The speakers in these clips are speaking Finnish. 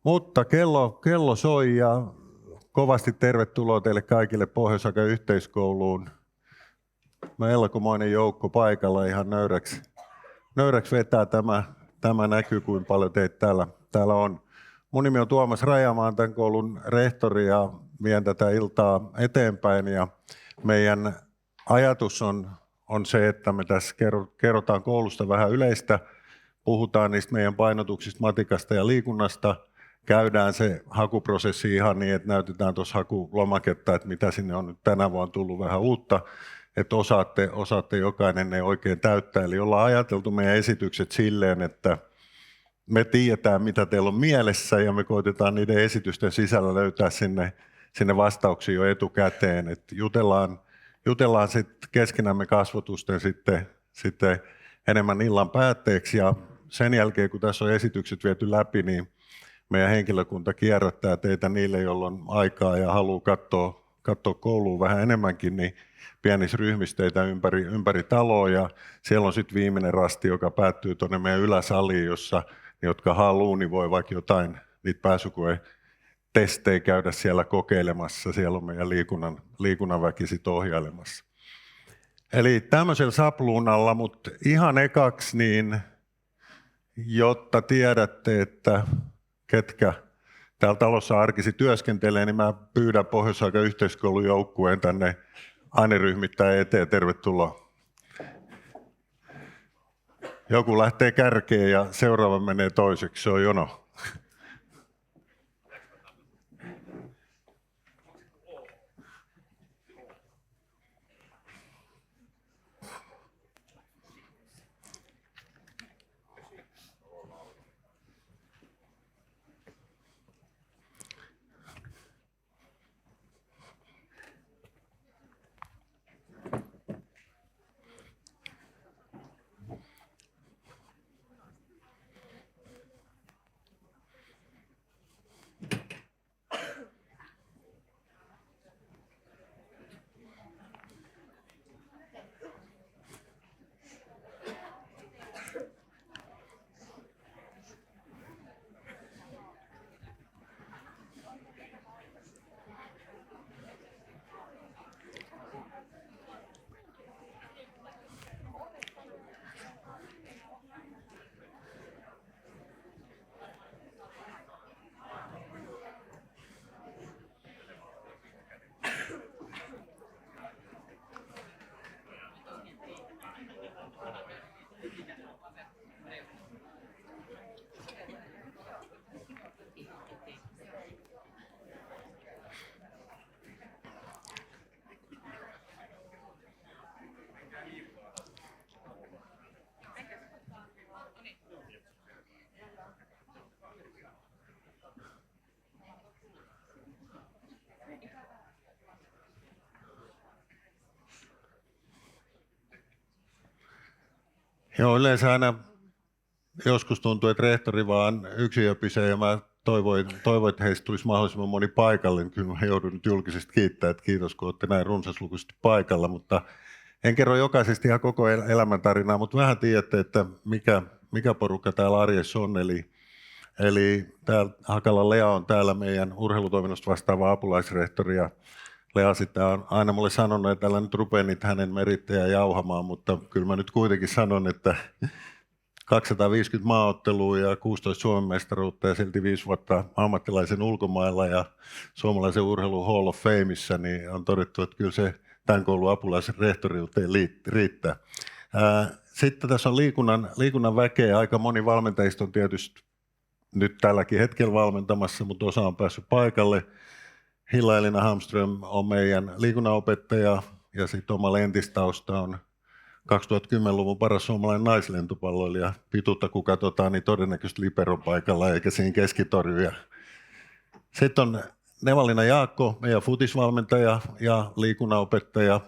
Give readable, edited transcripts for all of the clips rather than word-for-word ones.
Mutta kello soi ja kovasti tervetuloa teille kaikille Pohjois-Akan yhteiskouluun. Melkomoinen joukko paikalla, ihan nöyräksi vetää tämä näkyy, kuinka paljon teitä täällä on. Mun nimi on Tuomas Rajamaa, tämän koulun rehtori ja vien tätä iltaa eteenpäin. Ja meidän ajatus on se, että me tässä kerrotaan koulusta vähän yleistä, puhutaan niistä meidän painotuksista matikasta ja liikunnasta, käydään se hakuprosessi ihan niin, että näytetään tuossa hakulomaketta, että mitä sinne on nyt tänä vuonna tullut vähän uutta, että osaatte jokainen ne oikein täyttää. Eli ollaan ajateltu meidän esitykset silleen, että me tiedetään, mitä teillä on mielessä, ja me koitetaan niiden esitysten sisällä löytää sinne vastauksia jo etukäteen. Että jutellaan sitten keskenämme kasvotusten sitten enemmän illan päätteeksi, ja sen jälkeen, kun tässä on esitykset viety läpi, niin meidän henkilökunta kierrättää teitä niille, joilla on aikaa ja haluaa katsoa kouluun vähän enemmänkin, niin pienissä ryhmisteitä ympäri taloa, ja siellä on sitten viimeinen rasti, joka päättyy tuonne meidän yläsaliin, jossa ne, jotka haluaa, niin voi vaikka jotain niitä pääsykoetestejä käydä siellä kokeilemassa. Siellä on meidän liikunnan väki sit ohjailemassa. Eli tämmöisellä sapluunalla, mutta ihan ekaksi, niin jotta tiedätte, että ketkä täällä talossa arkisi työskentelee, niin mä pyydän Pohjois-Akan yhteiskoulun joukkueen tänne aineryhmittäin eteen. Tervetuloa. Joku lähtee kärkeen ja seuraava menee toiseksi, se on jono. Joo, yleensä aina joskus tuntuu, että rehtori vaan yksin jöpisee, ja mä toivoin, että heistä tulisi mahdollisimman moni paikalle. Kyllä mä joudun nyt julkisesti kiittämään, että kiitos kun olette näin runsaslukuisesti paikalla, mutta en kerro jokaisesti ihan koko elämäntarinaa, mutta vähän tiedätte, että mikä porukka täällä arjessa on. Eli täällä Hakalan Lea on täällä meidän urheilutoiminnasta vastaava apulaisrehtori, ja Lea sitten on aina mulle sanonut, että älä nyt rupea niitä hänen merittejä jauhamaan, mutta kyllä mä nyt kuitenkin sanon, että 250 maaottelua ja 16 Suomen mestaruutta ja silti 5 vuotta ammattilaisen ulkomailla ja suomalaisen urheilun Hall of Fameissa, niin on todettu, että kyllä se tämän koulun apulaisen rehtorilteen riittää. Sitten tässä on liikunnan väkeä. Aika moni valmentajista on tietysti nyt tälläkin hetkellä valmentamassa, mutta osa on päässyt paikalle. Hilla-Elina Hamström on meidän liikunnanopettaja, ja sitten oma entistausta on 2010-luvun paras suomalainen naislentopalloilija. Pituutta kun katsotaan, niin todennäköisesti liberon paikalla eikä siinä keskitorjuja. Sitten on Nevalina Jaakko, meidän futisvalmentaja ja liikunnanopettaja.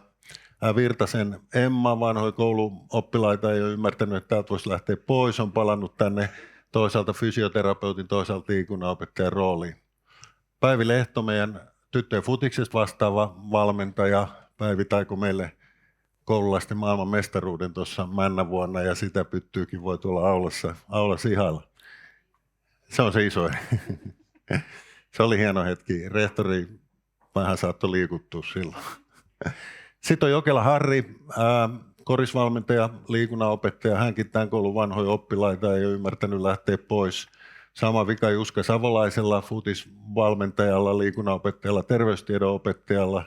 Virtasen Emma, vanhoja kouluoppilaita, ei ole ymmärtänyt, että täältä voisi lähteä pois, on palannut tänne toisaalta fysioterapeutin, toisaalta liikunnanopettajan rooliin. Päivi Lehto, meidän tyttöjen futiksesta vastaava valmentaja. Päivi taiko meille koululaisten maailman mestaruuden tuossa männä vuonna, ja sitä pyttyykin voi tulla aulassa ihailla. Se on se iso. Se oli hieno hetki. Rehtori vähän saattoi liikuttua silloin. Sitten on Jokela Harri, korisvalmentaja, liikunnanopettaja. Hänkin tämän koulun vanhoja oppilaita ei ole ymmärtänyt lähteä pois. Sama vika Juska Savolaisella, futisvalmentajalla, liikunnanopettajalla, terveystiedon opettajalla.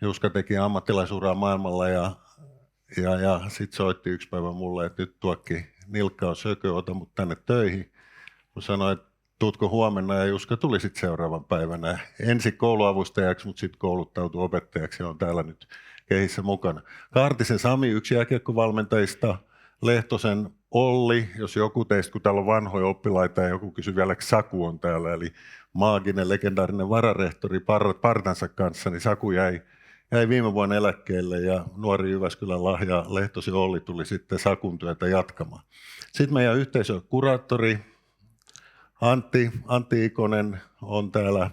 Juska teki ammattilaisuraa maailmalla ja sitten soitti yksi päivä mulle, että nyt tuokki nilkka on sökö, ota mut tänne töihin. Mä sanoin, että tuutko huomenna, ja Juska tuli sitten seuraavan päivänä. Ensin kouluavustajaksi, mutta sitten kouluttautui opettajaksi ja on täällä nyt kehissä mukana. Kaartisen Sami, yksi jääkiekkovalmentajista. Lehtosen Olli, jos joku teistä, kun täällä on vanhoja oppilaita ja joku kysyy vielä, että Saku on täällä, eli maaginen, legendaarinen vararehtori partansa kanssa, niin Saku jäi viime vuonna eläkkeelle ja nuori Jyväskylän lahja Lehtosen Olli tuli sitten Sakun työtä jatkamaan. Sitten meidän yhteisökuraattori Antti Ikonen on täällä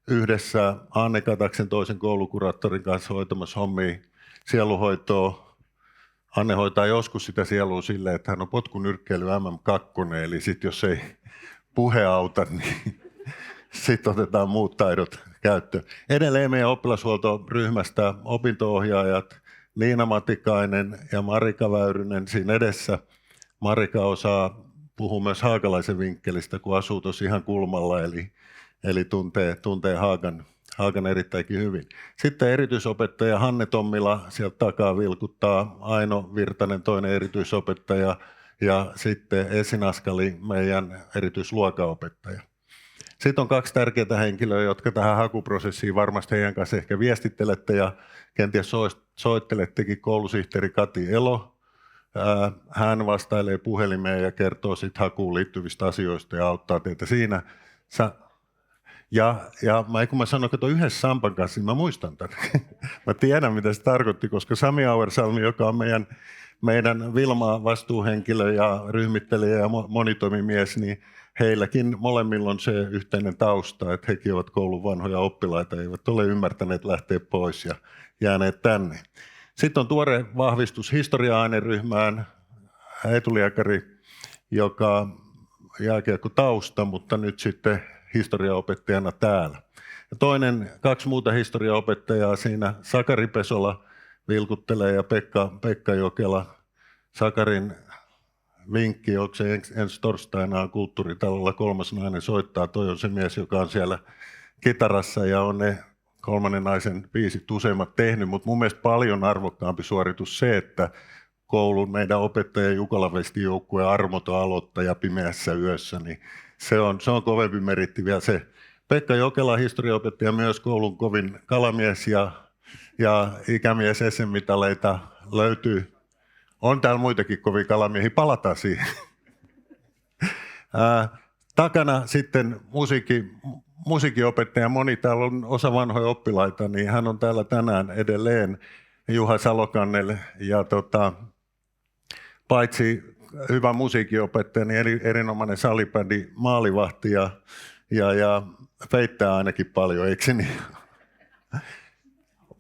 yhdessä Anne Kataksen toisen koulukuraattorin kanssa hoitamassa hommia sielunhoitoa. Anne hoitaa joskus sitä sielua silleen, että hän on potkunyrkkeily MM2, eli sitten jos ei puhe auta, niin sitten otetaan muut taidot käyttöön. Edelleen meidän oppilashuoltoryhmästä opinto-ohjaajat Niina Matikainen ja Marika Väyrynen siinä edessä. Marika osaa puhua myös haakalaisen vinkkelistä, kun asuu tosi ihan kulmalla, eli tuntee Haagan erittäinkin hyvin. Sitten erityisopettaja Hanne Tommila sieltä takaa vilkuttaa, Aino Virtanen toinen erityisopettaja ja sitten Essin Askali meidän erityisluokanopettaja. Sitten on kaksi tärkeää henkilöä, jotka tähän hakuprosessiin varmasti heidän kanssa ehkä viestittelette ja kenties soittelettekin, koulusihteeri Kati Elo. Hän vastailee puhelimeen ja kertoo sitten hakuun liittyvistä asioista ja auttaa teitä siinä. Kun mä sanoin, että yhdessä Sampan kanssa, niin mä muistan tämän. Mä tiedän, mitä se tarkoitti, koska Sami Auersalmi, joka on meidän Vilma-vastuuhenkilö ja ryhmittelijä ja monitoimimies, niin heilläkin molemmilla on se yhteinen tausta, että hekin ovat koulun vanhoja oppilaita, eivät ole ymmärtäneet lähteä pois ja jääneet tänne. Sitten on tuore vahvistus historia-aineryhmään, etuliekari, joka jääkiekko tausta, mutta nyt sitten historiaopettajana täällä. Ja kaksi muuta historiaopettajaa siinä, Sakari Pesola vilkuttelee ja Pekka Jokela. Sakarin vinkki, onko se ensi torstaina on Kulttuuritalolla kolmas nainen soittaa, toi on se mies, joka on siellä kitarassa ja on ne kolmannen naisen biisit useimmat tehnyt, mutta mun mielestä paljon arvokkaampi suoritus se, että koulun meidän opettaja Jukola Vestin joukkueen armoton aloittaja pimeässä yössä, niin se on kovempi meritti vielä se. Pekka Jokela, historiaopettaja, myös koulun kovin kalamies ja ikämies SM-mitaleita löytyy. On täällä muitakin kovin kalamiehiä, palataan siihen. Takana sitten musiikinopettaja, moni täällä on osa vanhoja oppilaita, niin hän on täällä tänään edelleen, Juha Salokannel, ja paitsi hyvä musiikinopettaja, niin erinomainen salibändi, maalivahti ja peittää ainakin paljon, eikö se niin?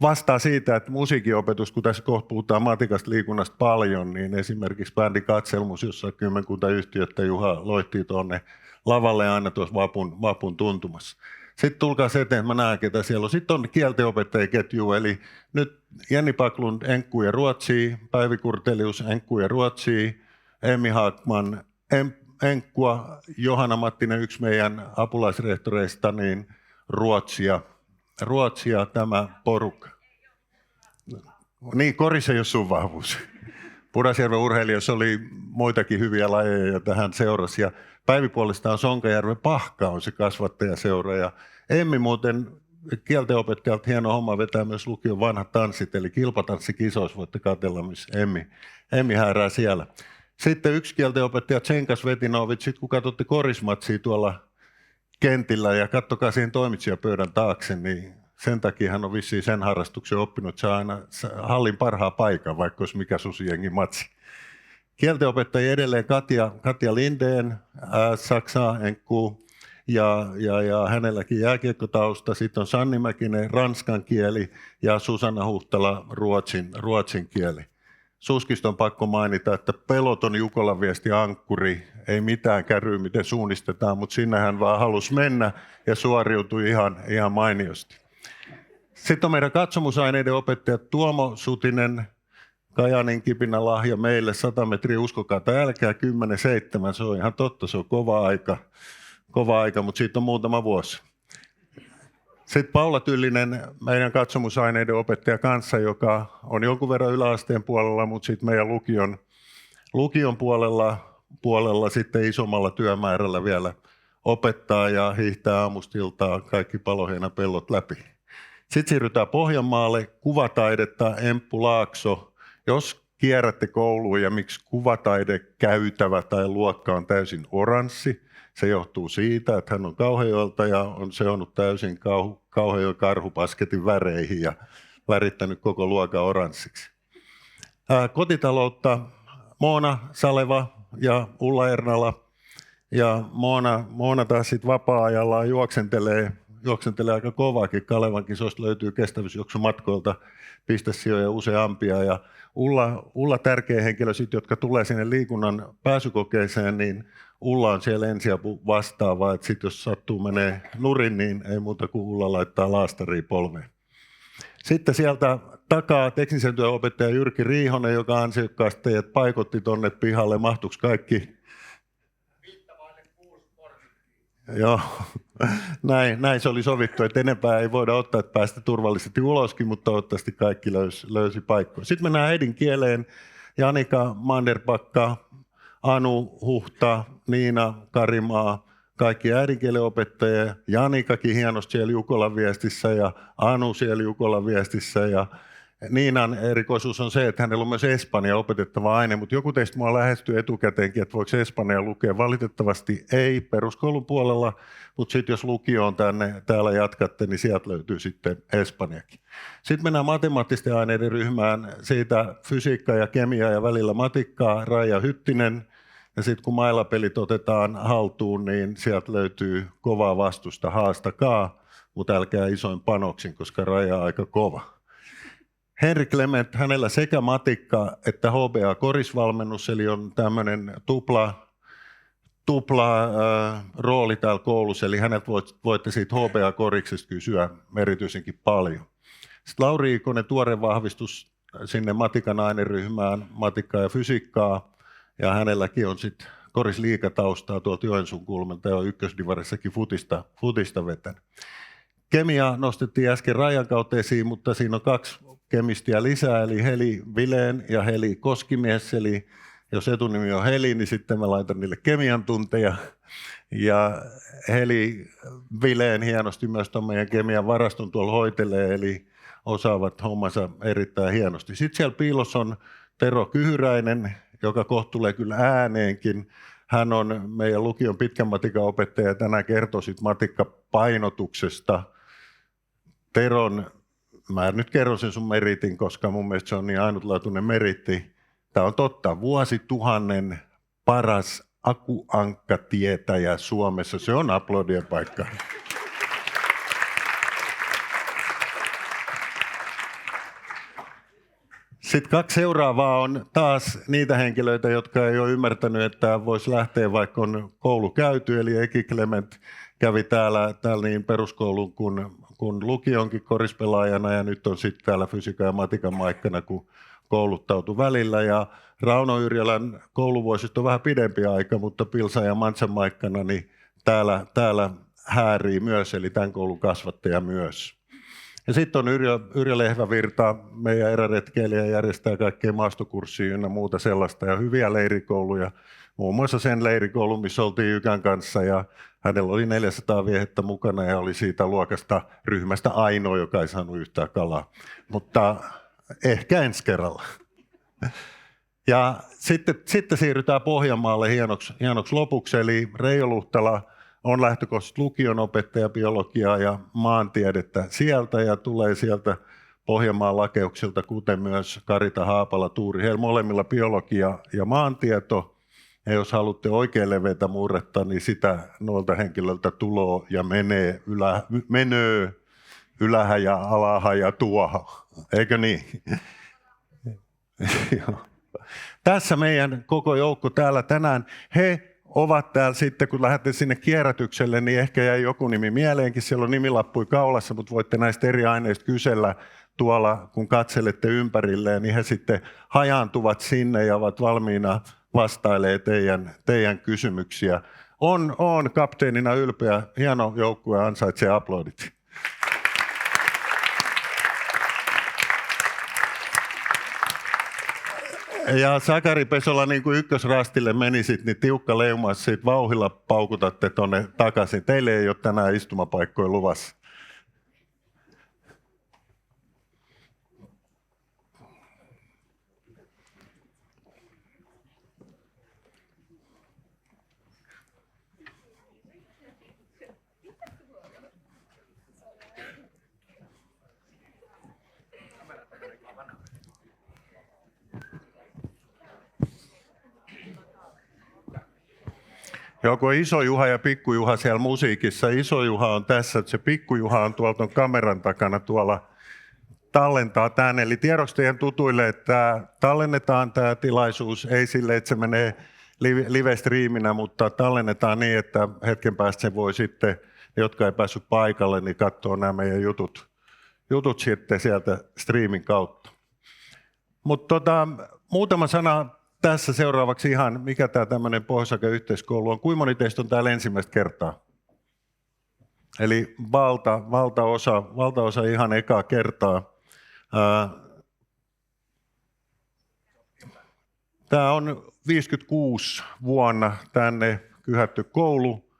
Vastaa siitä, että musiikinopetus, kun tässä kohta puhutaan matikasta liikunnasta paljon, niin esimerkiksi bändi Katselmus, jossa kymmenkunta yhtiötä Juha loihtii tuonne lavalle aina tuossa vapun tuntumassa. Sitten tulkaa se eteen, mä näen ketä siellä on. Sitten on kieltenopettajiketju, eli nyt Jenni Paklund enkku ja ruotsia, Päivi Kurtelius enkku ja ruotsia, Emmi Haakman enkkua, Johanna Mattinen yksi meidän apulaisrehtoreista, niin Ruotsia tämä porukka. Niin, koris ei ole sun vahvuus. Pudasjärven urheilijoissa oli muitakin hyviä lajeja, joita hän seurasi. Ja Päivi puolestaan Sonkajärven Pahka on se kasvattajaseura. Ja Emmi muuten kieltenopettajalta hieno homma vetää myös lukion vanhat tanssit, eli kilpatanssikisoissa voitte katsella, missä Emmi häärää siellä. Sitten yksi kieltenopettaja Tsenkas Vetinovic, sitten kun katsotte korismatsia tuolla kentillä ja katsokaa siihen toimitsijapöydän taakse, niin sen takia hän on vissiin sen harrastuksen oppinut, että saa aina hallin parhaan paikan, vaikka olisi mikä susijengi matsi. Kieltenopettaja edelleen Katja Lindeen, Saksaa enkku ja hänelläkin jääkiekkotausta. Sitten on Sanni Mäkinen, ranskan kieli ja Susanna Huhtala, ruotsin kieli. Suskista on pakko mainita, että peloton Jukolan viesti ankkuri, ei mitään kärryä, miten suunnistetaan, mutta sinne hän vaan halusi mennä ja suoriutui ihan mainiosti. Sitten on meidän katsomusaineiden opettaja Tuomo Sutinen, Kajaanin kipinä lahja meille 100 metriä, uskokaa tai älkää, 10.7, se on ihan totta, se on kova aika, mutta siitä on muutama vuosi. Sitten Paula Tyllinen, meidän katsomusaineiden opettaja kanssa, joka on jonkun verran yläasteen puolella, mutta sitten meidän lukion puolella sitten isommalla työmäärällä vielä opettaa ja hiihtää aamustiltaan kaikki Paloheinäpellot läpi. Sitten siirrytään Pohjanmaalle, kuvataidetta, Emppu Laakso. Jos kierrätte kouluun ja miksi kuvataidekäytävä tai luokka on täysin oranssi, se johtuu siitä, että hän on Kauhajoelta ja on seonnut täysin Kauhajoen karhupasketin väreihin ja värittänyt koko luokan oranssiksi. Kotitaloutta Moona Saleva ja Ulla Ernala. Ja Moona taas sitten vapaa-ajallaan juoksentelee aika kovaakin. Kalevan kisoista löytyy kestävyysjuoksumatkoilta pistesijoja useampia. Ja Ulla tärkeä henkilö, sit, jotka tulee sinne liikunnan pääsykokeeseen, niin Ulla on siellä ensiapu vastaava. Että sit jos sattuu menee nurin, niin ei muuta kuin Ulla laittaa laastaria polveen. Sitten sieltä takaa teknisen työn opettaja Jyrki Riihonen, joka ansiokkaasti teidät paikotti tuonne pihalle. Mahtuiko kaikki? Joo, näin se oli sovittu, että enempää ei voida ottaa, että päästä turvallisesti uloskin, mutta toivottavasti kaikki löysi paikkoja. Sitten mennään äidinkieleen. Janika Manderbakka, Anu Huhta, Niina Karimaa, kaikki äidinkielen opettajia. Janikakin hienosti siellä Jukolan viestissä ja Anu siellä Jukolan viestissä. Ja Niinan erikoisuus on se, että hänellä on myös espanja opetettava aine, mutta joku teistä mua lähestyy etukäteenkin, että voiko espanjaa lukea. Valitettavasti ei peruskoulun puolella, mutta sitten jos lukioon täällä jatkatte, niin sieltä löytyy sitten espanjakin. Sitten mennään matemaattisten aineiden ryhmään, siitä fysiikka ja kemia ja välillä matikkaa, Raija Hyttinen. Ja sitten kun mailapelit otetaan haltuun, niin sieltä löytyy kovaa vastusta, haastakaa, mutta älkää isoin panoksin, koska Raija on aika kova. Henri Clement, hänellä sekä matikka että HBA-korisvalmennus, eli on tämmöinen tupla rooli täällä koulussa, eli hänet voitte siitä HBA-koriksesta kysyä erityisenkin paljon. Sitten Lauri Ikonen, tuore vahvistus sinne matikan aineryhmään, matikkaa ja fysiikkaa, ja hänelläkin on sitten korisliigataustaa tuolta Joensuun kulmalta ja on ykkösdivarissakin futista vetänyt. Kemia nostettiin äsken Rajan kautta esiin, mutta siinä on 2 kemistiä lisää, eli Heli Vileen ja Heli Koskimies, eli jos etunimi on Heli, niin sitten mä laitan niille kemian tunteja. Ja Heli Vileen hienosti myös tuon meidän kemian varaston tuolla hoitelee, eli osaavat hommansa erittäin hienosti. Sitten siellä piilossa on Tero Kyhyräinen, joka kohta tulee kyllä ääneenkin. Hän on meidän lukion pitkän matikan opettaja ja tänään kertoi sit matikkapainotuksesta. Teron, mä nyt kerron sen sun meritin, koska mun mielestä se on niin ainutlaatuinen meritti. Tämä on totta, vuosituhannen paras akuankkatietäjä Suomessa. Se on aplodien paikka. Sitten 2 seuraavaa on taas niitä henkilöitä, jotka ei ole ymmärtänyt, että voisi lähteä, vaikka on koulu käyty. Eli Eki Clement kävi täällä niin peruskoulun kuin lukionkin korispelaajana ja nyt on sitten täällä fysiikan ja matikan maikkana, kun kouluttautui välillä. Ja Rauno Yrjölän kouluvuosista on vähän pidempi aika, mutta Pilsan ja Mantsan maikkana niin täällä häärii myös, eli tämän koulun kasvattaja myös. Ja sitten on Yrjö Lehvävirta, meidän eräretkeilijä, järjestää kaikkea maastokurssia ynnä muuta sellaista ja hyviä leirikouluja. Muun muassa sen leirikoulun, missä oltiin Ykän kanssa ja hänellä oli 400 viehettä mukana ja oli siitä luokasta ryhmästä ainoa, joka ei saanut yhtään kalaa. Mutta ehkä ensi kerralla. Ja sitten siirrytään Pohjanmaalle hienoksi lopuksi, eli Reijo Luhtala on lähtökohtaisesti lukion opettaja biologiaa ja maantiedettä sieltä ja tulee sieltä Pohjanmaan lakeuksilta, kuten myös Karita Haapala, Tuuri. Heillä molemmilla biologia ja maantieto. Ja jos haluatte oikein leveätä murretta, niin sitä noilta henkilöiltä tuloo ja menee ylähä ja alaha ja tuohon. Eikö niin? Tässä meidän koko joukko täällä tänään. He ovat täällä sitten, kun lähdette sinne kierrätykselle, niin ehkä jäi joku nimi mieleenkin. Siellä on nimilappui kaulassa, mutta voitte näistä eri aineista kysellä tuolla, kun katselette ympärilleen, niin he sitten hajaantuvat sinne ja ovat valmiina vastailemaan teidän kysymyksiä. On kapteenina ylpeä, hieno joukkue, ansaitsee aplodit. Ja Sakari Pesola, niin kuin ykkösrastille menisit, niin tiukka leumaus siitä vauhdilla paukutatte tuonne takaisin. Teille ei ole tänään istumapaikkoja luvassa. Joko iso Juha ja pikku Juha siellä musiikissa. Iso Juha on tässä, se pikku Juha on tuolta kameran takana tuolla tallentaa tänne. Eli tiedoksi teidän tutuille, että tallennetaan tämä tilaisuus, ei sille, että se menee live-striiminä, mutta tallennetaan niin, että hetken päästä se voi sitten, jotka ei päässyt paikalle, niin katsoa nämä meidän jutut sitten sieltä striimin kautta. Mutta muutama sana tässä seuraavaksi ihan, mikä tämä tämmöinen Pohjois-Sake yhteiskoulu on. Kuinka moni teistä on täällä ensimmäistä kertaa? Eli valtaosa ihan ekaa kertaa. Tämä on 56 vuonna tänne kyhätty koulu.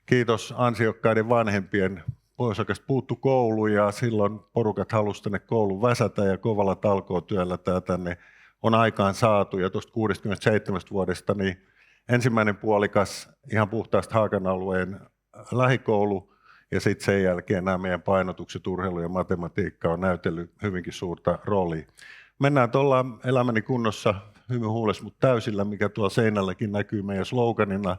Kiitos ansiokkaiden vanhempien. Pohjois-Sakesta puuttu koulu ja silloin porukat halusivat tänne koulun väsätä ja kovalla talkootyöllä tämä tänne on aikaan saatu. Ja tuosta 67 vuodesta niin ensimmäinen puolikas ihan puhtaasti Haakan alueen lähikoulu ja sitten sen jälkeen nämä meidän painotukset, urheilu ja matematiikka on näytellyt hyvinkin suurta roolia. Mennään tuolla elämäni kunnossa hymy huules mut täysillä, mikä tuolla seinälläkin näkyy meidän sloganina.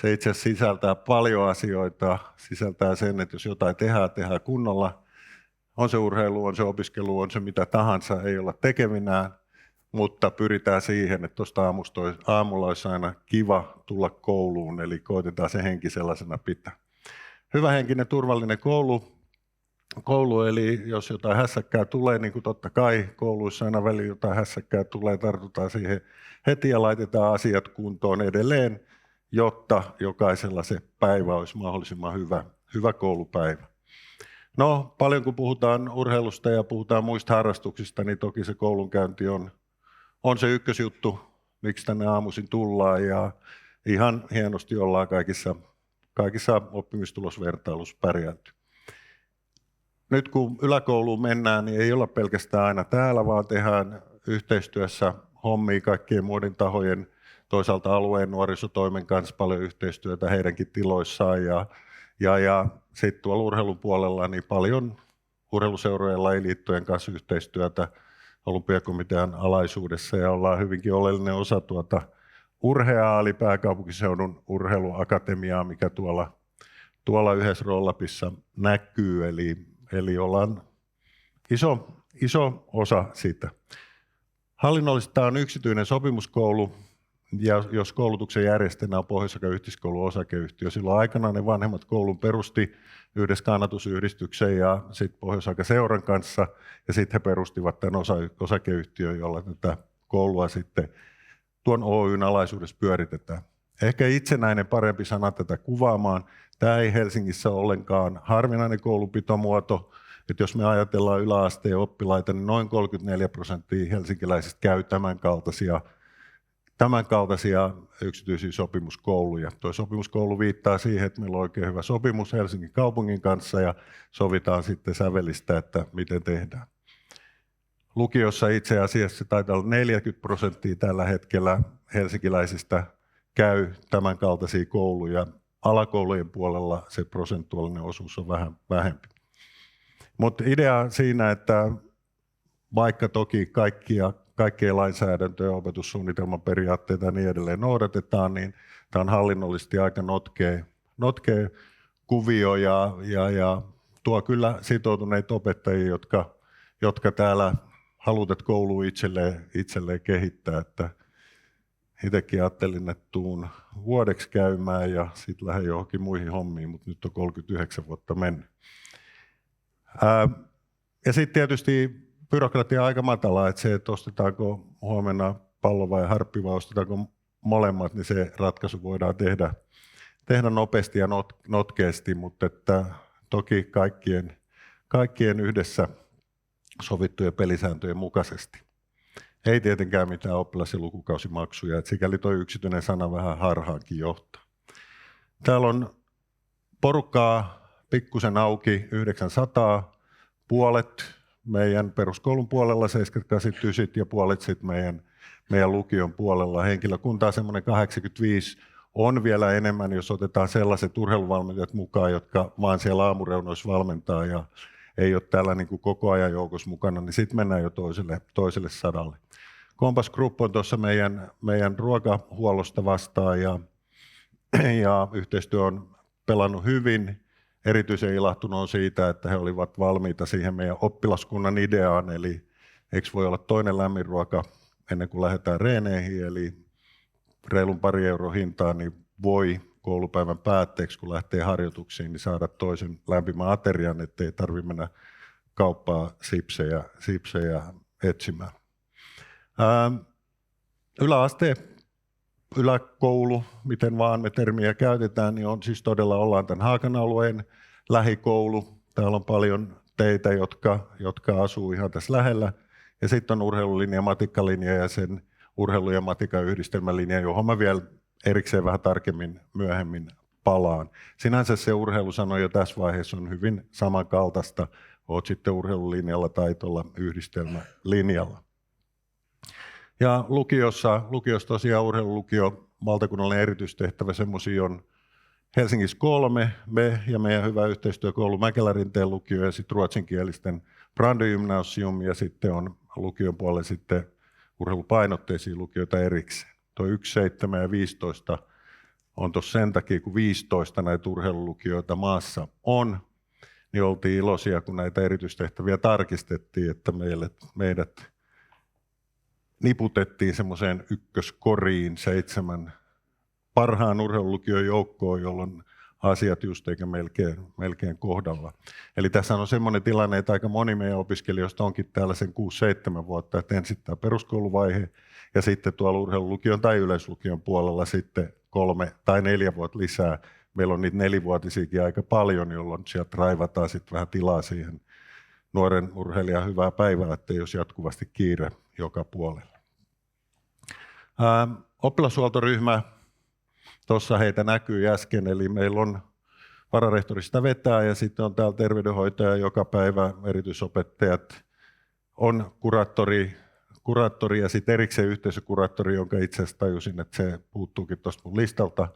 Se itse asiassa sisältää paljon asioita, sisältää sen, että jos jotain tehdään kunnolla, on se urheilu, on se opiskelu, on se mitä tahansa, ei olla tekevinään, mutta pyritään siihen, että tuosta aamulla olisi aina kiva tulla kouluun, eli koitetaan se henki sellaisena pitää. Hyvähenkinen, turvallinen koulu, eli jos jotain hässäkkää tulee, niin kuin totta kai kouluissa aina väliin jotain hässäkkää tulee, tartutaan siihen heti ja laitetaan asiat kuntoon edelleen, jotta jokaisella se päivä olisi mahdollisimman hyvä koulupäivä. No, paljon kun puhutaan urheilusta ja puhutaan muista harrastuksista, niin toki se koulunkäynti on se ykkösjuttu, miksi tänne aamuisin tullaan, ja ihan hienosti ollaan kaikissa oppimistulosvertailussa pärjätty. Nyt kun yläkouluun mennään, niin ei olla pelkästään aina täällä, vaan tehdään yhteistyössä hommia kaikkien muiden tahojen, toisaalta alueen nuorisotoimen kanssa paljon yhteistyötä heidänkin tiloissaan ja sitten tuolla urheilun puolella niin paljon urheiluseurojen lajiliittojen kanssa yhteistyötä Olympiakomitean alaisuudessa ja ollaan hyvinkin oleellinen osa tuota Urhea eli pääkaupunkiseudun urheiluakatemiaa, mikä tuolla yhdessä rollapissa näkyy, eli ollaan iso osa sitä. Hallinnollisesti tämä on yksityinen sopimuskoulu, ja jos koulutuksen järjestäjänä on Pohjois-Sake yhteiskoulun osakeyhtiö, silloin aikanaan ne vanhemmat koulun perusti yhdessä kannatusyhdistyksen ja sitten Pohjois-Sake seuran kanssa, ja sitten he perustivat tämän osakeyhtiön, jolla tätä koulua sitten tuon Oyn alaisuudessa pyöritetään. Ehkä itsenäinen parempi sana tätä kuvaamaan. Tämä ei Helsingissä ole ollenkaan harvinainen koulupitomuoto. Että jos me ajatellaan yläasteen oppilaita, niin noin 34% helsinkiläisistä käy tämänkaltaisia yksityisiä sopimuskouluja. Tuo sopimuskoulu viittaa siihen, että meillä on oikein hyvä sopimus Helsingin kaupungin kanssa ja sovitaan sitten sävelistä, että miten tehdään. Lukiossa itse asiassa taitaa olla 40% tällä hetkellä helsinkiläisistä käy tämänkaltaisia kouluja. Alakoulujen puolella se prosentuaalinen osuus on vähän vähempi. Mutta idea siinä, että vaikka toki kaikkia lainsäädäntöjä, opetussuunnitelman periaatteita ja niin edelleen noudatetaan, niin tämä on hallinnollisesti aika notkea kuvio ja tuo kyllä sitoutuneita opettajia, jotka täällä halutat koulua itselleen kehittää, että itsekin ajattelin, että tuun vuodeksi käymään ja sitten lähden johonkin muihin hommiin, mutta nyt on 39 vuotta mennyt. Ja sitten tietysti byrokratia on aika matala, että se, että ostetaanko huomenna pallo vai harppi vai ostetaanko molemmat, niin se ratkaisu voidaan tehdä nopeasti ja notkeasti, mutta että toki kaikkien yhdessä sovittujen pelisääntöjen mukaisesti. Ei tietenkään mitään oppilas- ja lukukausimaksuja, että sikäli tuo yksityinen sana vähän harhaankin johtaa. Täällä on porukkaa pikkusen auki 900, puolet meidän peruskoulun puolella 7-8 ja puolet sitten meidän lukion puolella. Henkilökuntaa semmoinen 85 on vielä enemmän, jos otetaan sellaiset urheiluvalmentajat mukaan, jotka vaan siellä aamureunoissa valmentaa ja ei ole täällä niin kuin koko ajan joukossa mukana, niin sitten mennään jo toiselle sadalle. Compass Group on tuossa meidän ruokahuollosta vastaan ja yhteistyö on pelannut hyvin. Erityisen ilahtunut on siitä, että he olivat valmiita siihen meidän oppilaskunnan ideaan, eli eikö voi olla toinen lämmin ruoka ennen kuin lähdetään reeneihin, eli reilun pari € hintaa, niin voi koulupäivän päätteeksi, kun lähtee harjoituksiin, niin saada toisen lämpimän aterian, ettei tarvitse mennä kauppaa sipsejä etsimään. Yläkoulu, miten vaan me termiä käytetään, niin on siis todella ollaan tämän Haakan alueen lähikoulu. Täällä on paljon teitä, jotka asuu ihan tässä lähellä. Ja sitten on urheilulinja, matikkalinja ja sen urheilu- ja matikan yhdistelmälinja, johon mä vielä erikseen vähän tarkemmin myöhemmin palaan. Sinänsä se urheilusano jo tässä vaiheessa on hyvin samankaltaista, oot sitten urheilulinjalla tai tuolla yhdistelmälinjalla. Ja lukiossa tosiaan urheilulukio, valtakunnallinen erityistehtävä, semmoisia on Helsingissä 3, me ja meidän hyvä yhteistyökoulu Mäkelärinteen lukio ja sitten ruotsinkielisten Brandegymnasium ja sitten on lukion puolella sitten urheilupainotteisia lukioita erikseen. Tuo 1, 7 ja 15 on tuossa sen takia, kun 15 näitä urheilulukioita maassa on, niin oltiin iloisia, kun näitä erityistehtäviä tarkistettiin, että meidät niputettiin semmoiseen ykköskoriin 7 parhaan urheilulukion joukkoon, jolloin asiat just eikä melkein kohdalla. Eli tässä on semmoinen tilanne, että aika moni meidän opiskelijoista onkin täällä sen 6-7 vuotta, että ensin tämä peruskouluvaihe ja sitten tuolla urheilulukion tai yleislukion puolella sitten 3 tai 4 vuotta lisää. Meillä on niitä 4-vuotisiakin aika paljon, jolloin sieltä raivataan sitten vähän tilaa siihen nuoren urheilijan hyvää päivää, ettei jos jatkuvasti kiire joka puolella. Oppilashuoltoryhmä, tuossa heitä näkyy äsken, eli meillä on vararehtori sitä vetää ja sitten on täällä terveydenhoitaja joka päivä, erityisopettajat, on kuraattori ja sitten erikseen yhteisökuraattori, jonka itse asiassa tajusin, että se puuttuukin tuosta mun listalta,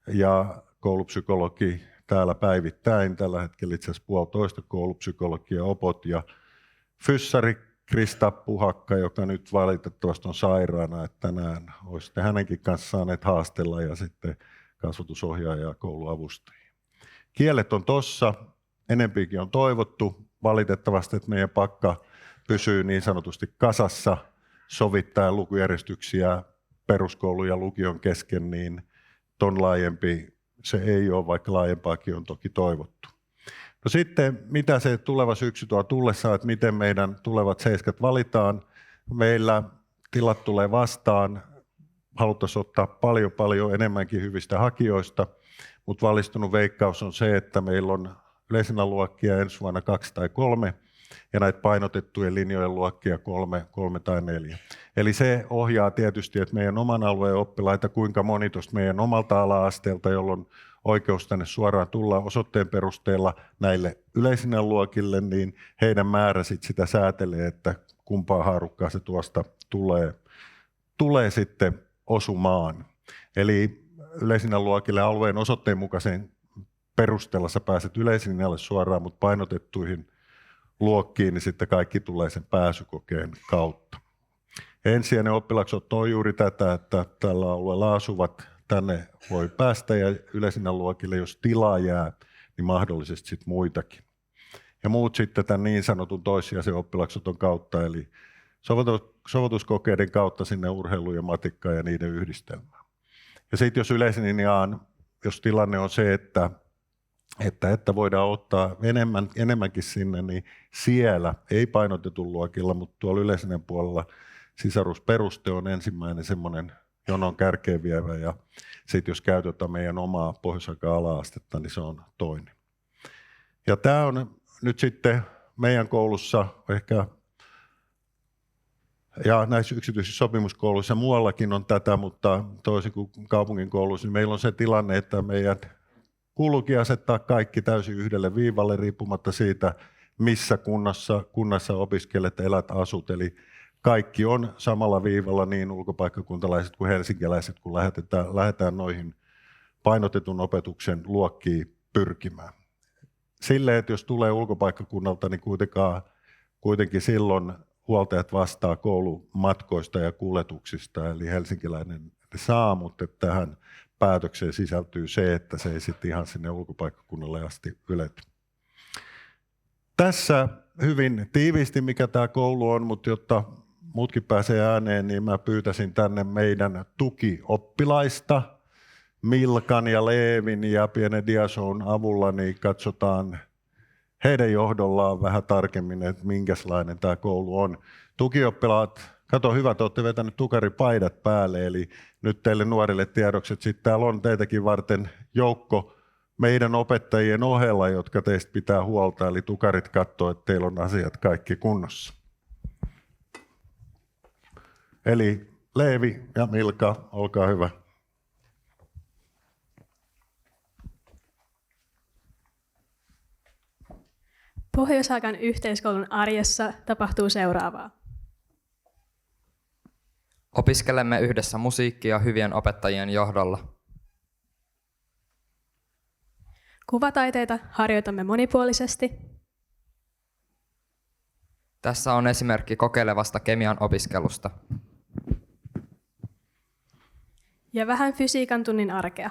ja koulupsykologi täällä päivittäin, tällä hetkellä itse asiassa 1,5 koulupsykologia opot ja fyssari Krista Puhakka, joka nyt valitettavasti on sairaana, että tänään olisitte hänenkin kanssa saaneet haastella ja sitten kasvatusohjaaja ja kouluavustajia. Kielet on tossa, enempikin on toivottu, valitettavasti, että meidän pakka pysyy niin sanotusti kasassa sovittaen lukujärjestyksiä peruskoulun ja lukion kesken, niin ton laajempi se ei ole, vaikka laajempaakin on toki toivottu. No sitten, mitä se tuleva syksy tuo tullessaan, että miten meidän tulevat seiskat valitaan. Meillä tilat tulee vastaan, haluttaisiin ottaa paljon enemmänkin hyvistä hakijoista, mutta valistunut veikkaus on se, että meillä on yleisenä luokkia ensi vuonna 2 tai 3 ja näitä painotettujen linjojen luokkia 3 tai 4. Eli se ohjaa tietysti, että meidän oman alueen oppilaita, kuinka moni tuosta meidän omalta ala-asteelta, jolloin oikeus tänne suoraan tulla osoitteen perusteella näille yleisinä luokille, niin heidän määrä sitä säätelee, että kumpaa haarukkaa se tuosta tulee sitten osumaan. Eli yleisinä luokille alueen osoitteen mukaisen perusteella sä pääset yleisinälle suoraan, mutta painotettuihin luokkiin, niin sitten kaikki tulee sen pääsykokeen kautta. Ensisijainen oppilaksotto on juuri tätä, että tällä alueella asuvat tänne voi päästä ja yleisinä luokille, jos tilaa jää, niin mahdollisesti sitten muitakin. Ja muut sitten tämän niin sanotun toissijaisen oppilaksoton kautta, eli sovelluskokeiden kautta sinne urheiluun ja matikkaan ja niiden yhdistelmään. Ja sitten jos yleisin linjaan, jos tilanne on se, että voidaan ottaa enemmänkin sinne, niin siellä ei painotetun luokilla, mutta tuolla yleisinen puolella sisarusperuste on ensimmäinen semmoinen jonon kärkeen vievä, ja sitten jos käytetään meidän omaa pohjois-aikaa ala-astetta, niin se on toinen. Ja tämä on nyt sitten meidän koulussa ehkä, ja näissä yksityisissä sopimuskouluissa muuallakin on tätä, mutta toisin kuin kaupungin kouluissa, niin meillä on se tilanne, että meidän kuuluukin asettaa kaikki täysin yhdelle viivalle riippumatta siitä, missä kunnassa opiskelet, elät, asut. Eli kaikki on samalla viivalla, niin ulkopaikkakuntalaiset kuin helsinkiläiset, kun lähdetään noihin painotetun opetuksen luokkiin pyrkimään. Silleen, että jos tulee ulkopaikkakunnalta, niin kuitenkin silloin huoltajat vastaa koulumatkoista ja kuljetuksista, eli helsinkiläinen saa, mutta tähän päätökseen sisältyy se, että se ei sitten ihan sinne ulkopaikkakunnalle asti ylety. Tässä hyvin tiiviisti, mikä tämä koulu on, mutta jotta muutkin pääsee ääneen, niin mä pyytäisin tänne meidän tukioppilaista. Milkan ja Leevin ja pienen diashown avulla niin katsotaan heidän johdollaan vähän tarkemmin, että minkälainen tämä koulu on. Tukioppilaat, kato hyvä, te olette vetänyt tukaripaidat päälle, eli nyt teille nuorille tiedokset. Sitten täällä on teitäkin varten joukko meidän opettajien ohella, jotka teistä pitää huolta, eli tukarit katsoo, että teillä on asiat kaikki kunnossa. Eli Leevi ja Milka, olkaa hyvä. Pohjois-Haakan yhteiskoulun arjessa tapahtuu seuraavaa. Opiskelemme yhdessä musiikkia hyvien opettajien johdolla. Kuvataiteita harjoitamme monipuolisesti. Tässä on esimerkki kokeilevasta kemian opiskelusta. Ja vähän fysiikan tunnin arkea.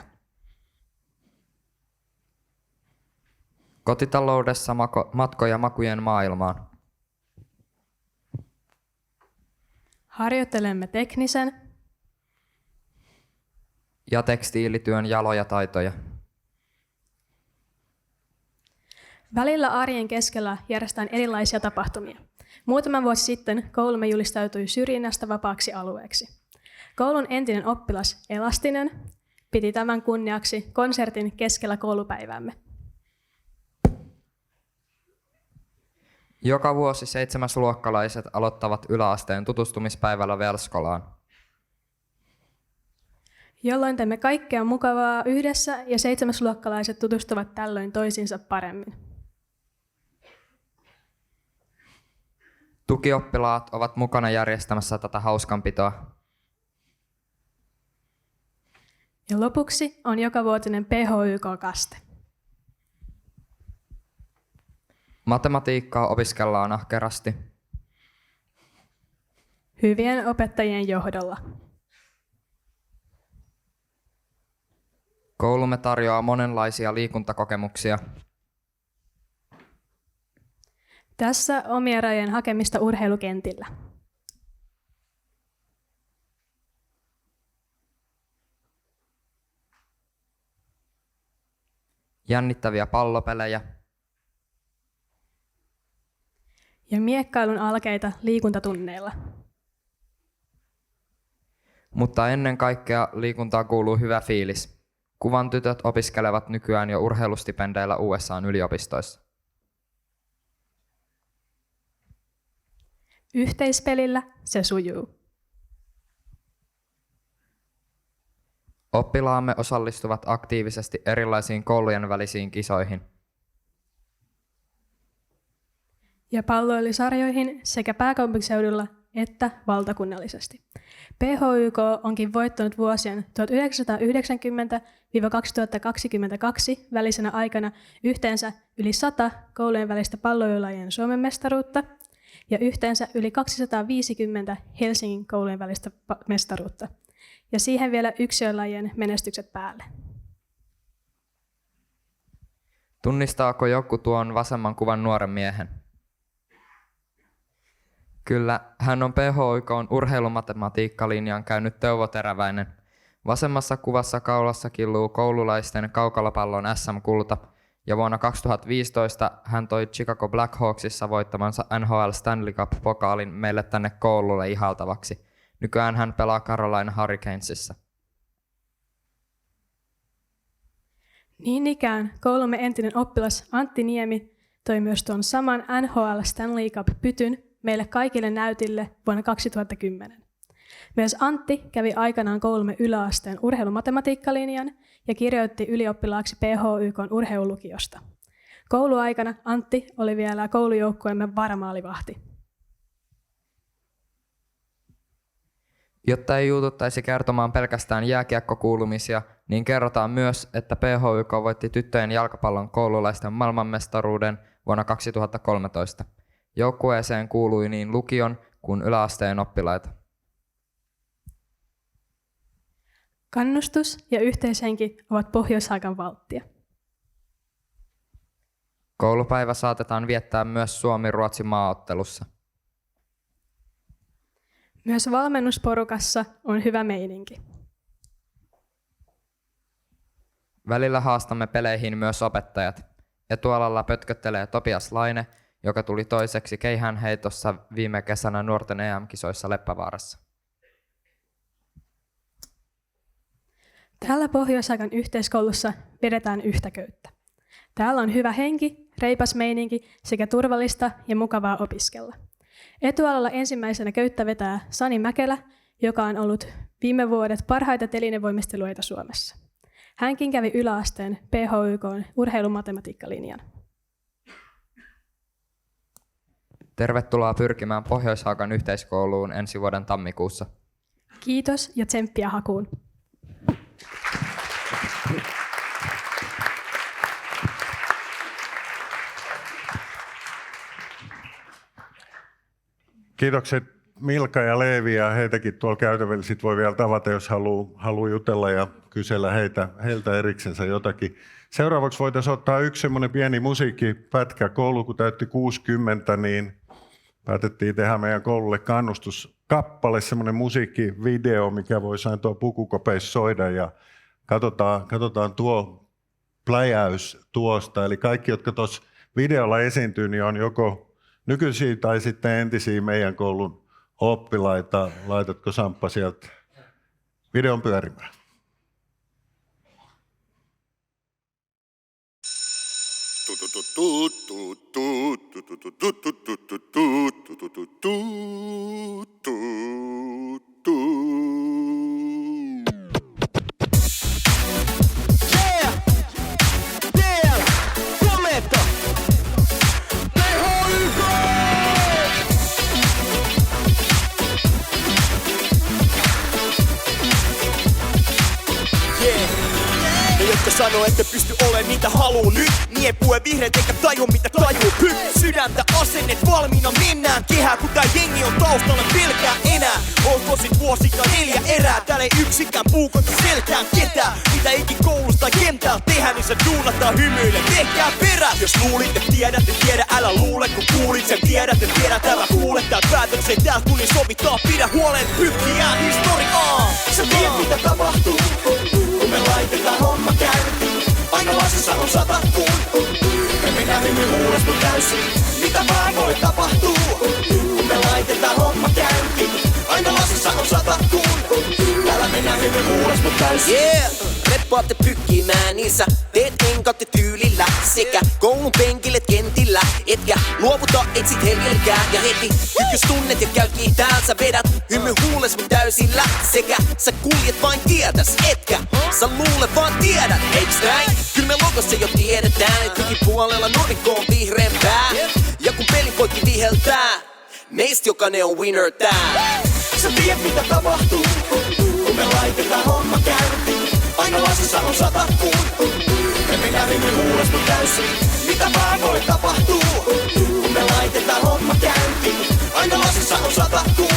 Kotitaloudessa matkoja makujen maailmaan. Harjoittelemme teknisen Ja tekstiilityön jaloja taitoja. Välillä arjen keskellä järjestetään erilaisia tapahtumia. Muutama vuosi sitten koulumme julistautui syrjinnästä vapaaksi alueeksi. Koulun entinen oppilas Elastinen piti tämän kunniaksi konsertin keskellä koulupäiväämme. Joka vuosi 7-luokkalaiset aloittavat yläasteen tutustumispäivällä Velskolaan. Jolloin teemme kaikkea mukavaa yhdessä ja 7-luokkalaiset tutustuvat tällöin toisiinsa paremmin. Tukioppilaat ovat mukana järjestämässä tätä hauskanpitoa. Ja lopuksi on jokavuotinen PHYK-kaste. Matematiikkaa opiskellaan ahkerasti. Hyvien opettajien johdolla. Koulumme tarjoaa monenlaisia liikuntakokemuksia. Tässä omien rajojen hakemista urheilukentillä. Jännittäviä pallopelejä. Ja miekkailun alkeita liikuntatunneilla. Mutta ennen kaikkea liikuntaan kuuluu hyvä fiilis. Kuvan tytöt opiskelevat nykyään jo urheilustipendeillä USA:n yliopistoissa. Yhteispelillä se sujuu. Oppilaamme osallistuvat aktiivisesti erilaisiin koulujen välisiin kisoihin. Ja palloilusarjoihin sekä pääkaupunkiseudulla että valtakunnallisesti. PHYK onkin voittanut vuosien 1990-2022 välisenä aikana yhteensä yli 100 koulujen välistä palloilulajien Suomen mestaruutta ja yhteensä yli 250 Helsingin koulujen välistä mestaruutta. Ja siihen vielä yksilölajien menestykset päälle. Tunnistaako joku tuon vasemman kuvan nuoren miehen? Kyllä, hän on PHYK:n urheilumatematiikkalinjan käynyt Teuvo Teräväinen. Vasemmassa kuvassa kaulassa killuu koululaisten kaukalopallon SM-kulta, ja vuonna 2015 hän toi Chicago Blackhawksissa voittamansa NHL Stanley Cup-pokaalin meille tänne koululle ihaltavaksi. Nykyään hän pelaa Carolina Hurricanesissa. Niin ikään koulumme entinen oppilas Antti Niemi toi myös tuon saman NHL Stanley Cup-pytyn meille kaikille näytille vuonna 2010. Myös Antti kävi aikanaan koulumme yläasteen urheilumatematiikkalinjan ja kirjoitti ylioppilaaksi PHYK:n urheilulukiosta. Kouluaikana Antti oli vielä koulujoukkueemme varamaalivahti. Jotta ei juututtaisi kertomaan pelkästään jääkiekkokuulumisia, niin kerrotaan myös, että PHYK voitti tyttöjen jalkapallon koululaisten maailmanmestaruuden vuonna 2013. Joukkueeseen kuului niin lukion kuin yläasteen oppilaita. Kannustus ja yhteishenki ovat Pohjois-Haagan valttia. Koulupäivä saatetaan viettää myös Suomi-Ruotsi maaottelussa. Myös valmennusporukassa on hyvä meininki. Välillä haastamme peleihin myös opettajat. Etualalla pötköttelee Topias Laine, joka tuli toiseksi keihäänheitossa viime kesänä nuorten EM-kisoissa Leppävaarassa. Täällä Pohjois-Haagan yhteiskoulussa vedetään yhtä köyttä. Täällä on hyvä henki, reipas meininki sekä turvallista ja mukavaa opiskella. Etualalla ensimmäisenä köyttä vetää Sani Mäkelä, joka on ollut viime vuodet parhaita telinevoimisteluita Suomessa. Hänkin kävi yläasteen PHYK:n urheilumatematiikkalinjan. Tervetuloa pyrkimään Pohjois-Haagan yhteiskouluun ensi vuoden tammikuussa. Kiitos ja tsemppiä hakuun. Kiitokset Milka ja Leevi, ja heitäkin tuolla käytävällä sit voi vielä tavata, jos haluaa jutella ja kysellä heiltä eriksensä jotakin. Seuraavaksi voitaisiin ottaa yksi semmoinen pieni musiikkipätkä. Koulu kun täytti 60, niin päätettiin tehdä meidän koululle kannustuskappale, semmoinen musiikkivideo, mikä voi sain tuo pukukopeissa soida, ja katsotaan tuo pläjäys tuosta. Eli kaikki, jotka tuossa videolla esiintyy, niin on joko nykyisiä tai sitten entisiä meidän koulun oppilaita. Laitatko Samppa sieltä videon pyörimään? Sanoo, että pysty olemaan mitä haluu nyt. Niepue vihreät eikä taju mitä tajuu. Sydäntä asennet valmiina mennään. Kehää kun tää jengi on taustalla pelkää enää. Olko sit vuosittain 4 erää. Täällä ei yksikään puukonta selkään ketään. Mitä ikin koulusta tai kentäällä tehdään, niin se duunataan hymyille. Tehkää perä. Jos luulit et tiedä, älä luule kun kuulit sen. Tiedät et tiedät, älä kuule. Tää päätökseen täällä kun niin sovitaan. Pidä huolen pykkiään historiaa. Sä tiedät mitä tapahtuu, kun me laitetaan homma käyntiin. Aina lasissa on 100 kun me mennään hymy huulestu täysin. Mitä vaan voi tapahtua, kun me laitetaan homma käyntiin. Aina lasissa on 100 kun täällä mennään hymy huulestu täysin. Yeah! Reppaatte pykkimään, niin sä teet enkatte tyylillä. Sekä koulun penkille kentillä. Etkä luovuta, etsit heljelkää. Ja heti ykkös tunnet ja käyt kiitään. Sä vedät hymy huules mut täysillä. Sekä sä kuljet vain tietäs. Etkä sä luule vaan tiedät. Eiks näin? Kyllä me logossa jo tiedetään. Et puolella nurmikko on vihreämpää. Ja kun pelin poikki viheltää, meist jokainen on winner tää. Sä tiedät mitä tapahtuu, kun me laitetaan homma käyntiin. Aina lasissa on 100 kun me mennään hymy huulestu täysin. Mitä vaan voi tapahtua, kun me laitetaan homma käyntiin. Aina lasissa on 100 kun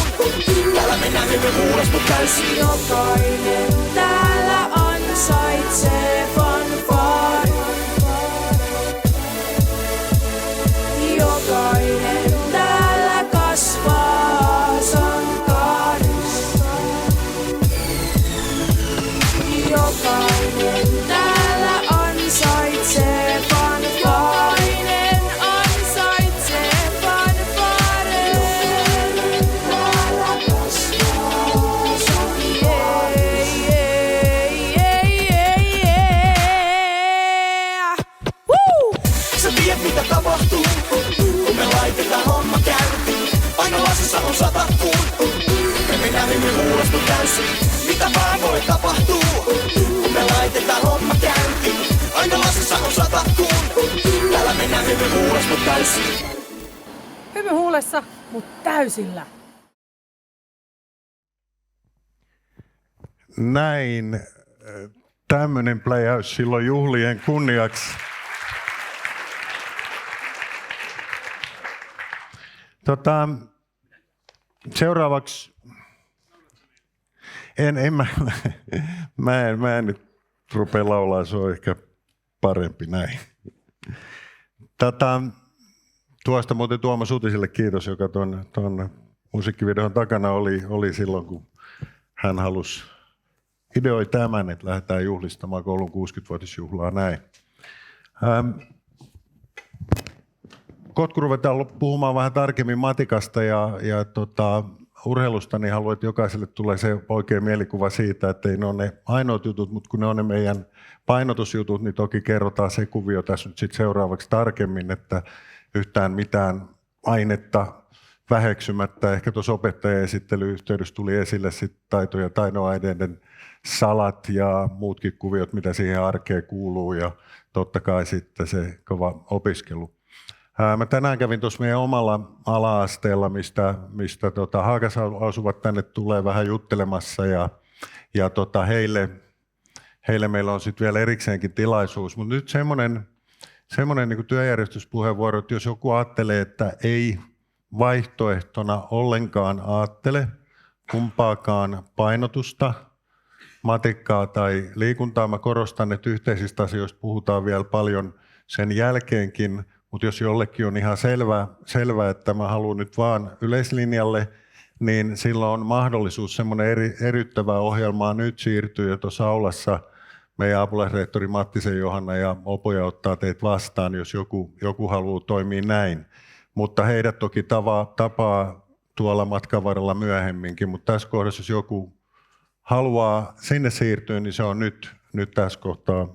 täällä mennään hymy huulestu täysin. Jokainen täällä ansaitsee fanfaarin. Jokainen täällä kasvaa. Tiedät mitä tapahtuu, kun me laitetaan homma käyntiin. Aina lasissa on 100 kun me mennään hymyhuulosta täysin. Mitä vaan voi tapahtua, kun me laitetaan homma käyntiin. Aina lasissa on 100 kun täällä mennään hymyhuulosta täysin. Hymyhuulessa, mut täysillä. Näin. Tämmöinen pläjäys silloin juhlien kunniaksi. Seuraavaksi mä en nyt rupea laulaa, se on ehkä parempi näin. Tuosta muuten Tuomas Utisille kiitos, joka ton musiikkivideon takana oli silloin, kun hän halusi ideoi tämän, että lähdetään juhlistamaan koulun 60-vuotisjuhlaa näin. Kohta kun ruvetaan puhumaan vähän tarkemmin matikasta ja urheilusta, niin haluan, että jokaiselle tulee se oikein mielikuva siitä, että ei ne ole ne ainoat jutut, mutta kun ne on ne meidän painotusjutut, niin toki kerrotaan se kuvio tässä nyt sit seuraavaksi tarkemmin, että yhtään mitään ainetta väheksymättä. Ehkä tuossa opettajan esittelyyhteydessä tuli esille sit taito- ja tainoaineiden salat ja muutkin kuviot, mitä siihen arkeen kuuluu ja totta kai sitten se kova opiskelu. Mä tänään kävin tuossa meidän omalla ala-asteella, mistä Haagassa asuvat tänne tulee vähän juttelemassa ja heille meillä on sitten vielä erikseenkin tilaisuus. Mutta nyt semmoinen niin kuin työjärjestyspuheenvuoro, että jos joku ajattelee, että ei vaihtoehtona ollenkaan ajattele kumpaakaan painotusta, matikkaa tai liikuntaa, mä korostan, että yhteisistä asioista puhutaan vielä paljon sen jälkeenkin, mutta jos jollekin on ihan selvä, että mä haluan nyt vaan yleislinjalle, niin silloin on mahdollisuus semmoinen eriyttävää ohjelmaa nyt siirtyy ja tuossa aulassa meidän apulaisrehtori Mattisen Johanna ja Opoja ottaa teitä vastaan, jos joku haluaa toimia näin. Mutta heidät toki tapaa tuolla matkan varrella myöhemminkin, mutta tässä kohdassa jos joku haluaa sinne siirtyä, niin se on nyt tässä kohtaa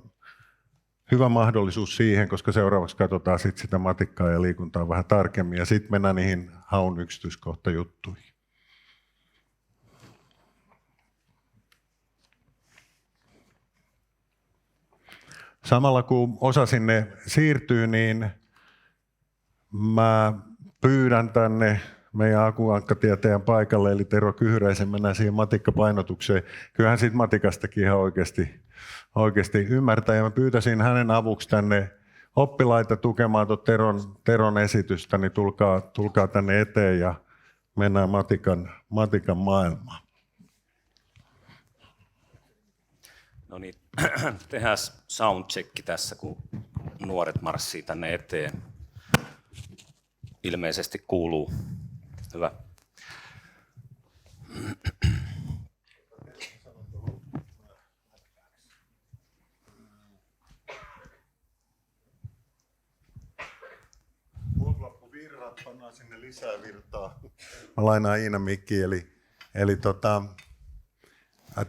hyvä mahdollisuus siihen, koska seuraavaksi katsotaan sit sitä matikkaa ja liikuntaa vähän tarkemmin ja sitten mennään niihin haun yksityiskohtajuttuihin. Samalla kun osa sinne siirtyy, niin mä pyydän tänne meidän akuankkatietäjän paikalle, eli Tero Kyhyräisen, mennään siihen matikkapainotukseen. Kyllähän siitä matikastakin ihan oikeasti ymmärtää, ja mä pyytäisin hänen avuksi tänne oppilaita tukemaan Teron esitystä, niin tulkaa tänne eteen ja mennään matikan maailmaan. No niin, tehdään soundcheck tässä, kun nuoret marssii tänne eteen. Ilmeisesti kuuluu. Hyvä. Multa loppu virrat, pannaan sinne lisää virtaa. Mä lainaan Iinan mikkiin, eli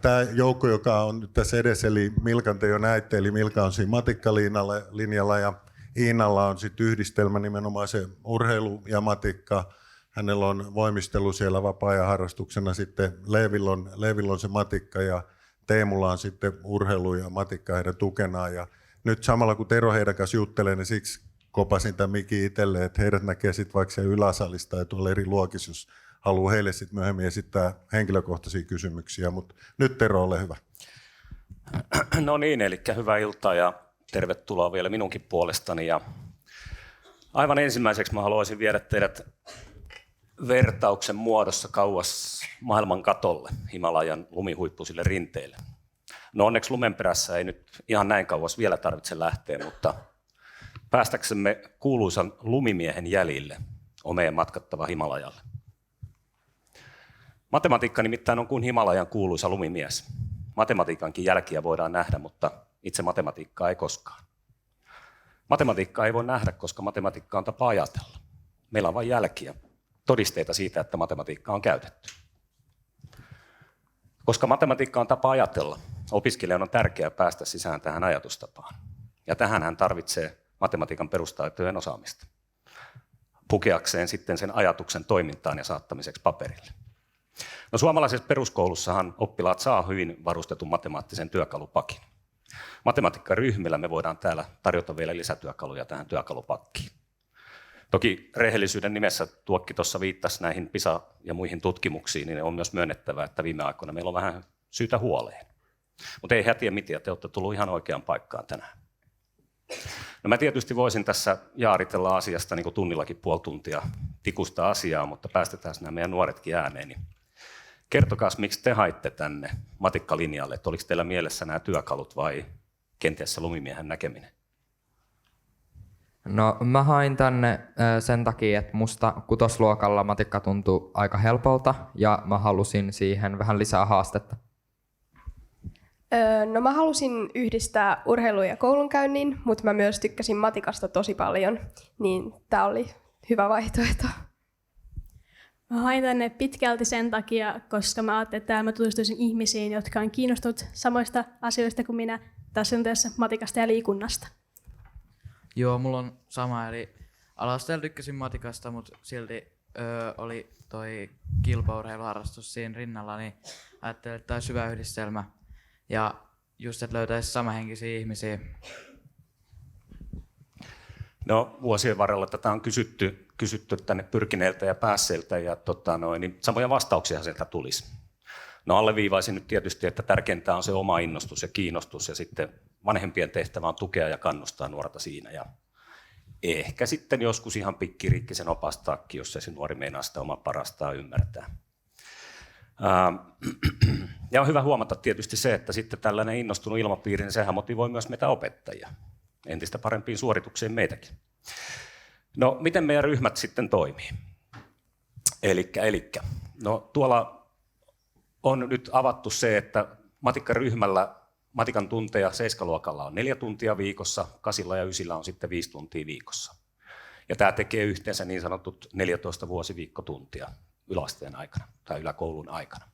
tämä joukko, joka on nyt tässä edessä, eli Milkan te jo näitte, eli Milka on siinä matikkalinjalla ja Iinalla on sitten yhdistelmä nimenomaan se urheilu ja matikka. Hänellä on voimistelu siellä vapaa-ajan harrastuksena, sitten Leevillä on se matikka ja Teemulla on sitten urheilu ja matikka heidän tukenaan. Ja nyt samalla kun Tero heidän kanssa juttelee, niin siksi kopasin tämän mikin itselle, että heidät näkee sitten vaikka siellä yläsalista ja tuolla eri luokissa, jos haluaa heille sitten myöhemmin esittää henkilökohtaisia kysymyksiä. Mutta nyt Tero, ole hyvä. No niin, eli hyvää iltaa ja tervetuloa vielä minunkin puolestani. Ja aivan ensimmäiseksi mä haluaisin viedä teidät vertauksen muodossa kauas maailman katolle, Himalajan lumihuippuisille rinteille. No onneksi lumen perässä ei nyt ihan näin kauas vielä tarvitse lähteä, mutta päästäksemme kuuluisan lumimiehen jäljille on meidän matkattava Himalajalle. Matematiikka nimittäin on kuin Himalajan kuuluisa lumimies. Matematiikankin jälkiä voidaan nähdä, mutta itse matematiikkaa ei koskaan. Matematiikkaa ei voi nähdä, koska matematiikka on tapa ajatella. Meillä on vain jälkiä, todisteita siitä, että matematiikkaa on käytetty. Koska matematiikka on tapa ajatella, opiskelijan on tärkeää päästä sisään tähän ajatustapaan. Ja tähän hän tarvitsee matematiikan perustaitojen osaamista, pukeakseen sitten sen ajatuksen toimintaan ja saattamiseksi paperille. No, suomalaisessa peruskoulussahan oppilaat saa hyvin varustetun matemaattisen työkalupakin. Matematiikkaryhmillä me voidaan täällä tarjota vielä lisätyökaluja tähän työkalupakkiin. Toki rehellisyyden nimessä Tuokki tuossa viittasi näihin PISA ja muihin tutkimuksiin, niin on myös myönnettävää, että viime aikoina meillä on vähän syytä huoleen. Mutta ei hätiä mitään, te olette tullut ihan oikeaan paikkaan tänään. No, mä tietysti voisin tässä jaaritella asiasta niin kuin tunnillakin puoli tuntia tikusta asiaa, mutta päästetään nämä meidän nuoretkin ääneen. Niin kertokaa, miksi te haitte tänne matikkalinjalle, että oliko teillä mielessä nämä työkalut vai kenties se lumimiehen näkeminen? No, mä hain tänne sen takia, että musta kutosluokalla matikka tuntui aika helpolta ja mä halusin siihen vähän lisää haastetta. No, mä halusin yhdistää urheilun ja koulunkäynnin, mutta mä myös tykkäsin matikasta tosi paljon, niin tää oli hyvä vaihtoehto. Mä hain tänne pitkälti sen takia, koska mä ajattelin, että mä tutustuisin ihmisiin, jotka on kiinnostunut samoista asioista kuin minä, tässä matikasta ja liikunnasta. Joo, mulla on sama, eli ala-asteella tykkäsin matikasta, mutta silti oli toi kilpaurheiluharrastus siinä rinnalla, niin ajattelin, että tämä olisi hyvä yhdistelmä. Ja just, että löytäisi samahenkisiä ihmisiä. No, vuosien varrella tätä on kysytty tänne pyrkineiltä ja päässeiltä, ja niin samoja vastauksia sieltä tulisi. No, alleviivaisin nyt tietysti, että tärkeintä on se oma innostus ja kiinnostus, ja sitten vanhempien tehtävä on tukea ja kannustaa nuorta siinä. Ja ehkä sitten joskus ihan pikkiriikkisen opastaakin, jos se nuori meinaa sitä omaa parastaan ymmärtää. Ja on hyvä huomata tietysti se, että sitten tällainen innostunut ilmapiiri, niin sehän motivoi myös meitä opettajia entistä parempiin suorituksiin meitäkin. No, miten meidän ryhmät sitten toimii? Elikkä. No, tuolla on nyt avattu se, että matikkaryhmällä matikan tunteja 7-luokalla on 4 tuntia viikossa, 8 ja 9 on sitten 5 tuntia viikossa. Ja tämä tekee yhteensä niin sanotut 14 vuosiviikkotuntia yläasteen aikana tai yläkoulun aikana.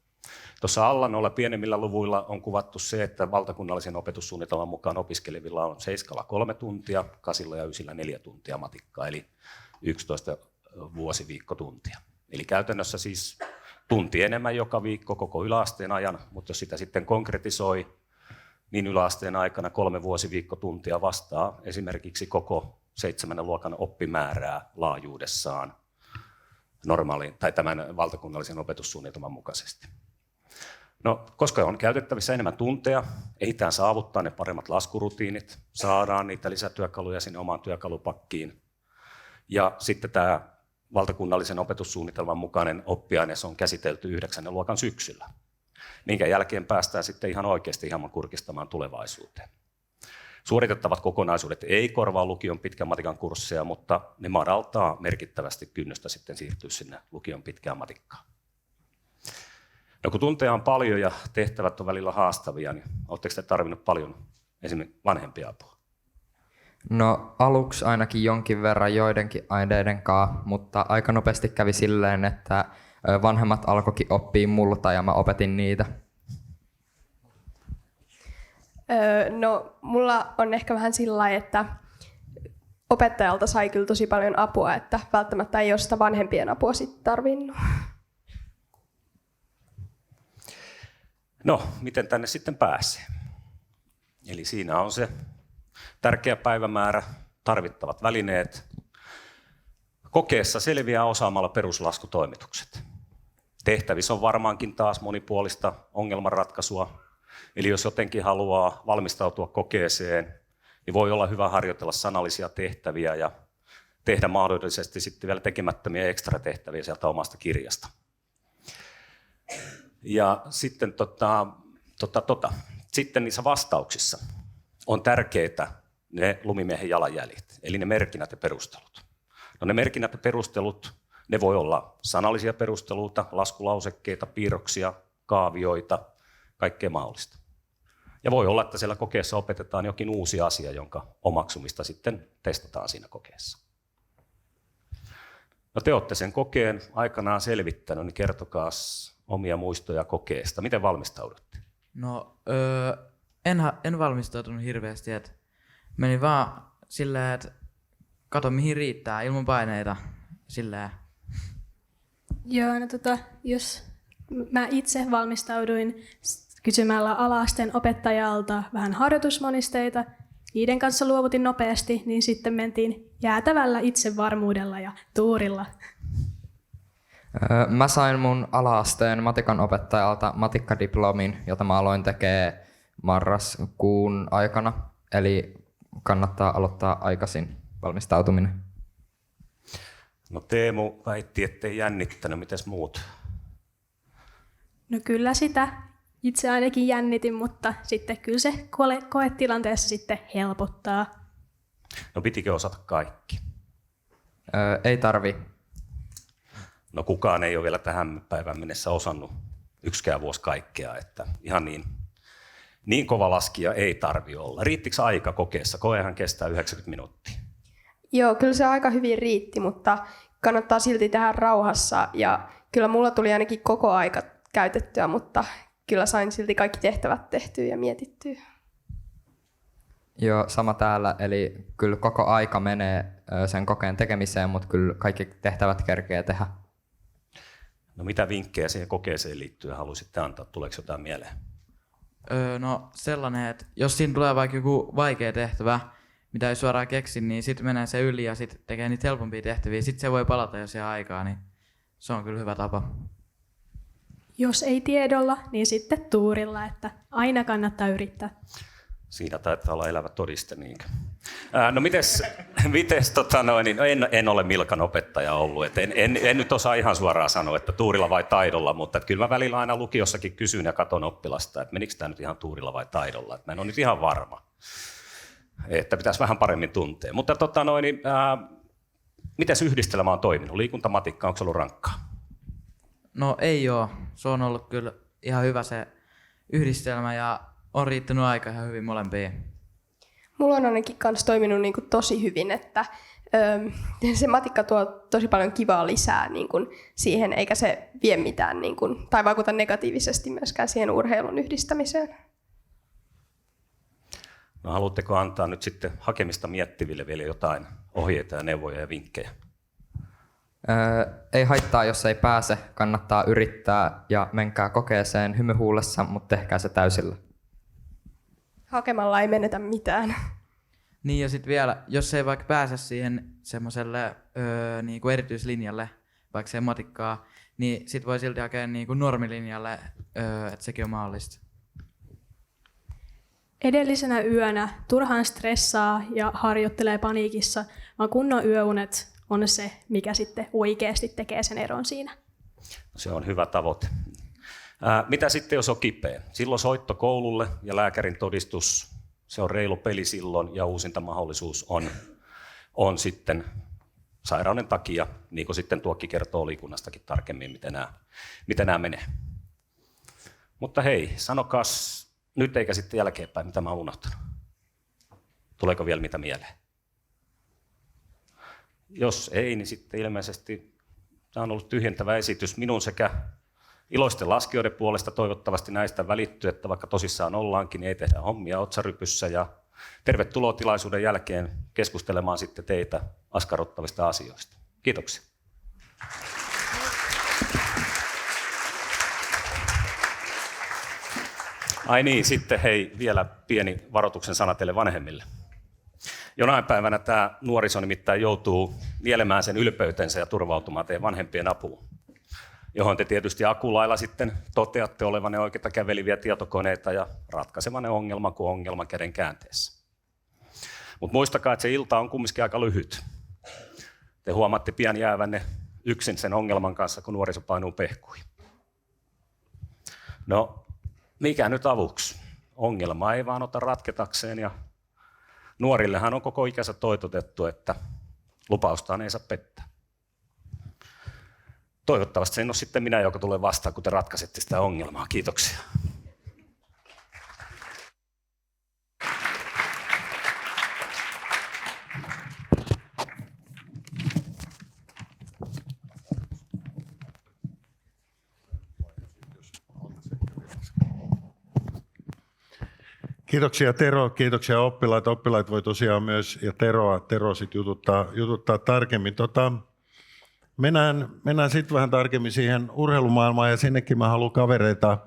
Tuossa alla noilla pienemmillä luvuilla on kuvattu se, että valtakunnallisen opetussuunnitelman mukaan opiskelevilla on 7 3 tuntia, 8 ja 9 4 tuntia matikkaa, eli 11 vuosiviikkotuntia. Eli käytännössä siis tunti enemmän joka viikko koko yläasteen ajan, mutta jos sitä sitten konkretisoi, niin yläasteen aikana 3 vuosiviikkotuntia vastaa esimerkiksi koko 7. luokan oppimäärää laajuudessaan normaalin tai tämän valtakunnallisen opetussuunnitelman mukaisesti. No, koska on käytettävissä enemmän tunteja, ehditään saavuttaa ne paremmat laskurutiinit, saadaan niitä lisätyökaluja sinne omaan työkalupakkiin. Ja sitten tämä valtakunnallisen opetussuunnitelman mukainen oppiaines on käsitelty 9. luokan syksyllä, minkä jälkeen päästään sitten ihan oikeasti hieman kurkistamaan tulevaisuuteen. Suoritettavat kokonaisuudet ei korvaa lukion pitkän matikan kursseja, mutta ne madaltaa merkittävästi kynnystä sitten siirtyä sinne lukion pitkään matikkaan. No, kun tunteja on paljon ja tehtävät on välillä haastavia, niin oletteko te tarvinnut paljon esimerkiksi vanhempia apua? No, aluksi ainakin jonkin verran joidenkin aineiden kanssa, mutta aika nopeasti kävi silleen, että vanhemmat alkoikin oppia multa ja mä opetin niitä. No, mulla on ehkä vähän sillä lailla, että opettajalta sai kyllä tosi paljon apua, että välttämättä ei ole sitä vanhempien apua sitten tarvinnut. No, miten tänne sitten pääsee? Eli siinä on se tärkeä päivämäärä, tarvittavat välineet. Kokeessa selviää osaamalla peruslaskutoimitukset. Tehtävissä on varmaankin taas monipuolista ongelmanratkaisua. Eli jos jotenkin haluaa valmistautua kokeeseen, niin voi olla hyvä harjoitella sanallisia tehtäviä ja tehdä mahdollisesti sitten vielä tekemättömiä ekstra tehtäviä sieltä omasta kirjasta. Ja sitten, sitten niissä vastauksissa on tärkeitä ne lumimiehen jalanjäljet, eli ne merkinnät ja perustelut. No, ne merkinnät ja perustelut, ne voi olla sanallisia perusteluita, laskulausekkeita, piirroksia, kaavioita, kaikkea mahdollista. Ja voi olla, että siellä kokeessa opetetaan jokin uusi asia, jonka omaksumista sitten testataan siinä kokeessa. No, te olette sen kokeen aikanaan selvittänyt, niin kertokaa omia muistoja kokeesta. Miten valmistaudutte? No, en valmistautunut hirveästi, että menin vaan silleen, että kato mihin riittää ilman paineita. Silleen. Joo, no jos mä itse valmistauduin kysymällä ala-asteen opettajalta vähän harjoitusmonisteita, niiden kanssa luovutin nopeasti, niin sitten mentiin jäätävällä itsevarmuudella ja tuurilla. Mä sain mun ala-asteen matikan opettajalta matikkadiplomin, jota mä aloin tekemään marraskuun aikana. Eli kannattaa aloittaa aikaisin valmistautuminen. No Teemu väitti, ettei jännittänyt. Mites muut? No kyllä sitä itse ainakin jännitin, mutta sitten kyllä se koetilanteessa sitten helpottaa. No pitikö osata kaikki? Ei tarvi. No kukaan ei ole vielä tähän päivään mennessä osannut yksikään vuosi kaikkea, että ihan niin kova laskija ei tarvi olla. Riittikö aika kokeessa? Koehan kestää 90 minuuttia. Joo, kyllä se aika hyvin riitti, mutta kannattaa silti tehdä rauhassa. Ja kyllä mulla tuli ainakin koko aika käytettyä, mutta kyllä sain silti kaikki tehtävät tehtyä ja mietittyä. Joo, sama täällä. Eli kyllä koko aika menee sen kokeen tekemiseen, mutta kyllä kaikki tehtävät kerkeä tehdä. No mitä vinkkejä siihen kokeeseen liittyen haluaisitte antaa? Tuleeko jotain mieleen? No sellainen, että jos siinä tulee vaikka joku vaikea tehtävä, mitä ei suoraan keksi, niin sitten menee se yli ja sitten tekee niitä helpompia tehtäviä. Sitten se voi palata jo siihen aikaan, niin se on kyllä hyvä tapa. Jos ei tiedolla, niin sitten tuurilla, että aina kannattaa yrittää. Siinä taitaa olla elävä todiste. Niinkö? No mites en ole Milkan opettaja ollut. En nyt osaa ihan suoraan sanoa, että tuurilla vai taidolla, mutta kyllä mä välillä aina lukiossakin kysyn ja katon oppilasta, että menikö tämä nyt ihan tuurilla vai taidolla. Että mä en ole nyt ihan varma, että pitäisi vähän paremmin tuntea. Mutta mites yhdistelmä on toiminut? Liikuntamatikka, onko se ollut rankkaa? No ei oo. Se on ollut kyllä ihan hyvä se yhdistelmä ja on riittänyt aika ihan hyvin molempiin. Mulla on ainakin kans toiminut niin kuin tosi hyvin, että se matikka tuo tosi paljon kivaa lisää niin kuin siihen, eikä se vie mitään niin kuin, tai vaikuta negatiivisesti myöskään siihen urheilun yhdistämiseen. No haluatteko antaa nyt sitten hakemista miettiville vielä jotain ohjeita ja neuvoja ja vinkkejä? Ei haittaa, jos ei pääse. Kannattaa yrittää ja menkää kokeeseen hymyhuulessa, mutta tehkää se täysillä. Hakemalla ei menetä mitään. Niin ja sitten vielä, jos ei vaikka pääse siihen semmoiselle niinku erityislinjalle, vaikka se matikkaa, niin sitten voi silti hakea niinku normilinjalle, että sekin on mahdollista. Edellisenä yönä turhaan stressaa ja harjoittelee paniikissa, vaan kunnon yöunet on se, mikä sitten oikeasti tekee sen eron siinä. Se on hyvä tavoite. Mitä sitten, jos on kipeä? Silloin soitto koululle ja lääkärin todistus. Se on reilu peli silloin ja uusintamahdollisuus on sitten sairauden takia, niin kuin sitten Tuokki kertoo liikunnastakin tarkemmin, miten nämä menee. Mutta hei, sanokas nyt eikä sitten jälkeenpäin, mitä mä oon unohtanut. Tuleeko vielä mitä mieleen? Jos ei, niin sitten ilmeisesti tämä on ollut tyhjentävä esitys minun sekä iloisten laskijoiden puolesta. Toivottavasti näistä välittyy, että vaikka tosissaan ollaankin, niin ei tehdä hommia otsarypyssä. Ja tervetuloa tilaisuuden jälkeen keskustelemaan sitten teitä askarruttavista asioista. Kiitoksia. Ai niin, sitten hei, vielä pieni varoituksen sana teille vanhemmille. Jonain päivänä tämä nuoriso nimittäin joutuu nielemään sen ylpeytensä ja turvautumaan teidän vanhempien apuun, johon te tietysti akulailla sitten toteatte olevanne oikeita käveliviä tietokoneita ja ratkaisevanne ongelma kuin ongelma käden käänteessä. Mutta muistakaa, että se ilta on kumminkin aika lyhyt. Te huomaatte pian jäävänne yksin sen ongelman kanssa, kun nuoriso painuu pehkuihin. No, mikä nyt avuksi? Ongelma ei vaan ota ratketakseen ja nuorillehan on koko ikänsä toitotettu, että lupaustaan ei saa pettää. Toivottavasti se en ole sitten minä, joka tulee vastaan, kun te ratkaisette sitä ongelmaa. Kiitoksia. Kiitoksia Tero, kiitoksia oppilaat. Oppilaat voi tosiaan myös, ja Tero sit jututtaa tarkemmin. Mennään sitten vähän tarkemmin siihen urheilumaailmaan, ja sinnekin mä haluan kavereita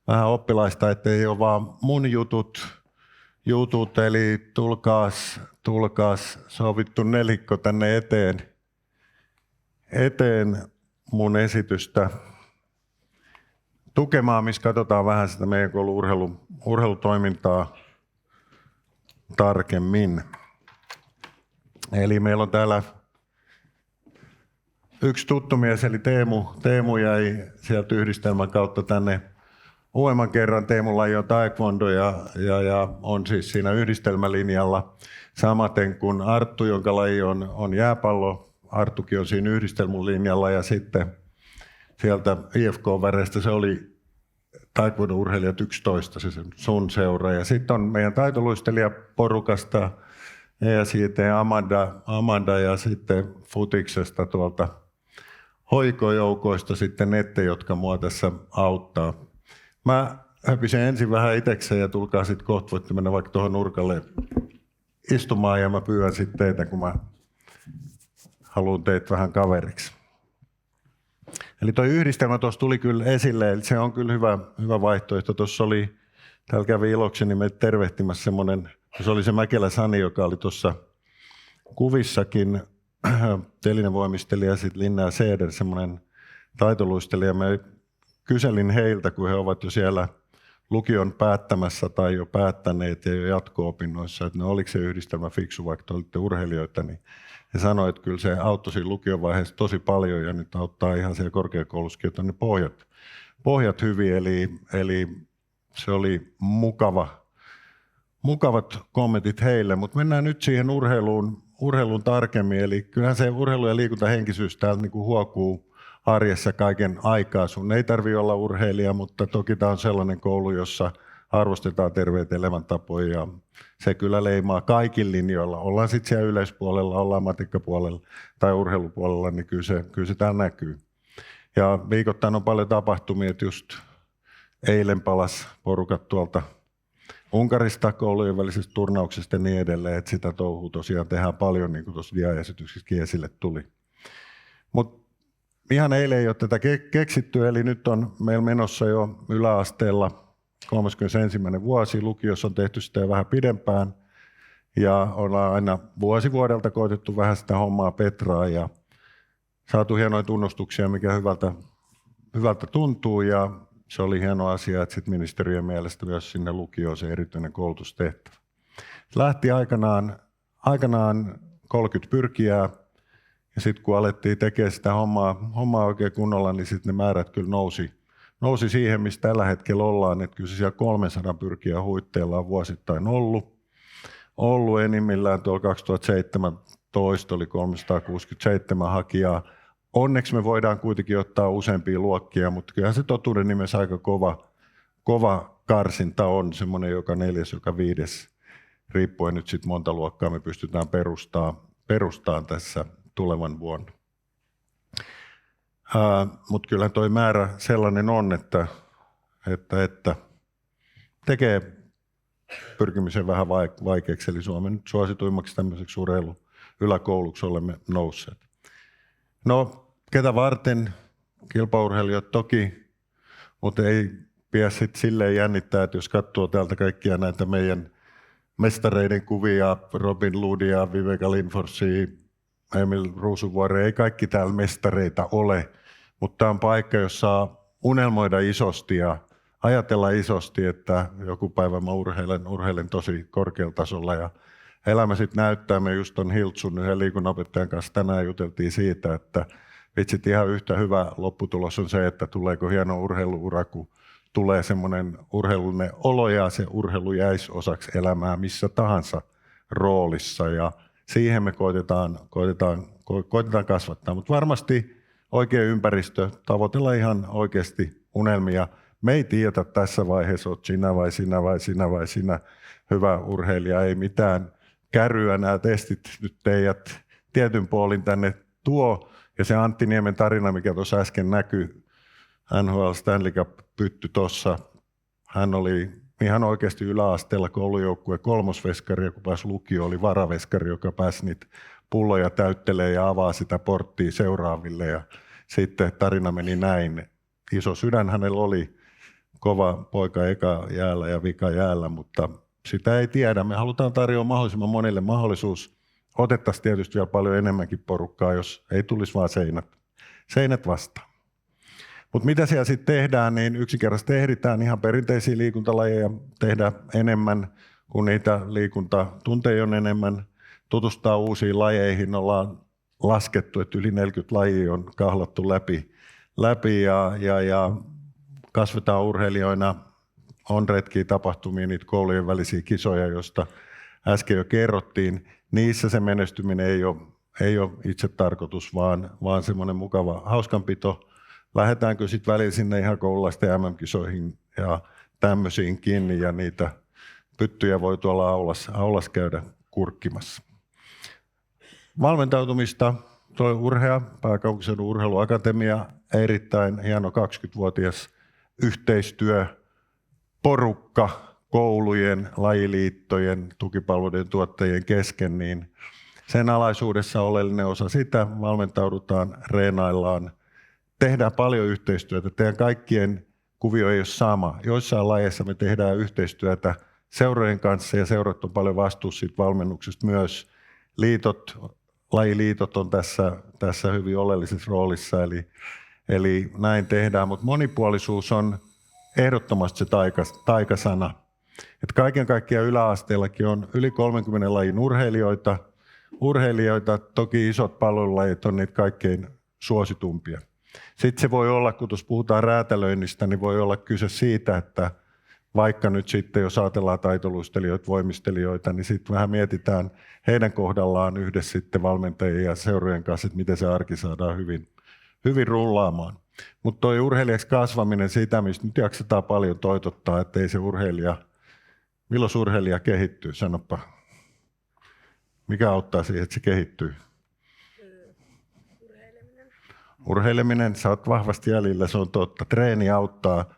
vähän oppilaista, ettei ole vaan mun jutut, eli tulkaas sovittu nelikko tänne eteen mun esitystä tukemaan, missä katsotaan vähän sitä meidän koulun urheilutoimintaa tarkemmin. Eli meillä on täällä yksi tuttu mies, eli Teemu jäi sieltä yhdistelmän kautta tänne uudemman kerran. Teemulla ei ole taekwondo ja on siis siinä yhdistelmälinjalla. Samaten kuin Arttu, jonka laji on jääpallo. Arttukin on siinä yhdistelmälinjalla ja sitten sieltä IFK-väreistä se oli taekwondo-urheilijat 11, se sun seura. Ja sitten on meidän taitoluistelijaporukasta ESJT Amanda ja sitten futiksesta tuolta hoikojoukoista sitten Nette, jotka mua tässä auttaa. Mä höpisen ensin vähän itsekseen ja tulkaa sitten kohta, voitte mennä vaikka tuohon nurkalle istumaan ja mä pyydän sitten teitä, kun mä haluan teitä vähän kaveriksi. Eli toi yhdistelmä tuossa tuli kyllä esille, eli se on kyllä hyvä vaihtoehto. Tuossa oli, täällä kävi ilokseni meitä tervehtimässä semmoinen, se oli se Mäkelä Sani, joka oli tuossa kuvissakin, telinevoimistelija ja sitten Linnea Seder, semmoinen taitoluistelija. Mä kyselin heiltä, kun he ovat jo siellä lukion päättämässä tai jo päättäneet ja jo jatko-opinnoissa, että no oliko se yhdistelmä fiksu, vaikka te olitte urheilijoita, niin he sanoivat, että kyllä se auttoi siinä lukiovaiheessa tosi paljon ja nyt auttaa ihan siellä korkeakoulussakin, että on ne pohjat hyvin, eli se oli mukavat kommentit heille, mutta mennään nyt siihen urheiluun tarkemmin, eli kyllähän se urheilu- ja liikuntahenkisyys täältä niin kuin huokuu arjessa kaiken aikaa. Sun ei tarvitse olla urheilija, mutta toki tämä on sellainen koulu, jossa arvostetaan terveitä elämäntapoja ja se kyllä leimaa kaikilla linjoilla. Ollaan sitten siellä yleispuolella, ollaan matikkapuolella tai urheilupuolella, niin kyllä se täällä näkyy. Ja viikoittain on paljon tapahtumia, että just eilen palas porukat tuolta Unkarista koulujen välisestä turnauksesta ja niin edelleen, että sitä touhua tosiaan tehdään paljon, niin kuin tuossa diaesityksessäkin esille tuli. Mutta ihan eilen ei ole tätä keksitty, eli nyt on meillä menossa jo yläasteella 31. vuosi, lukiossa on tehty sitä jo vähän pidempään ja ollaan aina vuosi vuodelta koitettu vähän sitä hommaa petraa ja saatu hienoja tunnustuksia, mikä hyvältä tuntuu ja se oli hieno asia, että sitten ministeriön mielestä myös sinne lukioon se erityinen koulutustehtävä. Lähti aikanaan 30 pyrkijää ja sitten kun alettiin tekemään sitä hommaa oikein kunnolla, niin sitten ne määrät kyllä nousi siihen, missä tällä hetkellä ollaan, että kyllä se siellä 300 pyrkijää huitteilla on vuosittain ollut enimmillään tuolla 2017 oli 367 hakijaa. Onneksi me voidaan kuitenkin ottaa useampia luokkia, mutta kyllähän se totuuden nimessä aika kova karsinta on, semmoinen joka 4., joka 5, riippuen nyt sitten monta luokkaa me pystytään perustamaan tässä tulevan vuonna. Mutta kyllä toi määrä sellainen on, että tekee pyrkimisen vähän vaikeaksi, eli Suomen suosituimmaksi tämmöiseksi urheiluyläkouluksi olemme nousseet. No, ketä varten? Kilpaurheilijat toki, mutta ei pidä sitten silleen jännittää, että jos katsoo täältä kaikkia näitä meidän mestareiden kuvia, Robin Loodia, Viveka Lindforsia, Emil Ruusuvuori, ei kaikki täällä mestareita ole, mutta tämä on paikka, jossa saa unelmoida isosti ja ajatella isosti, että joku päivä mä urheilen tosi korkealla tasolla ja elämä sitten näyttää. Me just on Hiltsun yhden liikunnanopettajan kanssa tänään juteltiin siitä, että vitsit ihan yhtä hyvä lopputulos on se, että tuleeko hieno urheiluura, kun tulee semmoinen urheilullinen olo ja se urheilu jäisi osaksi elämää missä tahansa roolissa ja siihen me koitetaan kasvattaa, mutta varmasti oikea ympäristö, tavoitella ihan oikeasti unelmia. Me ei tiedä tässä vaiheessa, olet sinä vai sinä vai sinä vai sinä hyvä urheilija, ei mitään kärryä nämä testit nyt teidät tietyn puolin tänne tuo. Ja se Antti Niemen tarina, mikä tuossa äsken näkyi, NHL Stanley Cup-pytty tuossa, hän oli ihan oikeasti yläasteella koulujoukkue kolmosveskari, ja kun pääsi lukio, oli varaveskari, joka pääsi niitä pulloja täyttelee ja avaa sitä porttia seuraaville. Ja sitten tarina meni näin. Iso sydän hänellä oli, kova poika eka jäällä ja vika jäällä, mutta sitä ei tiedä. Me halutaan tarjoa mahdollisimman monille mahdollisuus. Otettaisiin tietysti vielä paljon enemmänkin porukkaa, jos ei tulisi vaan seinät vastaan. Mutta mitä siellä sitten tehdään, niin yksinkertaisesti ehditään ihan perinteisiä liikuntalajeja tehdä enemmän, kun niitä liikuntatunteja on enemmän. Tutustaa uusiin lajeihin, ollaan laskettu, että yli 40 lajia on kahlattu läpi ja kasvetaan urheilijoina, on retkiä, tapahtumia, niitä koulujen välisiä kisoja, joista äsken jo kerrottiin. Niissä se menestyminen ei ole itse tarkoitus, vaan semmoinen mukava hauskanpito. Lähdetäänkö sitten välillä sinne ihan koululaisten MM-kisoihin ja tämmöisiin kiinni, ja niitä pyttyjä voi tuolla aulassa käydä kurkkimassa. Valmentautumista, tuo Urhea, Pääkaupunkiseudun urheiluakatemia, erittäin hieno 20-vuotias yhteistyöporukka koulujen, lajiliittojen, tukipalveluiden tuottajien kesken, niin sen alaisuudessa oleellinen osa sitä, valmentaudutaan, reenaillaan, tehdään paljon yhteistyötä. Teidän kaikkien kuvio ei ole sama. Joissain lajeissa me tehdään yhteistyötä seurojen kanssa, ja seurat on paljon vastuussa siitä valmennuksesta myös. Lajiliitot on tässä hyvin oleellisessa roolissa, eli näin tehdään, mutta monipuolisuus on ehdottomasti se taikasana. Et kaiken kaikkiaan yläasteellakin on yli 30 lajin urheilijoita, toki isot palvelulajit on niitä kaikkein suositumpia. Sitten se voi olla, kun tuossa puhutaan räätälöinnistä, niin voi olla kyse siitä, että vaikka nyt sitten, jos ajatellaan taitoluistelijoita, voimistelijoita, niin sitten vähän mietitään heidän kohdallaan yhdessä sitten valmentajien ja seurojen kanssa, että miten se arki saadaan hyvin rullaamaan. Mutta tuo urheilijaksi kasvaminen, sitä mistä nyt jaksetaan paljon toitottaa, että ei se milloin urheilija kehittyy, sanoppa. Mikä auttaa siihen, että se kehittyy? Urheileminen, sä oot vahvasti jäljellä, se on totta. Treeni auttaa,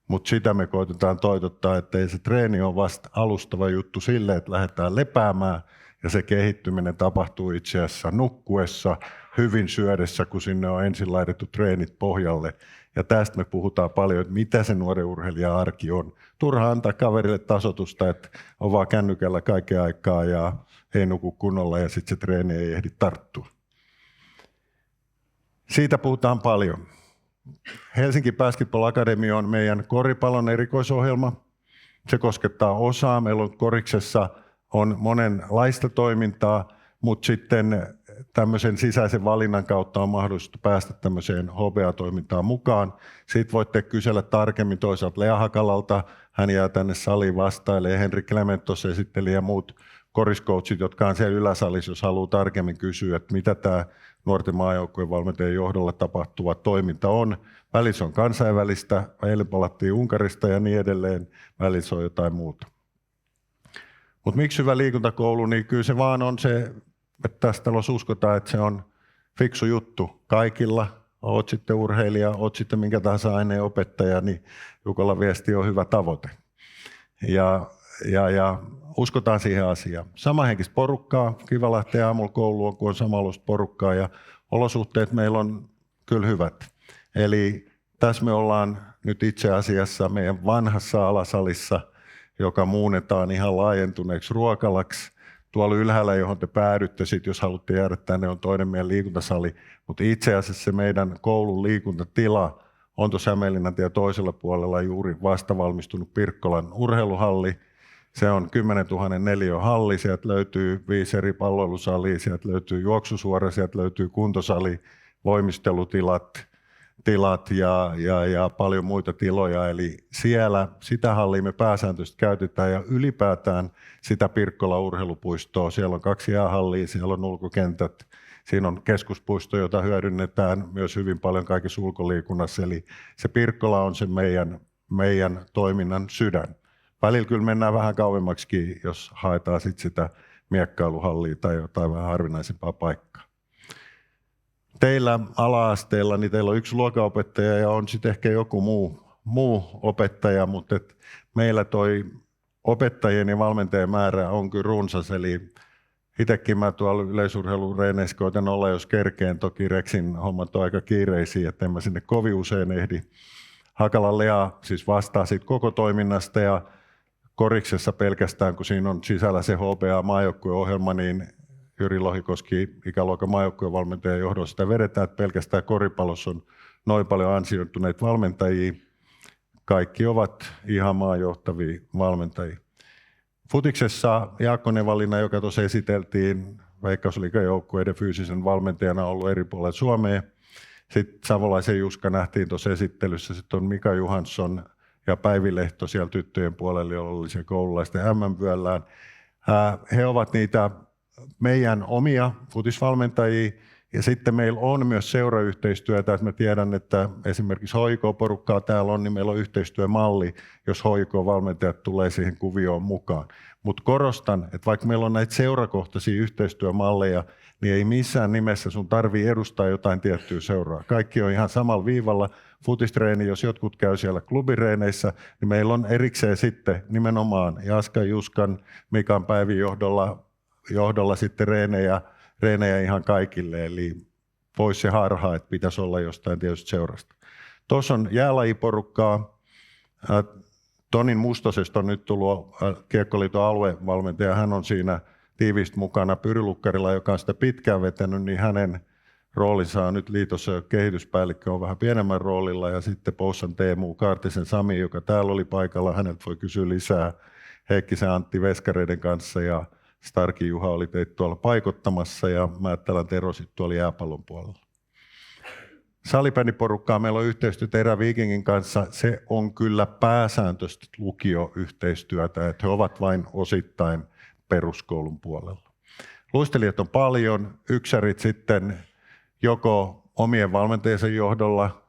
mutta sitä me koitetaan toitottaa, että ei se treeni ole vasta alustava juttu sille, että lähdetään lepäämään, ja se kehittyminen tapahtuu itse asiassa nukkuessa, hyvin syödessä, kun sinne on ensin laitettu treenit pohjalle. Ja tästä me puhutaan paljon, että mitä se nuoren urheilijan arki on. Turha antaa kaverille tasoitusta, että on vaan kännykällä kaiken aikaa ja ei nuku kunnolla, ja sitten se treeni ei ehdi tarttua. Siitä puhutaan paljon. Helsinki Basketball Academy on meidän koripallon erikoisohjelma. Se koskettaa osaa. Meillä on koriksessa on monenlaista toimintaa, mutta sitten tämmöisen sisäisen valinnan kautta on mahdollista päästä tämmöiseen HBA-toimintaan mukaan. Sitten voitte kysellä tarkemmin toisaalta Lea Hakalalta. Hän jää tänne saliin vastailemaan. Henrik Klementos esitteli ja muut koriscoachit, jotka on siellä yläsalissa, jos haluaa tarkemmin kysyä, että mitä tämä nuorten maajoukkueen valmentajien johdolla tapahtuva toiminta on. Välissä on kansainvälistä, eilen palattiin Unkarista ja niin edelleen, välissä on jotain muuta. Mutta miksi hyvä liikuntakoulu, niin kyllä se vaan on se, että tässä talossa uskotaan, että se on fiksu juttu kaikilla. Oot sitten urheilija, oot sitten minkä tahansa aineen opettaja, niin Jukolla viesti on hyvä tavoite. Ja uskotaan siihen asiaan. Samanhenkistä porukkaa, kiva lähteä aamulla kouluun, kun on samanlaista porukkaa, ja olosuhteet meillä on kyllä hyvät. Eli tässä me ollaan nyt itse asiassa meidän vanhassa alasalissa, joka muunnetaan ihan laajentuneeksi ruokalaksi. Tuolla ylhäällä, johon te päädytte, sit, jos haluatte jäädä tänne, on toinen meidän liikuntasali. Mutta itse asiassa se meidän koulun liikuntatila on tuossa Hämeenlinnantien toisella puolella juuri vastavalmistunut Pirkkolan urheiluhalli. Se on 10 000 neliön halli, sieltä löytyy 5 eri palloilusalia, sieltä löytyy juoksusuora, sieltä löytyy kuntosali, voimistelutilat ja paljon muita tiloja. Eli siellä sitä hallia me pääsääntöisesti käytetään, ja ylipäätään sitä Pirkkolan urheilupuistoa. Siellä on 2 jäähallia, siellä on ulkokentät, siinä on keskuspuisto, jota hyödynnetään myös hyvin paljon kaikessa ulkoliikunnassa. Eli se Pirkkola on se meidän toiminnan sydän. Välillä kyllä mennään vähän kauemmaksikin, jos haetaan sit sitä miekkailuhallia tai jotain vähän harvinaisempaa paikkaa. Teillä ala-asteella niin teillä on 1 luokanopettaja ja on sitten ehkä joku muu muu opettaja, mutta meillä toi opettajien ja valmentajien määrä on kyllä runsas, eli itsekin mä tuolla yleisurheilureeneissä koitan olla, jos kerkeen. Toki Rexin hommat on aika kiireisiä, että en mä sinne kovin usein ehdi. Hakalan Lea siis vastaa siitä koko toiminnasta ja koriksessa pelkästään, kun siinä on sisällä se HBA-maajoukkueohjelma, niin Jyri Lohikoski ikäluokan maajoukkuevalmentajan johdolla sitä vedetään, että pelkästään koripallossa on noin paljon ansioituneita valmentajia. Kaikki ovat ihan maajohtavia valmentajia. Futiksessa Jaakko Nevalina, joka tuossa esiteltiin, Veikkausliigajoukkueiden fyysisen valmentajana ollut eri puolilla Suomea. Sitten Savolaisen Juska nähtiin tuossa esittelyssä. Sitten on Mika Johansson ja Päivi Lehto siellä tyttöjen puolella, joilla oli se koululaisten MM-vyöllään. He ovat niitä meidän omia futisvalmentajia. Ja sitten meillä on myös seurayhteistyötä, että mä tiedän, että esimerkiksi HJK-porukkaa täällä on, niin meillä on yhteistyömalli, jos HJK-valmentajat tulee siihen kuvioon mukaan. Mutta korostan, että vaikka meillä on näitä seurakohtaisia yhteistyömalleja, niin ei missään nimessä sun tarvii edustaa jotain tiettyä seuraa. Kaikki on ihan samalla viivalla. Futistreeni, jos jotkut käy siellä klubireeneissä, niin meillä on erikseen sitten nimenomaan Jaskan, Juskan, Mikan Päivin johdolla sitten reenejä ihan kaikille, eli pois se harha, että pitäisi olla jostain tietysti seurasta. Tuossa on jäälajiporukkaa. Tonin Mustosesta on nyt tullut Kiekkoliiton aluevalmentaja. Hän on siinä tiiviisti mukana. Pyry Lukkarila, joka on sitä pitkään vetänyt, niin hänen roolinsa on nyt liitossa kehityspäällikkö on vähän pienemmän roolilla. Ja sitten Poussan Teemu, Kaartisen Sami, joka täällä oli paikalla. Häneltä voi kysyä lisää. Heikkisen Antti Veskareiden kanssa ja Starkin Juha oli teitä tuolla paikottamassa ja Määttälän Tero sitten tuolla jääpallon puolella. Salibändiporukkaa meillä on yhteistyötä Eräviikingin kanssa. Se on kyllä pääsääntöisesti lukioyhteistyötä, että he ovat vain osittain peruskoulun puolella. Luistelijat on paljon, yksärit sitten joko omien valmentajansa johdolla,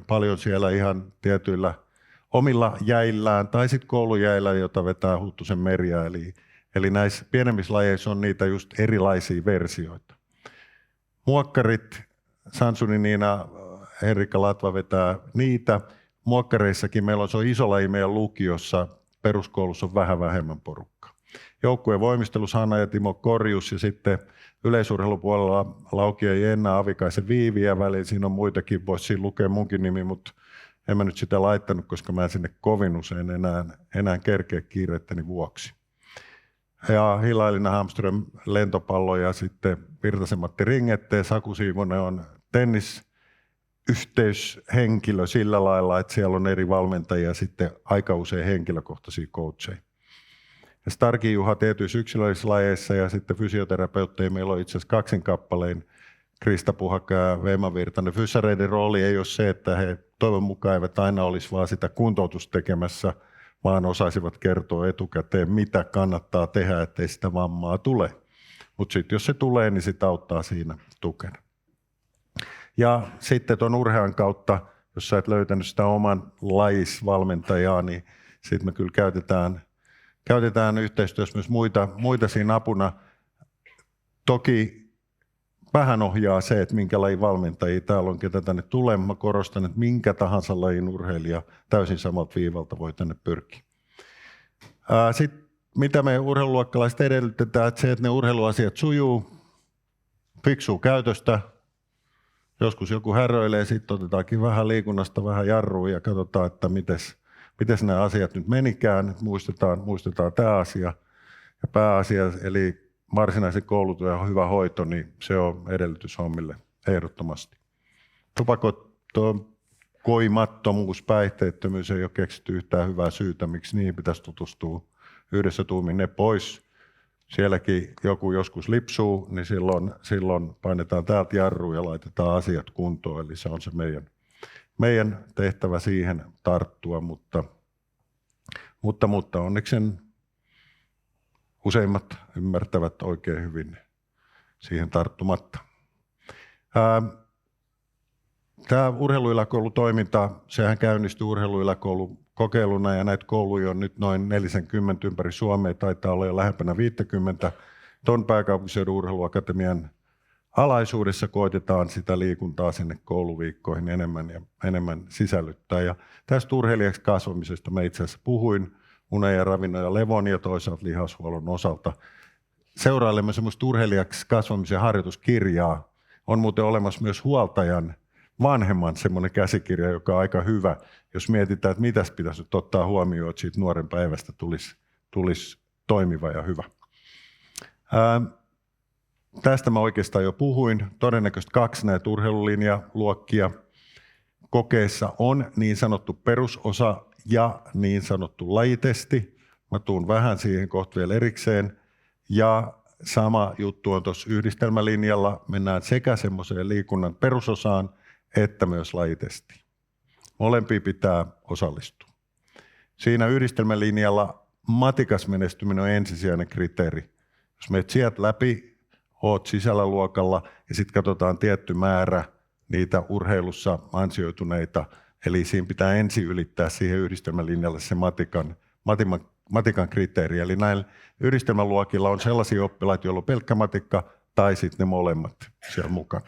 paljon siellä ihan tietyillä omilla jäillään tai sitten koulujäillä, jota vetää Huttusen Merja. Eli näissä pienemmissä lajeissa on niitä just erilaisia versioita. Muokkarit, Sansuni Niina, Henrikka Latva vetää niitä. Muokkareissakin meillä on, se on iso laji meidän lukiossa, peruskoulussa on vähän vähemmän porukkaa. Joukkueen voimistelussa Hanna ja Timo Korjus ja sitten yleisurheilupuolella Lauki ja Jenna Avikaisen Viivi ja välillä siinä on muitakin, voisi siinä lukea munkin nimi, mutta en mä nyt sitä laittanut, koska mä en sinne kovin usein enää kerkeä kiireitteni vuoksi. Ja Hilailina Hamström lentopallo ja sitten Virtasen Matti Ringette. Saku Siivonen on tennisyhteyshenkilö sillä lailla, että siellä on eri valmentajia ja sitten aika usein henkilökohtaisia coacheja. Ja Starkin Juha tietyissä yksilöllisissä lajeissa ja sitten fysioterapeutteja meillä on itse asiassa kaksinkappalein Krista Puhakka ja Veima Virtanen. Fyssareiden rooli ei ole se, että he toivon mukaan eivät aina olisi vaan sitä kuntoutusta tekemässä, vaan osaisivat kertoa etukäteen, mitä kannattaa tehdä, ettei sitä vammaa tule. Mutta sitten jos se tulee, niin sitä auttaa siinä tukena. Ja sitten tuon urhean kautta, jos sä et löytänyt sitä oman lajisvalmentajaa, niin sitten me kyllä käytetään yhteistyössä myös muita siinä apuna. Toki vähän ohjaa se, että minkä lajin valmentajia täällä on, ketä tänne tulee. Mä korostan, että minkä tahansa lajin urheilija täysin samalta viivalta voi tänne pyrkiä. Sitten mitä me urheiluluokkalaiset edellytetään, että se, että ne urheiluasiat sujuu, fiksuu käytöstä. Joskus joku häröilee, sitten otetaankin vähän liikunnasta, vähän jarrua ja katsotaan, että miten nämä asiat nyt menikään. Muistetaan tämä asia ja pääasia, eli varsinaisen koulutuksen ja hyvä hoito, niin se on edellytys hommille ehdottomasti. Tupakoimattomuus, päihteettömyys ei ole keksitty yhtään hyvää syytä, miksi niihin pitäisi tutustua yhdessä tuumin ne pois. Sielläkin joku joskus lipsuu, niin silloin painetaan täältä jarruun ja laitetaan asiat kuntoon. Eli se on se meidän tehtävä siihen tarttua, mutta onneksi sen useimmat ymmärtävät oikein hyvin siihen tarttumatta. Tämä urheiluyläkoulutoiminta, sehän käynnistyi urheiluyläkoulukokeiluna ja näitä kouluja on nyt noin 40 ympäri Suomea, taitaa olla jo lähempänä 50. Tuon pääkaupunkiseudun urheiluakatemian alaisuudessa koitetaan sitä liikuntaa sinne kouluviikkoihin enemmän sisällyttää. Ja tästä urheilijaksi kasvamisesta mä itse asiassa puhuin unen ja ravinnon ja levon ja toisaalta lihashuollon osalta. Seurailemme semmoista urheilijaksi kasvamisen harjoituskirjaa. On muuten olemassa myös huoltajan vanhemman semmoinen käsikirja, joka on aika hyvä, jos mietitään, että mitäs pitäisi nyt ottaa huomioon, että siitä nuoren päivästä tulisi toimiva ja hyvä. Tästä mä oikeastaan jo puhuin. Todennäköisesti 2 näitä urheilulinjaluokkia. Kokeessa on niin sanottu perusosa ja niin sanottu lajitesti. Mä tuun vähän siihen kohta vielä erikseen. Ja sama juttu on tuossa yhdistelmälinjalla. Mennään sekä semmoiseen liikunnan perusosaan että myös lajitestiin. Molempiin pitää osallistua. Siinä yhdistelmälinjalla matikas menestyminen on ensisijainen kriteeri. Jos menet sieltä läpi, oot sisällä luokalla ja sitten katsotaan tietty määrä niitä urheilussa ansioituneita. Eli siinä pitää ensin ylittää siihen yhdistelmälinjalle se matikan kriteeri. Eli näillä yhdistelmäluokilla on sellaisia oppilaita, joilla on pelkkä matikka tai sitten ne molemmat siellä mukana.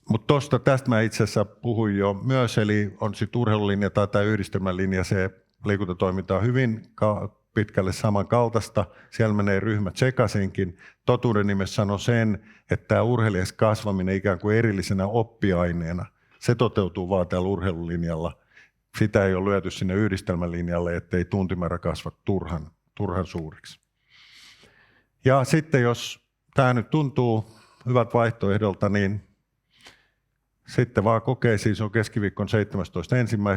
Mutta tästä mä itse asiassa puhuin jo myös, eli on sitten urheilulinja tai tämä yhdistelmälinja, se liikuntatoiminta on hyvin pitkälle samankaltaista. Siellä menee ryhmät sekaisinkin. Totuuden nimessä sano sen, että tämä urheilijaksi kasvaminen ikään kuin erillisenä oppiaineena, se toteutuu vaan täällä urheilulinjalla. Sitä ei ole lyöty sinne yhdistelmälinjalle, ettei tuntimäärä kasva turhan suuriksi. Ja sitten jos tämä nyt tuntuu hyvät vaihtoehdolta, niin sitten vaan kokeisiin. Se on keskiviikkon 17.1.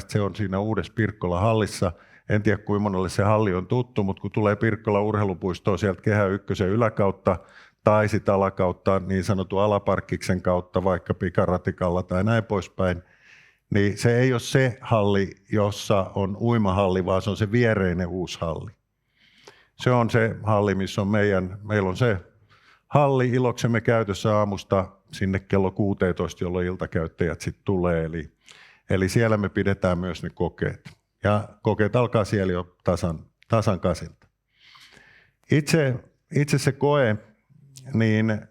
Se on siinä uudessa Pirkkola-hallissa. En tiedä, kuinka monelle se halli on tuttu, mutta kun tulee Pirkkola urheilupuistoon sieltä Kehä Ykkösen yläkautta tai sitten alakautta, niin sanotun alaparkkiksen kautta, vaikka pikaratikalla tai näin poispäin, niin se ei ole se halli, jossa on uimahalli, vaan se on se viereinen uusi halli. Se on se halli, missä on meillä on se halli iloksemme käytössä aamusta sinne kello 16, jolloin iltakäyttäjät sitten tulee. Eli siellä me pidetään myös ne kokeet. Ja kokeet alkaa siellä jo tasan 8. Itse se koe, niin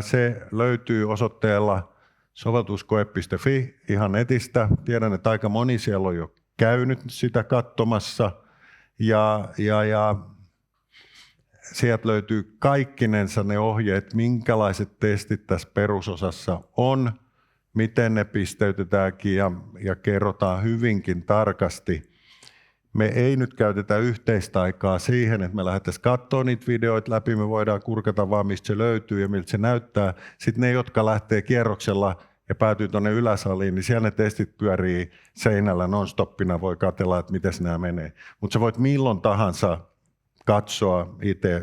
se löytyy osoitteella soveltuskoe.fi ihan netistä. Tiedän, että aika moni siellä on jo käynyt sitä katsomassa. Ja sieltä löytyy kaikkinensa ne ohjeet, minkälaiset testit tässä perusosassa on, miten ne pisteytetäänkin ja kerrotaan hyvinkin tarkasti. Me ei nyt käytetä yhteistä aikaa siihen, että me lähdettäisiin katsoa niitä videoita läpi, me voidaan kurkata vaan mistä se löytyy ja miltä se näyttää. Sitten ne, jotka lähtee kierroksella ja päätyy tuonne yläsaliin, niin siellä ne testit pyörii seinällä non-stoppina, voi katsella, että miten nämä menee. Mutta sä voit milloin tahansa katsoa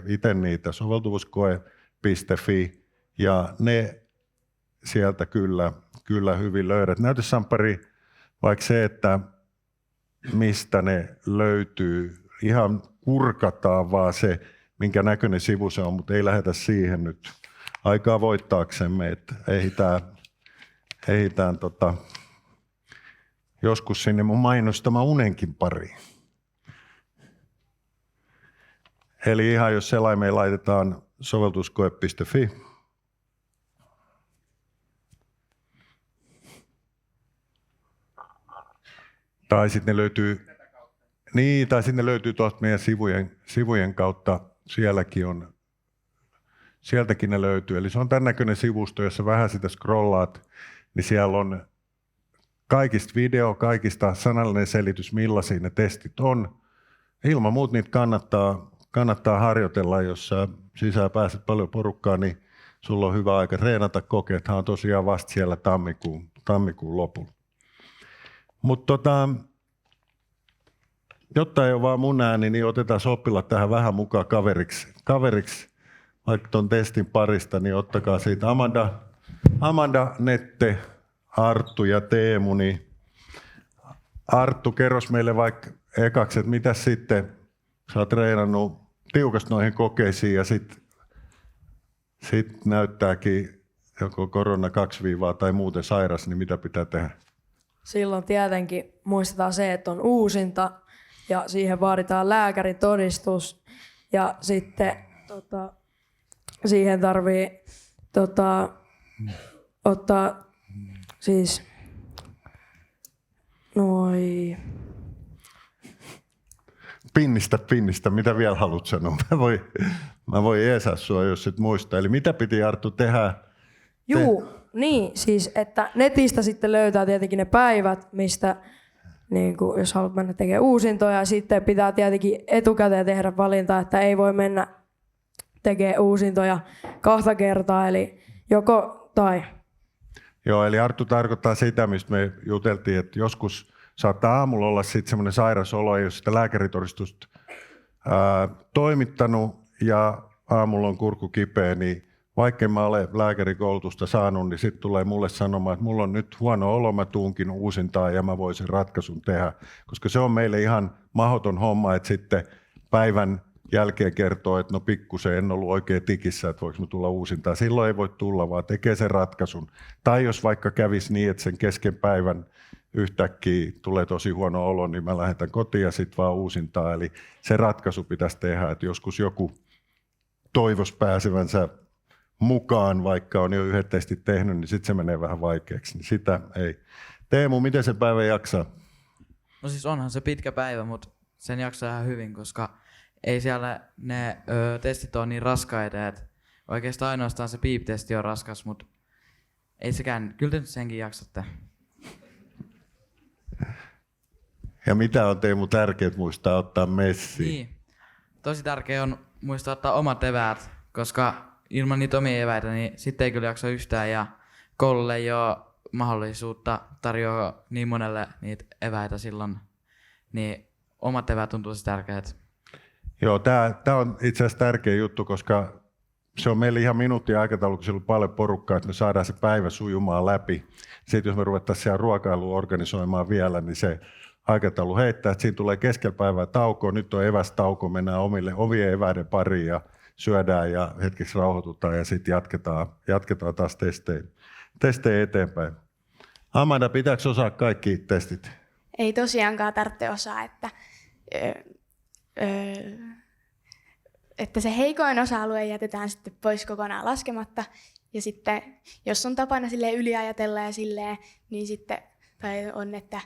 itse niitä, soveltuvuuskoe.fi, ja ne sieltä kyllä hyvin löydät. Näytä Samppari vaikka se, että mistä ne löytyy. Ihan kurkataan vaan se, minkä näköinen sivu se on, mutta ei lähdetä siihen nyt aikaa voittaaksemme, että ehditään joskus sinne mun mainostama unenkin pariin. Eli ihan jos selaimeen laitetaan soveltuvuuskoe.fi. Tai sitten ne löytyy tuosta meidän sivujen kautta. Sieltäkin ne löytyy. Eli se on tämän näköinen sivusto, jossa vähän sitä scrollaat, niin siellä on kaikista video, kaikista sanallinen selitys, millaisia ne testit on. Ilman muuta niitä kannattaa harjoitella, jos sä sisään pääset paljon porukkaan, niin sulla on hyvä aika treenata. Kokeethan on tosiaan vasta siellä tammikuun lopulla. Mutta jotta ei ole vaan mun ääni, niin otetaan oppilaat tähän vähän mukaan kaveriksi vaikka ton testin parista, niin ottakaa siitä Amanda, Nette, Arttu ja Teemu. Niin Arttu, kerros meille vaikka ekaksi, että mitä sitten sä oot treenannut tiukasti noihin kokeisiin ja sit näyttääkin joko korona 2 tai muuten sairas, niin mitä pitää tehdä? Silloin tietenkin muistetaan se, että on uusinta ja siihen vaaditaan lääkärin todistus ja sitten siihen tarvii ottaa siis Pinnistä, mitä vielä haluat sanoa? Mä voin jeesaa sua, jos et muista. Eli mitä piti Arttu tehdä? Niin, siis että netistä sitten löytää tietenkin ne päivät, mistä niin kuin, jos haluat mennä tekemään uusintoja, ja sitten pitää tietenkin etukäteen tehdä valinta, että ei voi mennä tekemään uusintoja 2 kertaa, eli joko tai. Joo, eli Arttu tarkoittaa sitä, mistä me juteltiin, että joskus saattaa aamulla olla sitten semmoinen sairas olo, ei ole sitä lääkäritodistusta toimittanut ja aamulla on kurkku kipeä, niin vaikka mä ole lääkärikoulutusta saanut, niin sitten tulee mulle sanomaan, että mulla on nyt huono olo, mä tuunkin uusintaan ja mä voin sen ratkaisun tehdä. Koska se on meille ihan mahdoton homma, että sitten päivän jälkeen kertoo, että no pikkusen en ollut oikein tikissä, että voiko mä tulla uusintaan. Silloin ei voi tulla, vaan tekee sen ratkaisun. Tai jos vaikka kävisi niin, että sen kesken päivän yhtäkkiä tulee tosi huono olo, niin mä lähetän kotiin ja sitten vaan uusintaan. Eli se ratkaisu pitäisi tehdä, että joskus joku toivoisi pääsevänsä mukaan, vaikka on jo 1 testit tehnyt, niin sitten se menee vähän vaikeaksi. Niin sitä ei. Teemu, miten se päivä jaksaa? No siis onhan se pitkä päivä, mutta sen jaksaa ihan hyvin, koska ei siellä ne testit ole niin raskaita, että oikeastaan ainoastaan se PEEP-testi on raskas, mutta ei sekään, kyllä te nyt senkin jaksatte. Ja mitä on Teemu tärkeää muistaa ottaa messiin? Niin. Tosi tärkeää on muistaa ottaa omat eväät, koska ilman niitä omia eväitä, niin sitten ei kyllä jaksa yhtään ja koululle ei ole mahdollisuutta tarjoaa niin monelle niitä eväitä silloin, niin omat eväät on tosi tärkeät. Joo, tämä on itse asiassa tärkeä juttu, koska se on meille ihan minuutin aikataulu, kun siellä on paljon porukkaa, että me saadaan se päivä sujumaan läpi. Sitten jos me ruvettaisiin siellä ruokailua organisoimaan vielä, niin se aikataulu heittää, että siinä tulee keskellä päivää tauko, nyt on evästauko, mennään omien eväiden pariin ja syödään ja hetkeksi rauhoitutaan ja sitten jatketaan taas testejä eteenpäin. Amanda, pitääkö osaa kaikki testit? Ei tosiaankaan tarvitse osaa, että se heikoin osa-alue jätetään sitten pois kokonaan laskematta. Ja sitten jos on tapana silleen yliajatella ja silleen, niin sitten tai on, että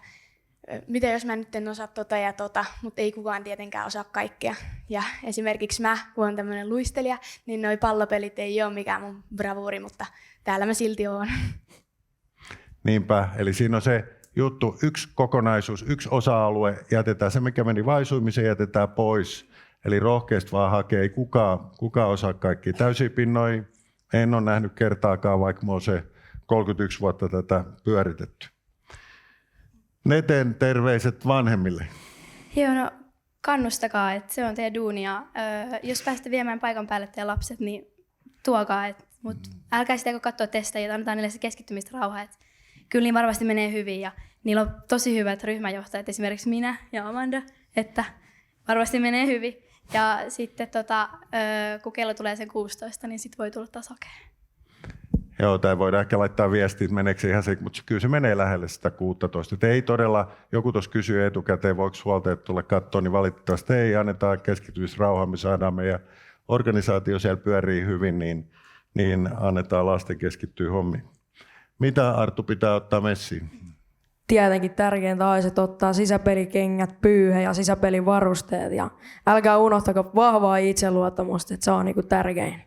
mitä jos mä nyt en osaa tota ja tota, mutta ei kukaan tietenkään osaa kaikkea. Ja esimerkiksi mä, kun olen tämmöinen luistelija, niin noi pallopelit ei ole mikään mun bravuuri, mutta täällä mä silti oon. Niinpä, eli siinä on se juttu, yksi kokonaisuus, yksi osa-alue, jätetään se, mikä meni vaisuimiseen, jätetään pois. Eli rohkeasti vaan hakee, ei kukaan osaa kaikki. Täysiä pinnoja en ole nähnyt kertaakaan, vaikka mä oon se 31 vuotta tätä pyöritetty. Neten terveiset vanhemmille. Joo, no kannustakaa, että se on teidän duunia. Jos pääsette viemään paikan päälle teidän lapset, niin tuokaa. Mutta älkää sitä kun katsoa testejä, annetaan niille se keskittymistä rauhaa. Kyllä niin varmasti menee hyvin ja niillä on tosi hyvät ryhmäjohtajat, esimerkiksi minä ja Amanda, että varmasti menee hyvin. Ja sitten kun kello tulee sen 16, niin sitten voi tulla taas hakemaan. Joo, tai voidaan ehkä laittaa viestiä, että meneekö se ihan se, mutta kyllä se menee lähelle sitä 16. Et ei todella, joku tuossa kysyy etukäteen, voiko huoltajat tulla katsoa, niin valitettavasti ei, annetaan keskittymisrauhaa, me saadaan meidän organisaatio siellä pyörii hyvin, niin annetaan lasten keskittyä hommiin. Mitä Arttu pitää ottaa messiin? Tietenkin tärkeintä olisi, että ottaa sisäpelikengät, pyyhe ja sisäpelivarusteet. Ja älkää unohtako vahvaa itseluottamusta, että se on niinku tärkein.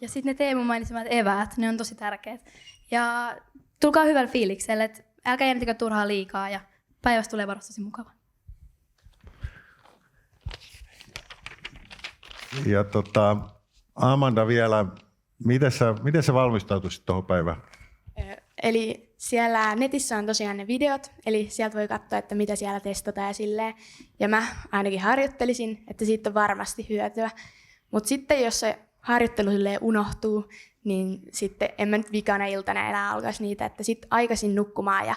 Ja sitten ne Teemu mainitsemat eväät, ne on tosi tärkeät. Ja tulkaa hyvällä fiiliksellä, että älkää jännittäkö turhaa liikaa ja päivästä tulee varmasti mukava. Ja Amanda vielä, miten sä valmistautuisit tuohon päivään? Eli siellä netissä on tosiaan ne videot, eli sieltä voi katsoa, että mitä siellä testataan ja silleen. Ja mä ainakin harjoittelisin, että siitä on varmasti hyötyä. Mutta sitten jos se harjoittelu silleen unohtuu, niin sitten en mä nyt vikana iltana enää alkaisi niitä, että sitten aikaisin nukkumaan ja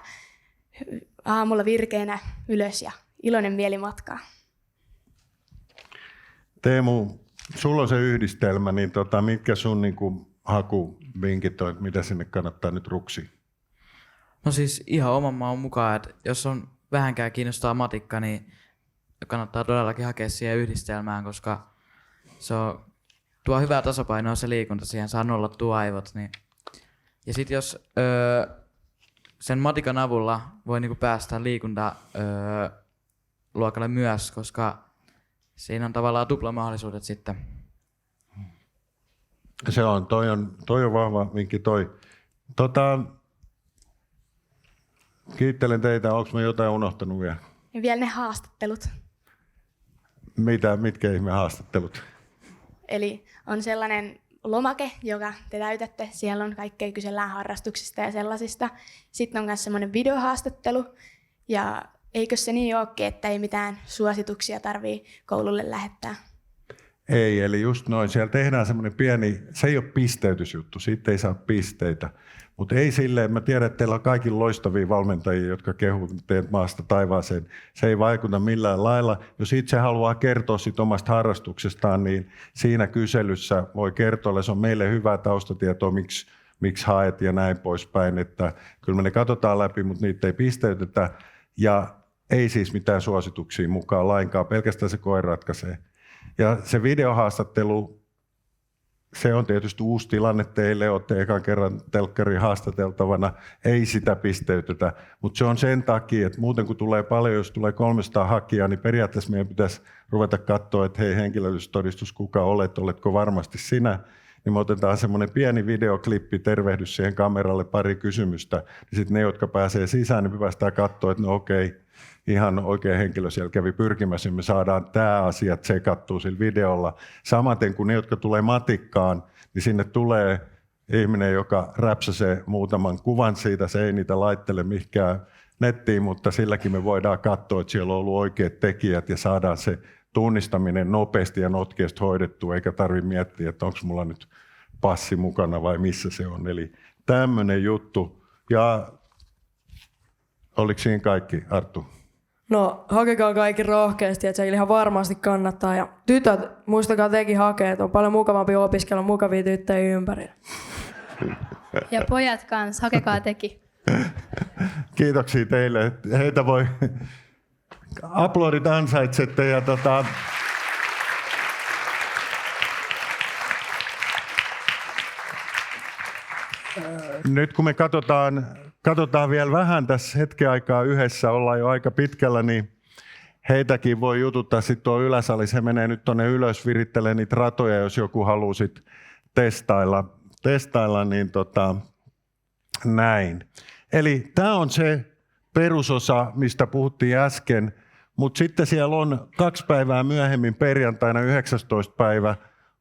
aamulla virkeänä ylös ja iloinen mieli matkaa. Teemu, sulla on se yhdistelmä, niin mitkä sun hakuvinkit on, mitä sinne kannattaa nyt ruksia? No siis ihan oman maun mukaan, että jos on vähänkään kiinnostaa matikka, niin kannattaa todellakin hakea siihen yhdistelmään, koska tuo hyvää tasapainoa se liikunta, siihen saa nollattua aivot. Niin. Ja sitten jos sen matikan avulla voi niinku päästä liikuntaluokalle myös, koska siinä on tavallaan tuplamahdollisuudet sitten. Toi on vahva vinkki toi. Kiittelen teitä. Onko mä jotain unohtanut vielä? Ja vielä ne haastattelut. Mitkä ihme haastattelut? Eli on sellainen lomake, joka te täytätte. Siellä on kaikkea, kysellään harrastuksista ja sellaisista. Sitten on myös semmoinen videohaastattelu. Ja eikö se niin olekin, että ei mitään suosituksia tarvitse koululle lähettää? Ei, eli just noin. Siellä tehdään semmoinen pieni, se ei ole pisteytysjuttu, siitä ei saa pisteitä. Mutta ei silleen, mä tiedän, että teillä on kaikilla loistavia valmentajia, jotka kehuu teet maasta taivaaseen. Se ei vaikuta millään lailla. Jos itse haluaa kertoa siitä omasta harrastuksestaan, niin siinä kyselyssä voi kertoa, että se on meille hyvää taustatietoa, miksi haet ja näin poispäin. Että kyllä me ne katsotaan läpi, mutta niitä ei pisteytetä. Ja ei siis mitään suosituksia mukaan lainkaan, pelkästään se koe ratkaisee. Ja se videohaastattelu, se on tietysti uusi tilanne teille, olette ekan kerran telkkarin haastateltavana, ei sitä pisteytetä, mutta se on sen takia, että muuten kun tulee paljon, jos tulee 300 hakijaa, niin periaatteessa meidän pitäisi ruveta katsoa, että hei, henkilöllisyystodistus, kuka oletko varmasti sinä, niin me otetaan semmoinen pieni videoklippi, tervehdys siihen kameralle, pari kysymystä, niin sitten ne, jotka pääsee sisään, niin me päästään katsoa, että no okei, ihan oikea henkilö siellä kävi pyrkimässä, me saadaan tämä asia tsekattua sillä videolla. Samaten kuin ne, jotka tulee matikkaan, niin sinne tulee ihminen, joka räpsäsee muutaman kuvan siitä, se ei niitä laittele mihinkään nettiin, mutta silläkin me voidaan katsoa, että siellä on ollut oikeat tekijät ja saadaan se tunnistaminen nopeasti ja notkeasti hoidettua, eikä tarvitse miettiä, että onko mulla nyt passi mukana vai missä se on. Eli tämmöinen juttu. Ja oliko siinä kaikki, Arttu? No, hakekaa kaikki rohkeasti, että se ihan varmasti kannattaa. Ja tytöt, muistakaa tekin hakea, että on paljon mukavampi opiskella mukavia tyttöjä ympärillä. Ja pojat kanssa, hakekaa tekin. Kiitoksia teille. Heitä voi aplodit ansaitsette. Ja nyt kun me katsotaan vielä vähän tässä hetken aikaa yhdessä, ollaan jo aika pitkällä, niin heitäkin voi jututtaa sitten tuo yläsalissa. He menee nyt tuonne ylös, virittelee niitä ratoja, jos joku haluaa sitten testailla, niin näin. Eli tämä on se perusosa, mistä puhuttiin äsken, mutta sitten siellä on 2 päivää myöhemmin, perjantaina 19. päivä,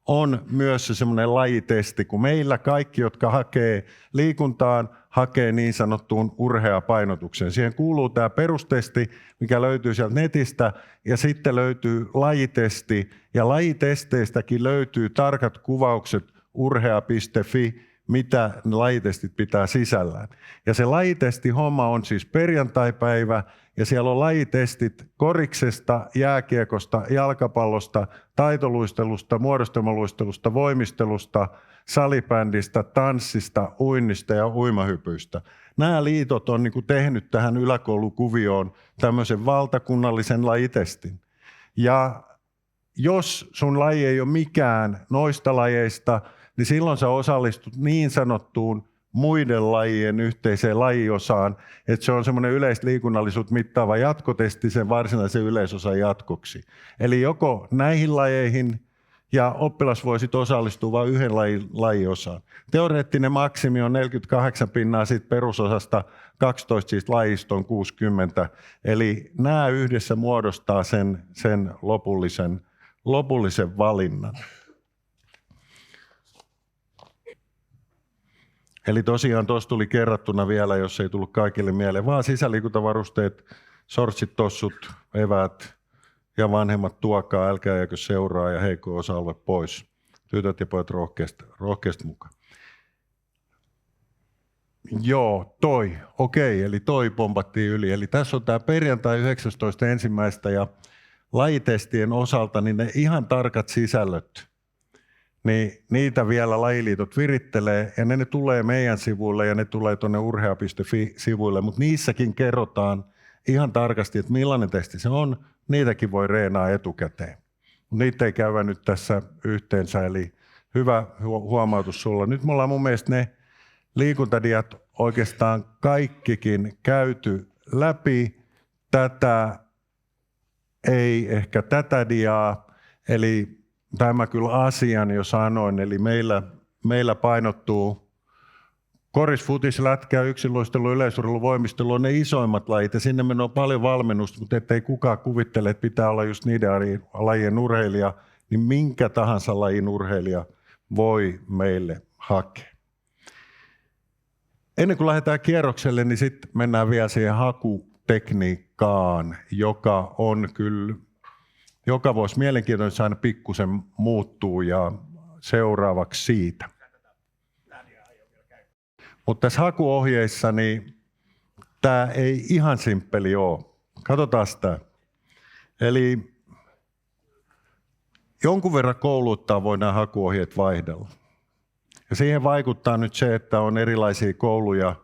on myös se semmoinen lajitesti, kun meillä kaikki, jotka hakee liikuntaan, hakee niin sanottuun urheapainotukseen. Siihen kuuluu tämä perustesti, mikä löytyy sieltä netistä, ja sitten löytyy lajitesti, ja lajitesteistäkin löytyy tarkat kuvaukset urhea.fi, mitä ne lajitestit pitää sisällään. Ja se lajitestihomma on siis perjantaipäivä, ja siellä on lajitestit koriksesta, jääkiekosta, jalkapallosta, taitoluistelusta, muodostelmaluistelusta, voimistelusta, salibändistä, tanssista, uinnista ja uimahypyistä. Nämä liitot on niin kuin tehnyt tähän yläkoulukuvioon tämmöisen valtakunnallisen lajitestin. Ja jos sun laji ei ole mikään noista lajeista, niin silloin sä osallistut niin sanottuun muiden lajien yhteiseen lajiosaan, että se on semmoinen yleisliikunnallisuutta mittaava jatkotesti sen varsinaisen yleisosan jatkoksi. Eli joko näihin lajeihin ja oppilas voi sitten osallistua vain yhden lajiosaan. Teoreettinen maksimi on 48% siitä perusosasta, 12 siis lajista on 60. Eli nämä yhdessä muodostaa sen lopullisen valinnan. Eli tosiaan tuossa tuli kerrattuna vielä, jos ei tullut kaikille mieleen, vaan sisäliikuntavarusteet, sortsit, tossut, eväät ja vanhemmat tuokaa, älkää jääkö seuraa ja heikko osa-alue pois. Tytöt ja pojat rohkeasti mukaan. Joo, okei, eli toi pompattiin yli. Eli tässä on tämä perjantai 19.1. ja lajitestien osalta niin ne ihan tarkat sisällöt. Niin niitä vielä lajiliitot virittelee ja ne tulee meidän sivuille ja ne tulee tuonne urhea.fi-sivuille, mutta niissäkin kerrotaan ihan tarkasti, että millainen testi se on, niitäkin voi reenaa etukäteen. Niitä ei käydä nyt tässä yhteensä, eli hyvä huomautus sulla. Nyt me ollaan mun mielestä ne liikuntadiat oikeastaan kaikkikin käyty läpi. Tätä ei ehkä tätä diaa, eli tämä kyllä asian jo sanoin, eli meillä painottuu koris, futis, lätkä, yksinluistelu, yleisurheilu, voimistelu on ne isoimmat lajit ja sinne menee paljon valmennusta, mutta ettei kukaan kuvittele, että pitää olla just niiden lajien urheilija, niin minkä tahansa lajin urheilija voi meille hakea. Ennen kuin lähdetään kierrokselle, niin sitten mennään vielä siihen hakutekniikkaan, joka on kyllä, joka voisi mielenkiintoisesti aina pikkusen muuttuu ja seuraavaksi siitä. Mutta tässä hakuohjeissa niin tämä ei ihan simppeli ole. Katsotaan sitä. Eli jonkun verran kouluttaa voi nämä hakuohjeet vaihdella. Ja siihen vaikuttaa nyt se, että on erilaisia kouluja,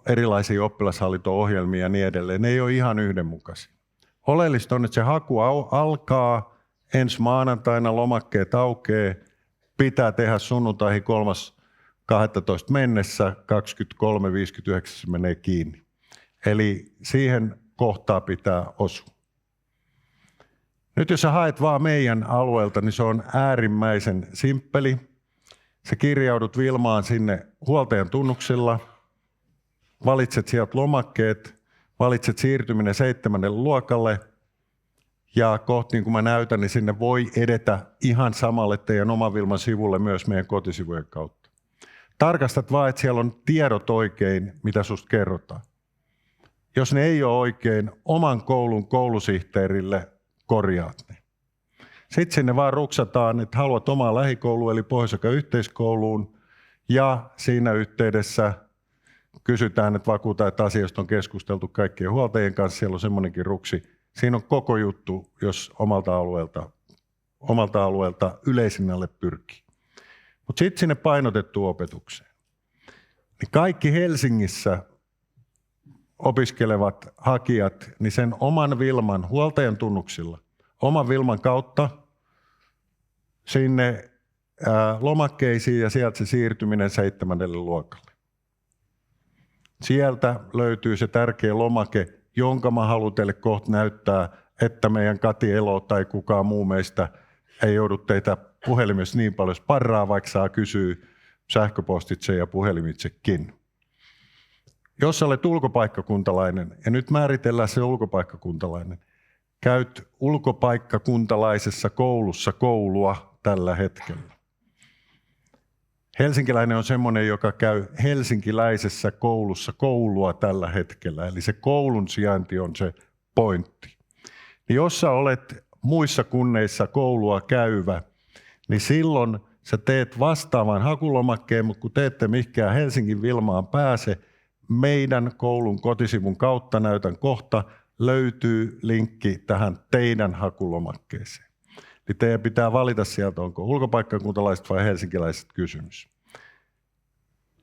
erilaisia oppilashallinto-ohjelmia ja niin edelleen. Ne ei ole ihan yhdenmukaisia. Oleellista on, että se haku alkaa ensi maanantaina, lomakkeet aukeaa, pitää tehdä sunnuntaihin 3.12. mennessä, 23.59 se menee kiinni. Eli siihen kohtaa pitää osua. Nyt jos sä haet vaan meidän alueelta, niin se on äärimmäisen simppeli. Sä kirjaudut Vilmaan sinne huoltajan tunnuksilla, valitset sieltä lomakkeet, valitset siirtyminen 7. luokalle ja kohta niin kuin mä näytän, niin sinne voi edetä ihan samalle teidän oman Vilman sivulle myös meidän kotisivujen kautta. Tarkastat vaan, että siellä on tiedot oikein, mitä susta kerrotaan. Jos ne ei ole oikein, oman koulun koulusihteerille korjaat ne. Sitten sinne vaan ruksataan, että haluat omaa lähikouluun eli Pohjois-Savoan yhteiskouluun ja siinä yhteydessä kysytään, että vakuuta, että asiasta on keskusteltu kaikkien huoltajien kanssa. Siellä on semmoinenkin ruksi. Siinä on koko juttu, jos omalta alueelta yleisinnalle pyrkii. Mutta sitten sinne painotettuun opetukseen. Niin kaikki Helsingissä opiskelevat hakijat, niin sen oman Vilman huoltajan tunnuksilla, oman Vilman kautta sinne lomakkeisiin ja sieltä se siirtyminen 7. luokalle. Sieltä löytyy se tärkeä lomake, jonka mä haluan teille kohta näyttää, että meidän Kati Elo tai kukaan muu meistä ei joudu teitä puhelimessa niin paljon sparraa, vaikka saa kysyä sähköpostitse ja puhelimitsekin. Jos olet ulkopaikkakuntalainen, ja nyt määritellään se ulkopaikkakuntalainen, käyt ulkopaikkakuntalaisessa koulussa koulua tällä hetkellä. Helsinkiläinen on semmoinen, joka käy helsinkiläisessä koulussa koulua tällä hetkellä, eli se koulun sijainti on se pointti. Niin jos sä olet muissa kunneissa koulua käyvä, niin silloin sä teet vastaavan hakulomakkeen, mutta kun te ette mihinkään Helsingin Vilmaan pääse, meidän koulun kotisivun kautta, näytän kohta, löytyy linkki tähän teidän hakulomakkeeseen. Eli teidän pitää valita sieltä, onko ulkopaikkakuntalaiset vai helsinkiläiset kysymys.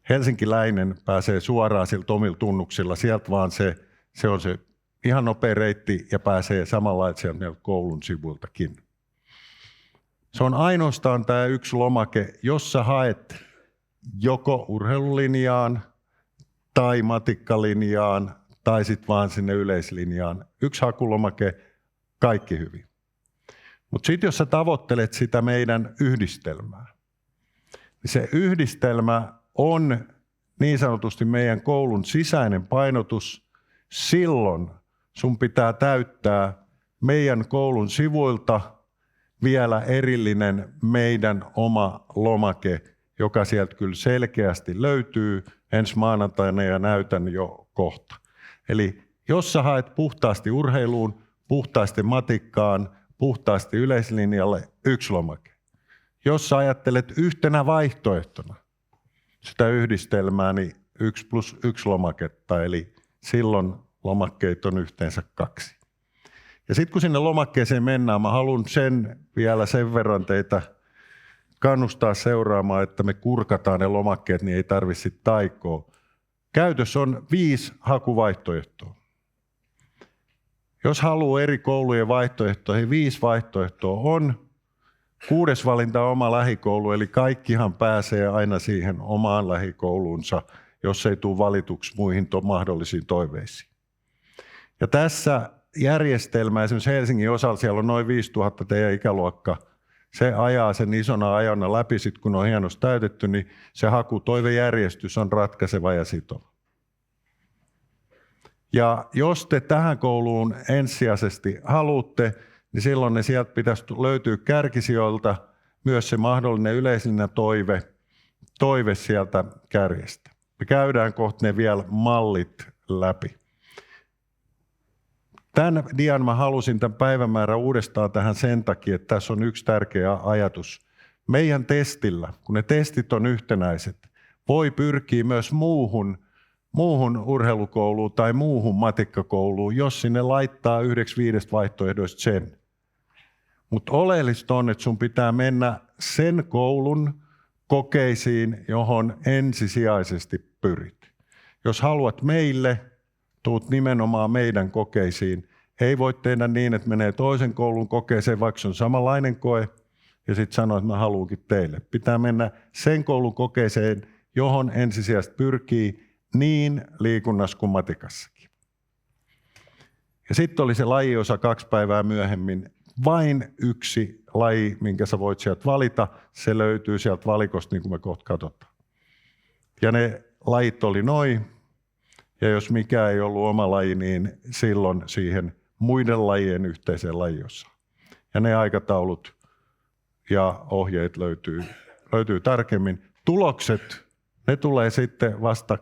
Helsinkiläinen pääsee suoraan siltä omilla tunnuksilla, sieltä vaan se on se ihan nopea reitti ja pääsee samalla sieltä koulun sivuiltakin. Se on ainoastaan tämä yksi lomake, jossa haet joko urheilulinjaan tai matikkalinjaan tai sitten vaan sinne yleislinjaan. Yksi hakulomake, kaikki hyvin. Mutta sitten jos sä tavoittelet sitä meidän yhdistelmää, niin se yhdistelmä on niin sanotusti meidän koulun sisäinen painotus. Silloin sun pitää täyttää meidän koulun sivuilta vielä erillinen meidän oma lomake, joka sieltä kyllä selkeästi löytyy ensi maanantaina ja näytän jo kohta. Eli jos sä haet puhtaasti urheiluun, puhtaasti matikkaan, puhtaasti yleislinjalle, yksi lomake. Jos sä ajattelet yhtenä vaihtoehtona sitä yhdistelmää, niin 1+1 lomaketta, eli silloin lomakkeet on yhteensä 2. Ja sitten kun sinne lomakkeeseen mennään, mä haluan vielä sen verran teitä kannustaa seuraamaan, että me kurkataan ne lomakkeet, niin ei tarvitse sitten taikoa. Käytössä on 5 hakuvaihtoehtoa. Jos haluaa eri koulujen vaihtoehtoihin, 5 vaihtoehtoa on. 6. valinta on oma lähikoulu, eli kaikkihan pääsee aina siihen omaan lähikouluunsa, jos ei tule valituksi muihin mahdollisiin toiveisiin. Ja tässä järjestelmä, esimerkiksi Helsingin osalla, siellä on noin 5000 teidän ikäluokka, se ajaa sen isona ajona läpi, sit kun on hienosti täytetty, niin se hakutoivejärjestys on ratkaiseva ja sitova. Ja jos te tähän kouluun ensisijaisesti haluatte, niin silloin ne sieltä pitäisi löytyä kärkisijoilta myös se mahdollinen yleisellinen toive sieltä kärjestä. Me käydään kohta ne vielä mallit läpi. Tämän dian mä halusin tämän päivämäärän uudestaan tähän sen takia, että tässä on yksi tärkeä ajatus. Meidän testillä, kun ne testit on yhtenäiset, voi pyrkiä myös muuhun urheilukouluun tai muuhun matikkakouluun, jos sinne laittaa 1/5 vaihtoehdoista sen. Mutta oleellista on, että sun pitää mennä sen koulun kokeisiin, johon ensisijaisesti pyrit. Jos haluat meille, tuut nimenomaan meidän kokeisiin. Ei voi tehdä niin, että menee toisen koulun kokeeseen, vaikka se on samanlainen koe, ja sitten sanoo, että mä haluankin teille. Pitää mennä sen koulun kokeeseen, johon ensisijaisesti pyrkii niin liikunnassa kuin matikassakin. Ja sitten oli se lajiosa 2 päivää myöhemmin. Vain yksi laji, minkä sä voit sieltä valita, se löytyy sieltä valikosta, niin kuin me kohta katsotaan. Ja ne lajit oli noin, ja jos mikä ei ollut oma laji, niin silloin siihen muiden lajien yhteiseen lajiosaan. Ja ne aikataulut ja ohjeet löytyy tarkemmin. Tulokset, ne tulee sitten vasta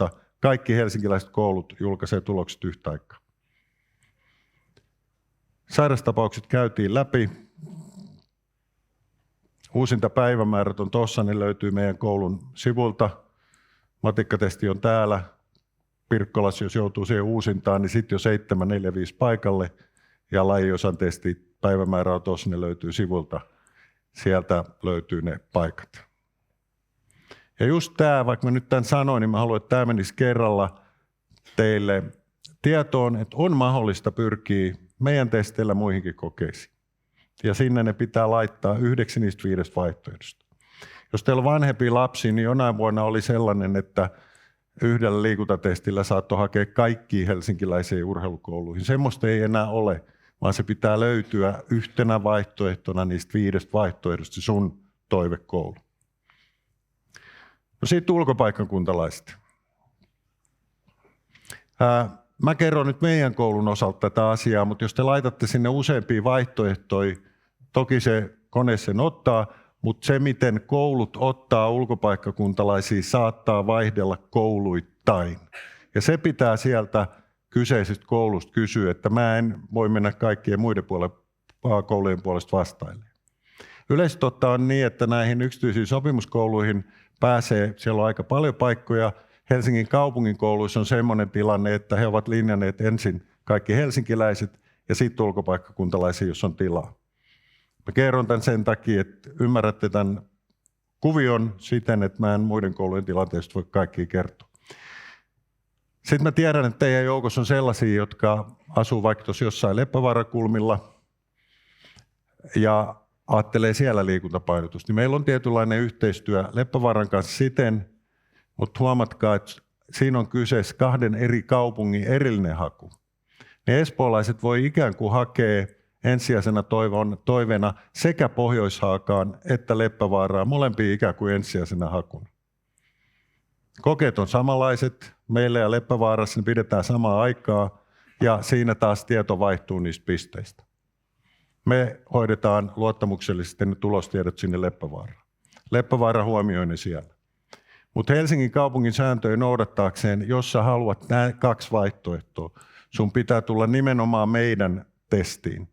22.3. Kaikki helsinkiläiset koulut julkaisee tulokset yhtä aikaa. Sairastapaukset käytiin läpi. Uusinta päivämäärät on tuossa, ne löytyy meidän koulun sivulta. Matikkatesti on täällä. Pirkkolassa, jos joutuu siihen uusintaan, niin sitten jo 7.45 paikalle. Ja lajiosan testi päivämäärä on tuossa, ne löytyy sivulta. Sieltä löytyy ne paikat. Ja just tämä, vaikka mä nyt tämän sanoin, niin mä haluan, että tämä menisi kerralla teille tietoon, että on mahdollista pyrkiä meidän testeillä muihinkin kokeisiin. Ja sinne ne pitää laittaa 1 niistä 5 vaihtoehdosta. Jos teillä on vanhempia lapsia, niin jonain vuonna oli sellainen, että yhdellä liikuntatestillä saattoi hakea kaikkiin helsinkiläisiin urheilukouluihin. Semmoista ei enää ole, vaan se pitää löytyä yhtenä vaihtoehtona niistä 5 vaihtoehdosta sun toivekoulu. No siitä ulkopaikkakuntalaiset. Mä kerron nyt meidän koulun osalta tätä asiaa, mutta jos te laitatte sinne useampia vaihtoehtoja, toki se kone sen ottaa, mutta se miten koulut ottaa ulkopaikkakuntalaisia saattaa vaihdella kouluittain. Ja se pitää sieltä kyseisestä koulusta kysyä, että mä en voi mennä kaikkien muiden koulujen puolesta vastailemaan. Yleisesti ottaen on niin, että näihin yksityisiin sopimuskouluihin pääsee, siellä on aika paljon paikkoja. Helsingin kaupungin kouluissa on semmoinen tilanne, että he ovat linjanneet ensin kaikki helsinkiläiset ja sitten ulkopaikkakuntalaisia, jos on tilaa. Mä kerron tämän sen takia, että ymmärrätte tämän kuvion siten, että mä en muiden koulujen tilanteesta voi kaikkia kertoa. Sitten mä tiedän, että teidän joukossa on sellaisia, jotka asuu vaikka tuossa jossain Leppävaarakulmilla ja ajattelee siellä liikuntapainotusta. Niin meillä on tietynlainen yhteistyö Leppävaaran kanssa siten, mutta huomatkaa, että siinä on kyseessä 2 eri kaupungin erillinen haku. Ne espoolaiset voi ikään kuin hakea ensisijaisena toiveena sekä Pohjois-Haakaan että Leppävaaraan, molempia ikään kuin ensisijaisena hakuna. Kokeet on samanlaiset, meillä ja Leppävaarassa ne pidetään samaa aikaa ja siinä taas tieto vaihtuu niistä pisteistä. Me hoidetaan luottamuksellisesti ne tulostiedot sinne Leppävaaraan. Leppävaara huomioi ne siellä. Mutta Helsingin kaupungin sääntöjä noudattaakseen, jos sä haluat nämä 2 vaihtoehtoa, sun pitää tulla nimenomaan meidän testiin.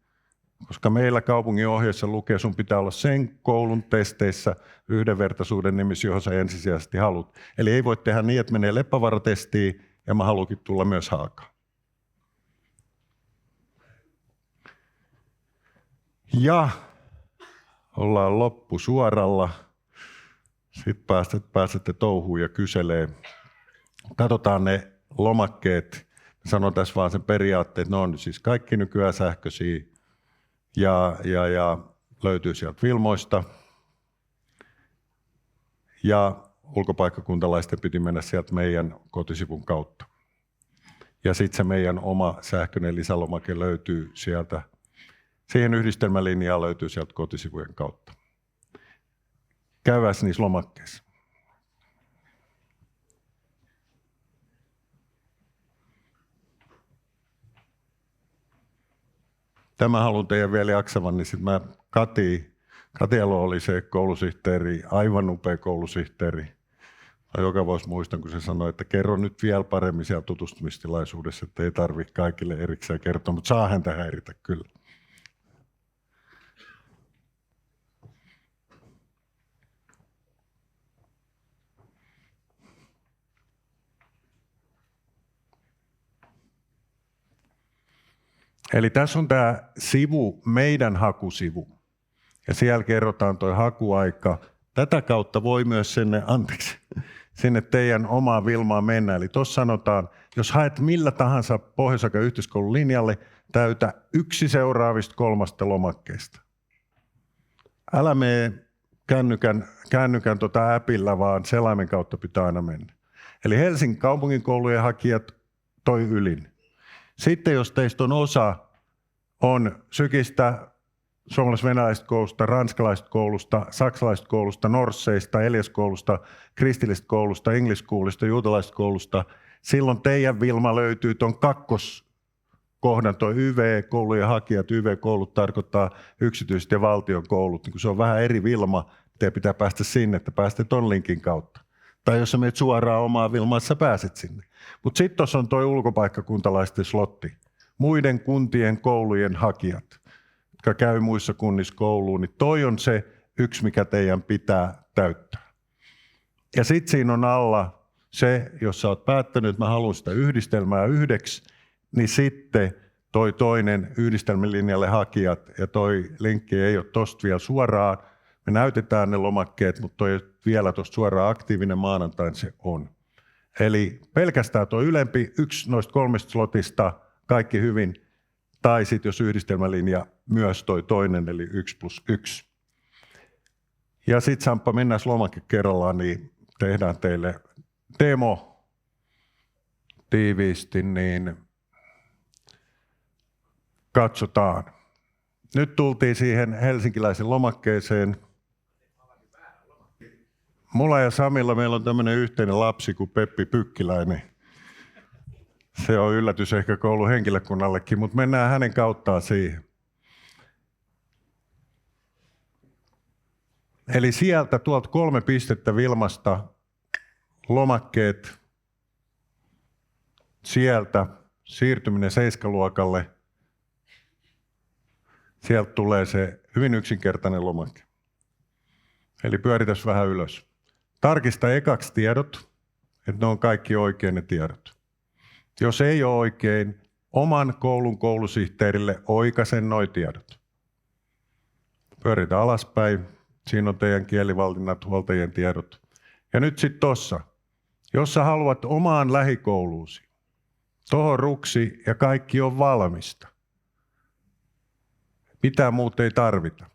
Koska meillä kaupungin ohjeessa lukee, sun pitää olla sen koulun testeissä yhdenvertaisuuden nimissä, johon sä ensisijaisesti haluat. Eli ei voi tehdä niin, että menee Leppävaara-testiin ja mä haluankin tulla myös Haakaan. Ja ollaan loppusuoralla. Sitten pääsette touhuun ja kyselee. Katsotaan ne lomakkeet. Sanon tässä vaan sen periaatteet, ne on siis kaikki nykyään sähköisiä ja löytyy sieltä Vilmoista. Ja ulkopaikkakuntalaisten piti mennä sieltä meidän kotisivun kautta. Ja sitten se meidän oma sähköinen lisälomake löytyy sieltä, siihen yhdistelmälinjaan löytyy sieltä kotisivujen kautta. Käydään niissä lomakkeissa. Tämä haluan teidän vielä jaksavan, niin sitten mä Katialo oli se koulusihteeri, aivan upea koulusihteeri. Mä joka vuosi muistan, kun se sanoi, että kerro nyt vielä paremmin siellä tutustumistilaisuudessa, että ei tarvitse kaikille erikseen kertoa, mutta saa häntä häiritä kyllä. Eli tässä on tämä sivu, meidän hakusivu. Ja siellä kerrotaan tuo hakuaika. Tätä kautta voi myös sinne teidän omaan Vilmaan mennä. Eli tuossa sanotaan, jos haet millä tahansa Pohjois-Savokan yhteiskoulun linjalle, täytä yksi seuraavista 3 lomakkeista. Älä mene kännykän äpillä, vaan selaimen kautta pitää aina mennä. Eli Helsingin kaupungin koulujen hakijat toi ylin. Sitten jos teistä on osa on sykistä, suomalais-venäläisestä koulusta, ranskalaisesta koulusta, saksalaisesta koulusta, norsseista, Elias-koulusta, kristillisestä koulusta, English Schoolista, juutalaisesta koulusta, silloin teidän Vilma löytyy tuon kakkoskohdan, tuo YV-koulujen hakijat. YV-koulut tarkoittaa yksityiset ja valtion koulut. Niin kun se on vähän eri Vilma, teidän pitää päästä sinne, että pääsette ton linkin kautta. Tai jos sä menet suoraan omaan Vilmaan, sä pääset sinne. Mutta sitten tuossa on tuo ulkopaikkakuntalaisten slotti. Muiden kuntien koulujen hakijat, jotka käy muissa kunnissa kouluun, niin toi on se yksi, mikä teidän pitää täyttää. Ja sitten siinä on alla se, jos sä oot päättänyt, että mä haluan sitä yhdistelmää yhdeksi, niin sitten toi toinen yhdistelmälinjalle hakijat, ja toi linkki ei ole tosta vielä suoraan. Me näytetään ne lomakkeet, mutta toi vielä tosta suoraan aktiivinen maanantain se on. Eli pelkästään tuo ylempi, yksi noista 3 slotista, kaikki hyvin, tai sitten jos yhdistelmälinja myös toi toinen, eli 1+1. Ja sitten Samppa, mennään lomake kerrallaan, niin tehdään teille demo tiiviisti, niin katsotaan. Nyt tultiin siihen helsinkiläisen lomakkeeseen. Mulla ja Samilla meillä on tämmöinen yhteinen lapsi kuin Peppi Pykkiläinen. Se on yllätys ehkä koulun henkilökunnallekin, mutta mennään hänen kauttaan siihen. Eli sieltä tuolta 3 pistettä Vilmasta lomakkeet, sieltä siirtyminen 7-luokalle. Sieltä tulee se hyvin yksinkertainen lomake. Eli pyöritäs vähän ylös. Tarkista ekaksi tiedot, että ne on kaikki oikein ne tiedot. Jos ei ole oikein, oman koulun koulusihteerille oikaisen noi tiedot. Pyöritä alaspäin. Siinä on teidän kielivaltinnat, huoltajien tiedot. Ja nyt sitten tossa. Jos sä haluat omaan lähikouluusi, tohon ruksi ja kaikki on valmista. Mitään muuta ei tarvita.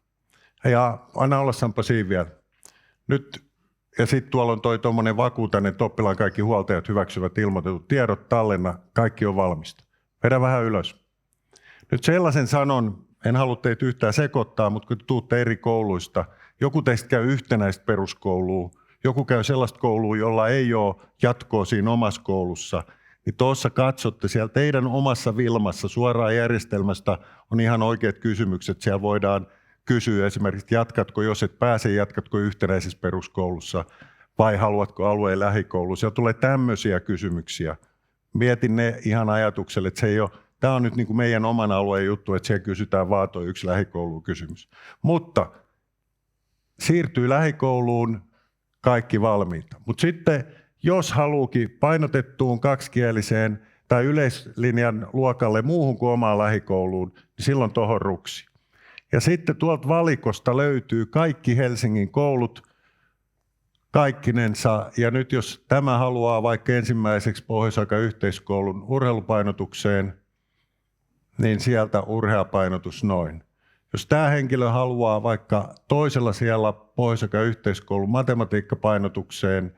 Ja anna olla Sampa siinä vielä. Nyt, ja sitten tuolla on toi tuommoinen vakuutainen, että oppilaan kaikki huoltajat hyväksyvät ilmoitetut tiedot, tallenna, kaikki on valmista. Vedä vähän ylös. Nyt sellaisen sanon, en halua teitä yhtään sekoittaa, mutta kun tuutte eri kouluista, joku teistä käy yhtenäistä peruskoulua, joku käy sellaista koulua, jolla ei ole jatkoa siinä omassa koulussa, niin tuossa katsotte siellä teidän omassa Vilmassa suoraan järjestelmästä on ihan oikeat kysymykset. Siellä voidaan kysyä esimerkiksi, jos et pääse, jatkatko yhtenäisessä peruskoulussa vai haluatko alueen lähikoulussa. Siellä tulee tämmöisiä kysymyksiä. Mietin ne ihan ajatukselle, että se ei ole, tämä on nyt niin kuin meidän oman alueen juttu, että siellä kysytään vaan tuo yksi lähikoulukysymys. Mutta siirtyy lähikouluun, kaikki valmiita. Mutta sitten jos haluukin painotettuun kaksikieliseen tai yleislinjan luokalle muuhun kuin omaan lähikouluun, niin silloin tohon ruksi. Ja sitten tuolta valikosta löytyy kaikki Helsingin koulut, kaikkinensa. Ja nyt jos tämä haluaa vaikka ensimmäiseksi Pohjois-Aika yhteiskoulun urheilupainotukseen, niin sieltä urheapainotus noin. Jos tämä henkilö haluaa vaikka toisella siellä Pohjois-Aika yhteiskoulun matematiikkapainotukseen,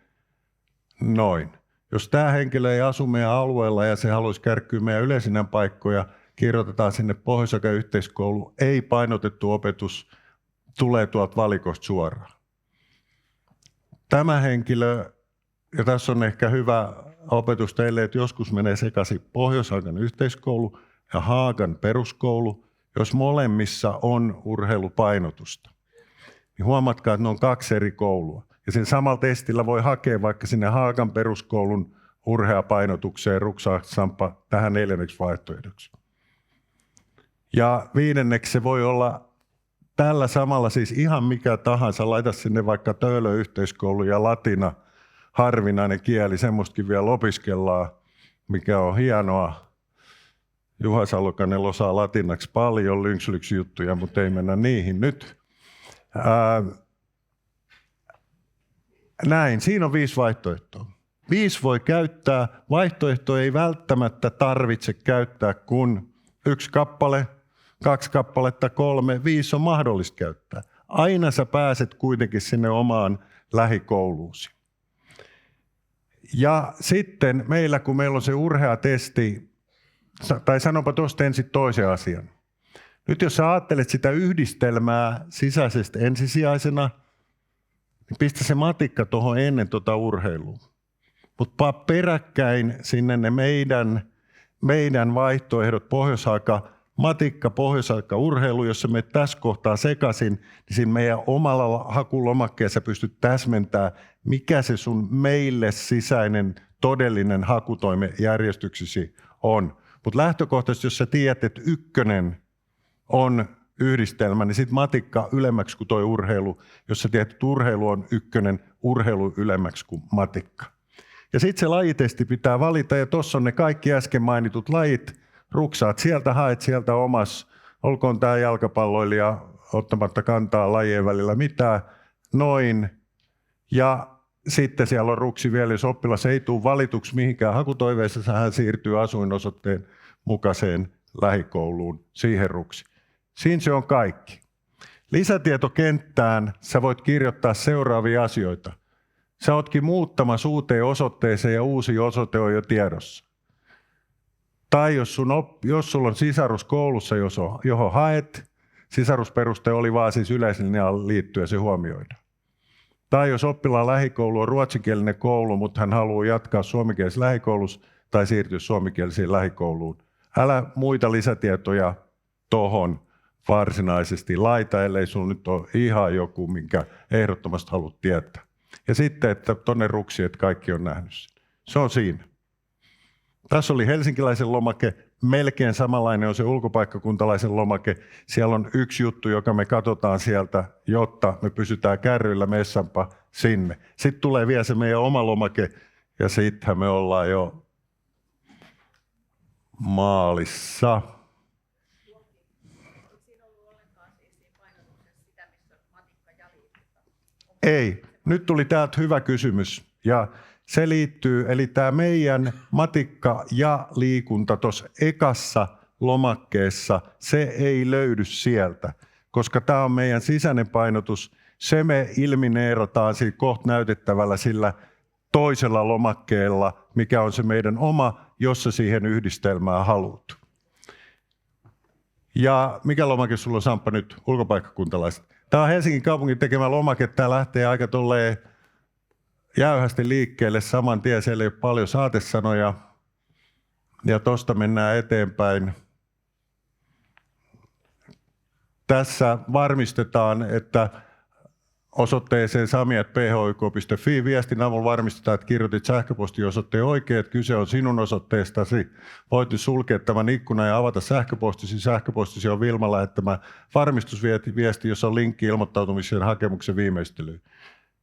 noin. Jos tämä henkilö ei asu meidän alueella ja se haluaisi kärkkyä meidän yleisinän paikkoja, kirjoitetaan sinne Pohjois-Aika yhteiskoulu, ei painotettu opetus, tulee tuolta valikosta suoraan. Tämä henkilö, ja tässä on ehkä hyvä opetus teille, että joskus menee sekaisin Pohjois-Haagan yhteiskoulu ja Haagan peruskoulu, jos molemmissa on urheilupainotusta. Niin huomatkaa, että ne on 2 eri koulua. Ja sillä samalla testillä voi hakea vaikka sinne Haagan peruskoulun urheapainotukseen ruksahsampa tähän 4. vaihtoehdoksi. Ja 5. se voi olla tällä samalla siis ihan mikä tahansa. Laita sinne vaikka Töölön yhteiskoulu ja latina, harvinainen kieli, semmoistakin vielä opiskellaan, mikä on hienoa. Juha Salokanel osaa latinaksi paljon lynkslyksjuttuja, mutta ei mennä niihin nyt. Näin, siinä on 5 vaihtoehtoa. 5 voi käyttää, vaihtoehto ei välttämättä tarvitse käyttää kuin 1 kappale, 2 kappaletta, 3, 5 on mahdollista käyttää. Aina sä pääset kuitenkin sinne omaan lähikouluusi. Ja sitten meillä, kun meillä on se urheatesti, tai sanonpa tuosta ensin toisen asian. Nyt jos sä ajattelet sitä yhdistelmää sisäisesti ensisijaisena, niin pistä se matikka tuohon ennen tuota urheilua. Mutta peräkkäin sinne ne meidän vaihtoehdot, Pohjois-Haaga matikka, Pohjois-Haaga urheilu, jos sä menet tässä kohtaa sekaisin, niin siinä meidän omalla hakulomakkeessa pystyt täsmentämään, mikä se sun meille sisäinen todellinen hakutoimen järjestyksesi on. Mutta lähtökohtaisesti, jos sä tiedät, että 1 on yhdistelmä, niin sitten matikka ylemmäksi kuin toi urheilu. Jos sä tiedät, että urheilu on 1, urheilu ylemmäksi kuin matikka. Ja sitten se lajitesti pitää valita, ja tuossa on ne kaikki äsken mainitut lajit. Ruksaat sieltä, haet sieltä omas, olkoon tämä jalkapalloilija ottamatta kantaa lajien välillä mitään, noin. Ja sitten siellä on ruksi vielä, jos oppilas ei tule valituksi mihinkään hakutoiveessa, hän siirtyy asuinosoitteen mukaiseen lähikouluun, siihen ruksi. Siinä se on kaikki. Lisätietokenttään sä voit kirjoittaa seuraavia asioita. Sä ootkin muuttamassa uuteen osoitteeseen ja uusi osoite on jo tiedossa. Tai jos sulla on sisarus koulussa, johon haet, sisarusperuste oli vaan siis yleislinjaan liittyen, se huomioidaan. Tai jos oppilaan lähikoulu on ruotsinkielinen koulu, mutta hän haluaa jatkaa suomenkielisessä lähikoulussa tai siirtyä suomenkieliseen lähikouluun. Älä muita lisätietoja tohon varsinaisesti laita, ellei sulla nyt ole ihan joku, minkä ehdottomasti haluat tietää. Ja sitten, että tonne ruksi, että kaikki on nähnyt sen. Se on siinä. Tässä oli helsinkiläisen lomake, melkein samanlainen on se ulkopaikkakuntalaisen lomake. Siellä on 1 juttu, joka me katsotaan sieltä, jotta me pysytään kärryillä messanpa sinne. Sitten tulee vielä se meidän oma lomake ja sittenhän me ollaan jo maalissa. Ei. Nyt tuli täältä hyvä kysymys ja se liittyy, eli tämä meidän matikka ja liikunta tuossa ekassa lomakkeessa, se ei löydy sieltä, koska tämä on meidän sisäinen painotus. Se me ilmineerataan siinä kohta näytettävällä sillä toisella lomakkeella, mikä on se meidän oma, jossa siihen yhdistelmään haluat. Ja mikä lomake sulla on, Samppa, nyt ulkopaikkakuntalaiset? Tämä on Helsingin kaupungin tekemä lomake. Tämä lähtee aika tolleen jäyhästi liikkeelle saman tien. Siellä ei ole paljon saatesanoja. Ja tuosta mennään eteenpäin. Tässä varmistetaan, että osoitteeseen sami@phik.fi viestin avulla varmistetaan, että kirjoitit sähköpostiosoitteen oikein, että kyse on sinun osoitteestasi. Voit sulkea tämän ikkunan ja avata sähköpostisi. Sähköpostisi on Vilma lähettämä varmistusviesti, jossa on linkki ilmoittautumisen hakemuksen viimeistelyyn.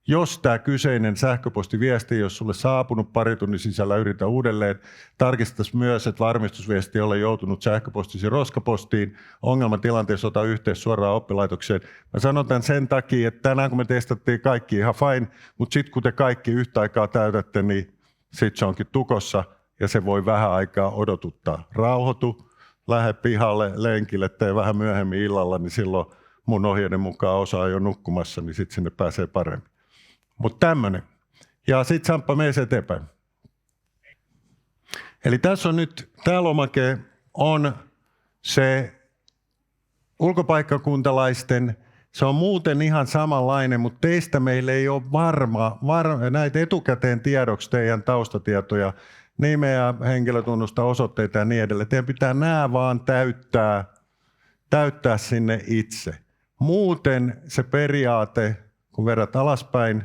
Jos tämä kyseinen sähköpostiviesti ei ole sulle saapunut pari tunnin sisällä, yritä uudelleen. Tarkistaisi myös, että varmistusviesti ei ole joutunut sähköpostisi roskapostiin. Ongelmatilanteessa ota yhteys suoraan oppilaitokseen. Mä sanon tämän sen takia, että tänään kun me testattiin kaikki ihan fine, mutta sitten kun te kaikki yhtä aikaa täytätte, niin sitten se onkin tukossa ja se voi vähän aikaa odotuttaa. Rauhoitu, lähde pihalle lenkille, tee vähän myöhemmin illalla, niin silloin mun ohjeiden mukaan osa on jo nukkumassa, niin sitten sinne pääsee paremmin. Mutta tämmöinen. Ja sitten Samppa, mene eteenpäin. Eli tässä on nyt, tämä lomake on se ulkopaikkakuntalaisten, se on muuten ihan samanlainen, mutta teistä meillä ei ole varma näitä etukäteen tiedoksi teidän taustatietoja, nimeä, henkilötunnusta, osoitteita ja niin edelleen. Teidän pitää nämä vaan täyttää sinne itse. Muuten se periaate, kun verrat alaspäin,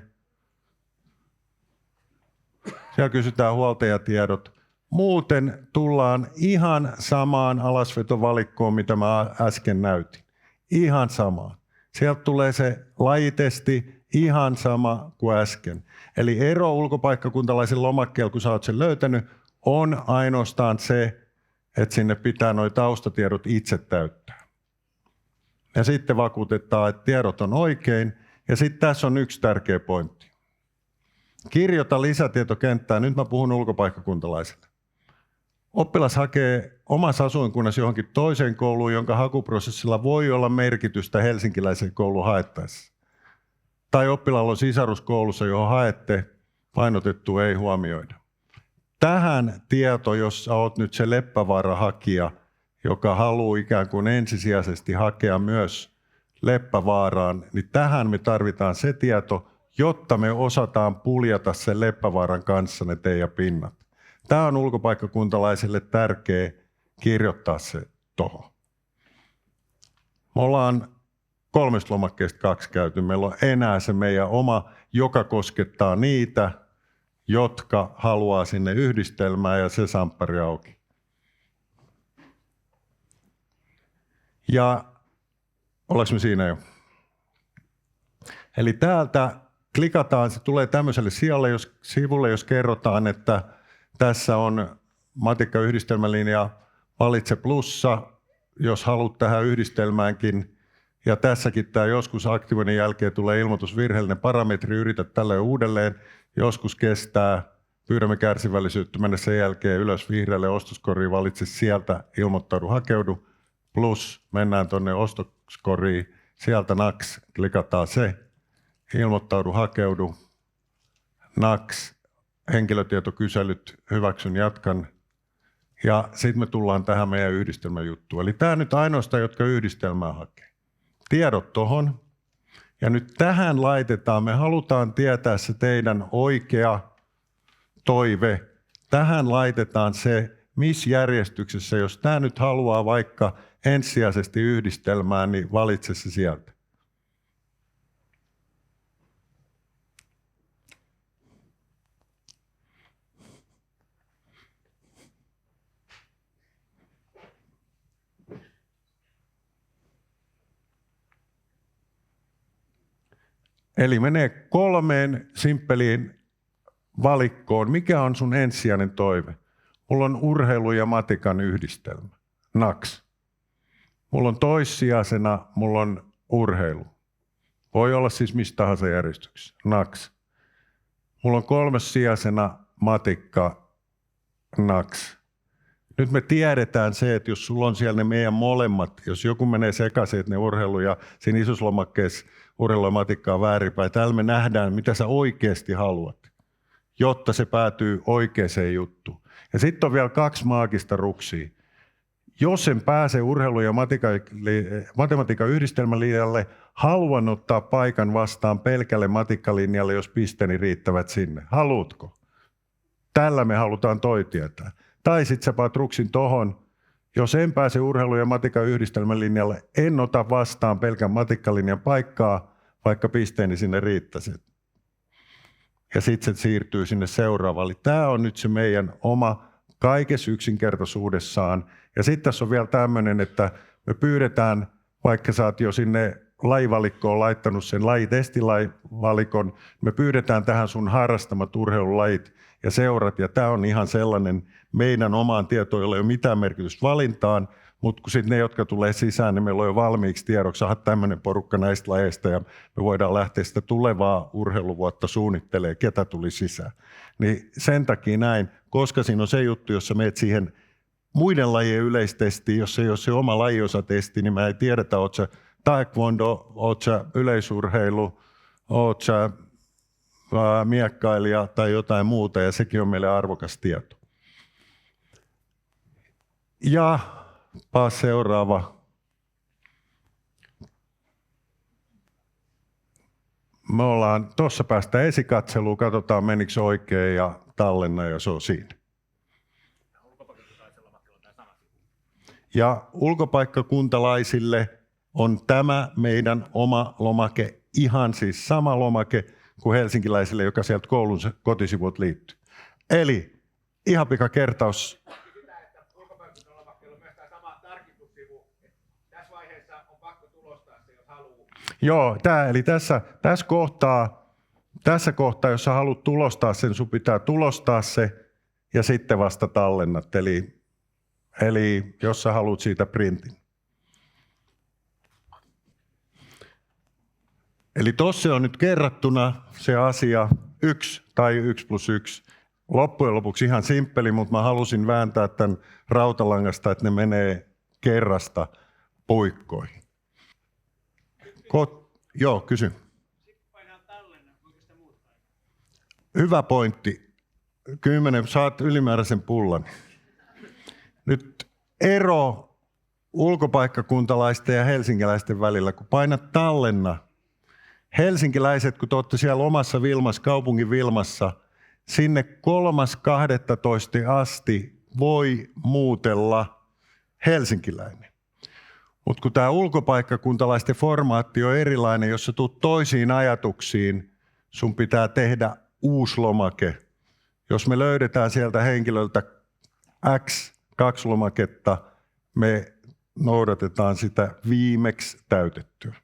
siellä kysytään huoltajatiedot. Muuten tullaan ihan samaan alasvetovalikkoon, mitä mä äsken näytin. Ihan samaan. Sieltä tulee se lajitesti ihan sama kuin äsken. Eli ero ulkopaikkakuntalaisen lomakkeella, kun sä oot sen löytänyt, on ainoastaan se, että sinne pitää nuo taustatiedot itse täyttää. Ja sitten vakuutetaan, että tiedot on oikein. Ja sitten tässä on yksi tärkeä pointti. Kirjoita lisätietokenttään. Nyt mä puhun ulkopaikkakuntalaisille. Oppilas hakee omassa asuinkunnassa johonkin toiseen kouluun, jonka hakuprosessilla voi olla merkitystä helsinkiläisen koulun haettaessa. Tai oppilaalla on sisaruskoulussa, johon haette, painotettu ei huomioida. Tähän tieto, jos sä oot nyt se Leppävaara-hakija, joka haluaa ikään kuin ensisijaisesti hakea myös Leppävaaraan, niin tähän me tarvitaan se tieto, jotta me osataan puljata sen Leppävaaran kanssa ne teidän pinnat. Tämä on ulkopaikkakuntalaisille tärkeä kirjoittaa se tuohon. Me ollaan 3 lomakkeesta 2 käyty. Meillä on enää se meidän oma, joka koskettaa niitä, jotka haluaa sinne yhdistelmään ja se samppari auki. Ja ollaanko me siinä jo? Eli täältä klikataan, se tulee tämmöiselle sivulle, jos kerrotaan, että tässä on matikkayhdistelmälinja, valitse plussa, jos haluat tähän yhdistelmäänkin. Ja tässäkin tämä joskus aktivoinnin jälkeen tulee ilmoitus virheellinen parametri, yritä tällä uudelleen. Joskus kestää, pyydämme kärsivällisyyttä, mennä sen jälkeen ylös vihreälle ostoskoriin, valitse sieltä, ilmoittaudu, hakeudu. Plus mennään tuonne ostoskoriin, sieltä naks, klikataan se, ilmoittaudu, hakeudu, naks, henkilötietokyselyt, hyväksyn, jatkan. Ja sitten me tullaan tähän meidän yhdistelmäjuttuun. Eli tämä nyt ainoastaan, jotka yhdistelmää hakee. Tiedot tohon. Ja nyt tähän laitetaan, me halutaan tietää se teidän oikea toive. Tähän laitetaan se, missä järjestyksessä, jos tämä nyt haluaa vaikka ensisijaisesti yhdistelmään, niin valitse se sieltä. Eli menee 3 simppeliin valikkoon. Mikä on sun ensisijainen toive? Mulla on urheilu ja matikan yhdistelmä. Naks. Mulla on toissijaisena, mulla on urheilu. Voi olla siis mistä tahansa järjestyksessä. Naks. Mulla on 3. sijaisena matikka. Naks. Nyt me tiedetään se, että jos sulla on siellä ne meidän molemmat, jos joku menee sekaisin, että ne urheilu ja siinä isoislomakkeessa urheilu ja matikka on väärinpäin. Täällä me nähdään, mitä sä oikeasti haluat, jotta se päätyy oikeaan juttuun. Ja sitten on vielä 2 maagista ruksia. Jos en pääse urheilu- ja matematiikan yhdistelmälinjalle, haluan ottaa paikan vastaan pelkälle matikkalinjalle, jos pisteeni riittävät sinne. Haluutko? Tällä me halutaan toi tietää. Tai sitten sä paat ruksin tohon. Jos en pääse urheilu- ja matikan yhdistelmälinjalle, en ota vastaan pelkän matikkalinjan paikkaa, vaikka pisteeni sinne riittäisi. Ja sitten se siirtyy sinne seuraavalle. Tämä on nyt se meidän oma kaikessa yksinkertaisuudessaan. Ja sitten tässä on vielä tämmöinen, että me pyydetään, vaikka sä oot jo sinne lajivalikko on laittanut sen lajitestilajivalikon. Me pyydetään tähän sun harrastamat urheilulajit ja seurat, ja tämä on ihan sellainen meidän omaan tietoon, jolla ei ole mitään merkitystä valintaan, mutta kun sitten ne, jotka tulee sisään, niin meillä on jo valmiiksi tiedoksi, että tämmöinen porukka näistä lajeista, ja me voidaan lähteä sitä tulevaa urheiluvuotta suunnittelemaan, ketä tuli sisään. Niin sen takia näin, koska siinä on se juttu, jossa meet siihen muiden lajien yleistestiin, jos ei ole se oma lajiosatesti, niin mä ei tiedetä, oot sä taekwondo, oot sä yleisurheilu, oot sä miekkailija tai jotain muuta, ja sekin on meille arvokas tieto. Ja seuraava. Me ollaan, tuossa päästään esikatseluun, katsotaan menikö oikein ja tallenna, ja se on siinä. Ja ulkopaikkakuntalaisille on tämä meidän oma lomake, ihan siis sama lomake kuin helsinkiläisille, joka sieltä koulun kotisivut liittyy. Eli ihan pikakertaus. Joo, eli tässä kohtaa, jos sä haluat tulostaa sen, sun pitää tulostaa se ja sitten vasta tallennat. Eli jos sä haluat siitä printin. Eli tossa on nyt kerrattuna se asia 1 tai 1+1. Loppujen lopuksi ihan simppeli, mutta mä halusin vääntää tämän rautalangasta, että ne menee kerrasta puikkoihin. Joo, kysy. Hyvä pointti. 10, saat ylimääräisen pullan. Nyt ero ulkopaikkakuntalaisten ja helsinkiläisten välillä, kun painat tallenna. Helsinkiläiset, kun te olette siellä omassa Vilmassa, kaupungin Vilmassa, sinne 3.12. asti voi muutella helsinkiläinen. Mutta kun tämä ulkopaikkakuntalaisten formaatti on erilainen, jos sä tulet toisiin ajatuksiin, sun pitää tehdä uusi lomake. Jos me löydetään sieltä henkilöltä X 2 lomaketta, me noudatetaan sitä viimeksi täytettyä.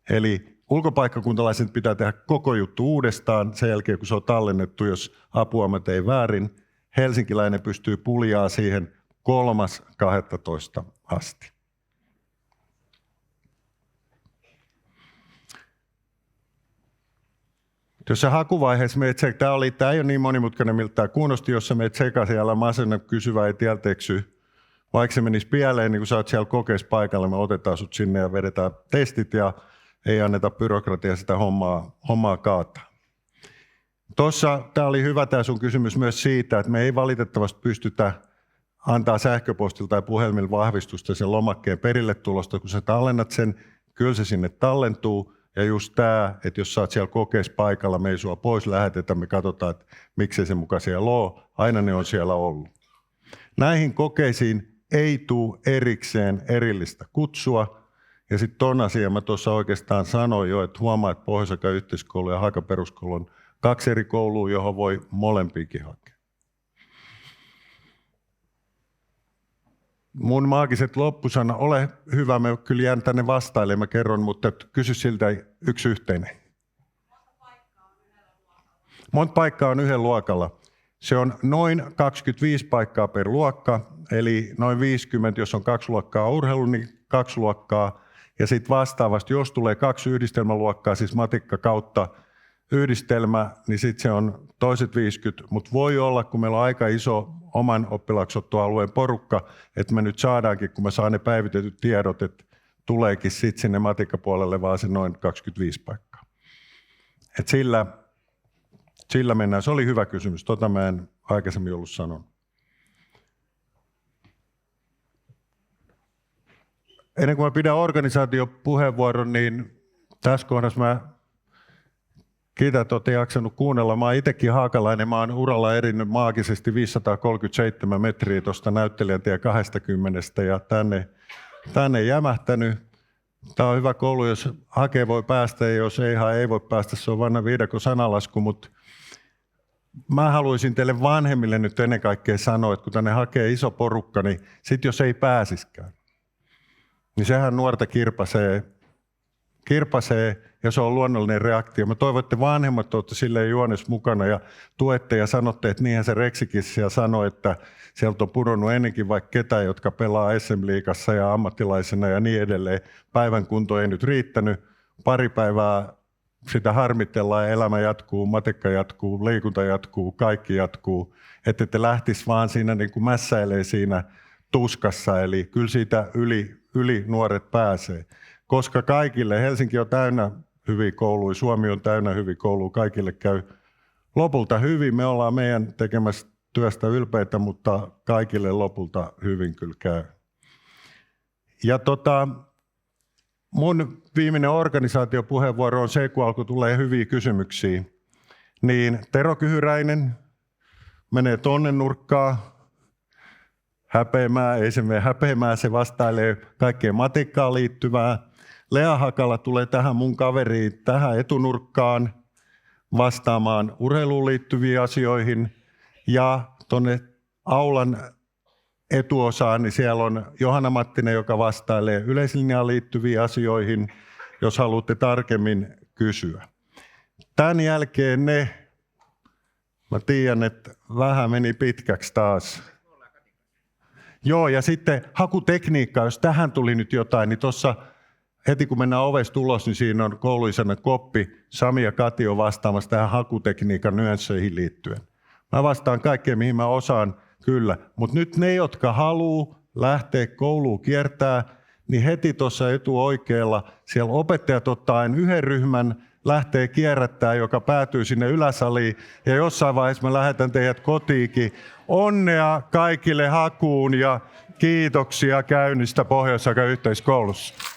Eli ulkopaikkakuntalaiset pitää tehdä koko juttu uudestaan sen jälkeen, kun se on tallennettu, jos apua mä tein väärin. Helsinkiläinen pystyy puljaa siihen 3.12. asti. Jos sä hakuvaiheessa meet sekaisin, tämä ei ole niin monimutkainen, miltä tämä kuulosti, jos sä meet sekaisin, älä masenna, kysyvä ei tieltä eksy. Vaikka se menisi pieleen, niin kun sä oot siellä kokeessa paikalla, me otetaan sut sinne ja vedetään testit ja ei anneta byrokratia sitä hommaa kaataa. Tuossa tämä oli hyvä tämä sun kysymys myös siitä, että me ei valitettavasti pystytä antaa sähköpostilla tai puhelimella vahvistusta sen lomakkeen perille tulosta, kun sä tallennat sen, kyllä se sinne tallentuu. Ja just tämä, että jos sä oot siellä kokeessa paikalla, me ei sua pois lähetetä, me katsotaan, että miksei se muka siellä ole, aina ne on siellä ollut. Näihin kokeisiin ei tule erikseen erillistä kutsua. Ja sitten ton asian mä tuossa oikeastaan sanoin jo, että huomaa, että Pohjois-Akan yhteiskoulu ja Haka peruskoulu on 2 eri koulua, johon voi molempiakin hakea. Mun maagiset loppusana, ole hyvä, mä kyllä jään tänne vastailemaan, mä kerron, mutta kysy siltä yksi yhteinen. Monta paikkaa on yhden luokalla? Se on noin 25 paikkaa per luokka, eli noin 50, jos on 2 luokkaa urheilu, niin 2 luokkaa. Ja sitten vastaavasti, jos tulee 2 yhdistelmäluokkaa, siis matikka kautta yhdistelmä, niin sitten se on toiset 50. Mutta voi olla, kun meillä on aika iso oman oppilaksottoalueen porukka, että me nyt saadaankin, kun mä saan ne päivitetyt tiedot, että tuleekin sitten sinne matikkapuolelle vaan se noin 25 paikkaa. Et sillä mennään. Se oli hyvä kysymys. Mä en aikaisemmin ollut sanonut. Ennen kuin mä pidän organisaatiopuheenvuoron, niin tässä kohdassa mä kiitän, että olette jaksanut kuunnella. Mä oon itsekin haakalainen. Mä oon uralla erinyt maagisesti 537 metriä tuosta näyttelijäntie 20 ja tänne jämähtänyt. Tämä on hyvä koulu, jos hakee voi päästä ja jos ei voi päästä. Se on vanha viidakon sanalasku, mutta mä haluaisin teille vanhemmille nyt ennen kaikkea sanoa, että kun tänne hakee iso porukka, niin sit jos ei pääsiskään, niin sehän nuorta kirpaisee kirpasee ja se on luonnollinen reaktio. Mä toivon, että vanhemmat olette silleen juonessa mukana ja tuette ja sanotte, että niinhän se Reksikin siellä sanoi, että sieltä on pudonnut ennenkin vaikka ketään, jotka pelaa SM-liigassa ja ammattilaisena ja niin edelleen. Päivän kunto ei nyt riittänyt. Pari päivää sitä harmitellaan ja elämä jatkuu, matikka jatkuu, liikunta jatkuu, kaikki jatkuu. Että te lähtis vaan siinä niin kuin mässäilee siinä tuskassa, eli kyllä siitä yli nuoret pääsee. Koska kaikille, Helsinki on täynnä hyviä kouluja, Suomi on täynnä hyviä kouluja, kaikille käy lopulta hyvin. Me ollaan meidän tekemässä työstä ylpeitä, mutta kaikille lopulta hyvin kyllä käy. Ja mun viimeinen organisaatiopuheenvuoro on se, kun alkoi tulee hyviä kysymyksiä. Niin Tero Kyhyräinen menee tonne nurkkaan, häpeämään, ei se mene häpeämään, se vastailee kaikkeen matikkaan liittyvää. Lea Hakala tulee tähän mun kaveriin tähän etunurkkaan vastaamaan urheiluun liittyviin asioihin. Ja tuonne aulan etuosaan, niin siellä on Johanna Mattinen, joka vastailee yleislinjaan liittyviin asioihin, jos haluatte tarkemmin kysyä. Tämän jälkeen mä tiedän, että vähän meni pitkäksi taas. Joo, ja sitten hakutekniikka, jos tähän tuli nyt jotain, niin tuossa heti kun mennään ovesta ulos, niin siinä on kouluisena koppi. Sami ja Kati on vastaamassa tähän hakutekniikan nyansseihin liittyen. Mä vastaan kaikkeen, mihin mä osaan, kyllä. Mutta nyt ne, jotka haluaa lähteä kouluun kiertää, niin heti tuossa etuoikealla siellä opettajat ottaa yhden ryhmän, lähtee kierrättää, joka päätyy sinne yläsaliin. Ja jossain vaiheessa mä lähetän teidät kotiinkin. Onnea kaikille hakuun ja kiitoksia käynnistä Pohjois-Saka yhteiskoulussa.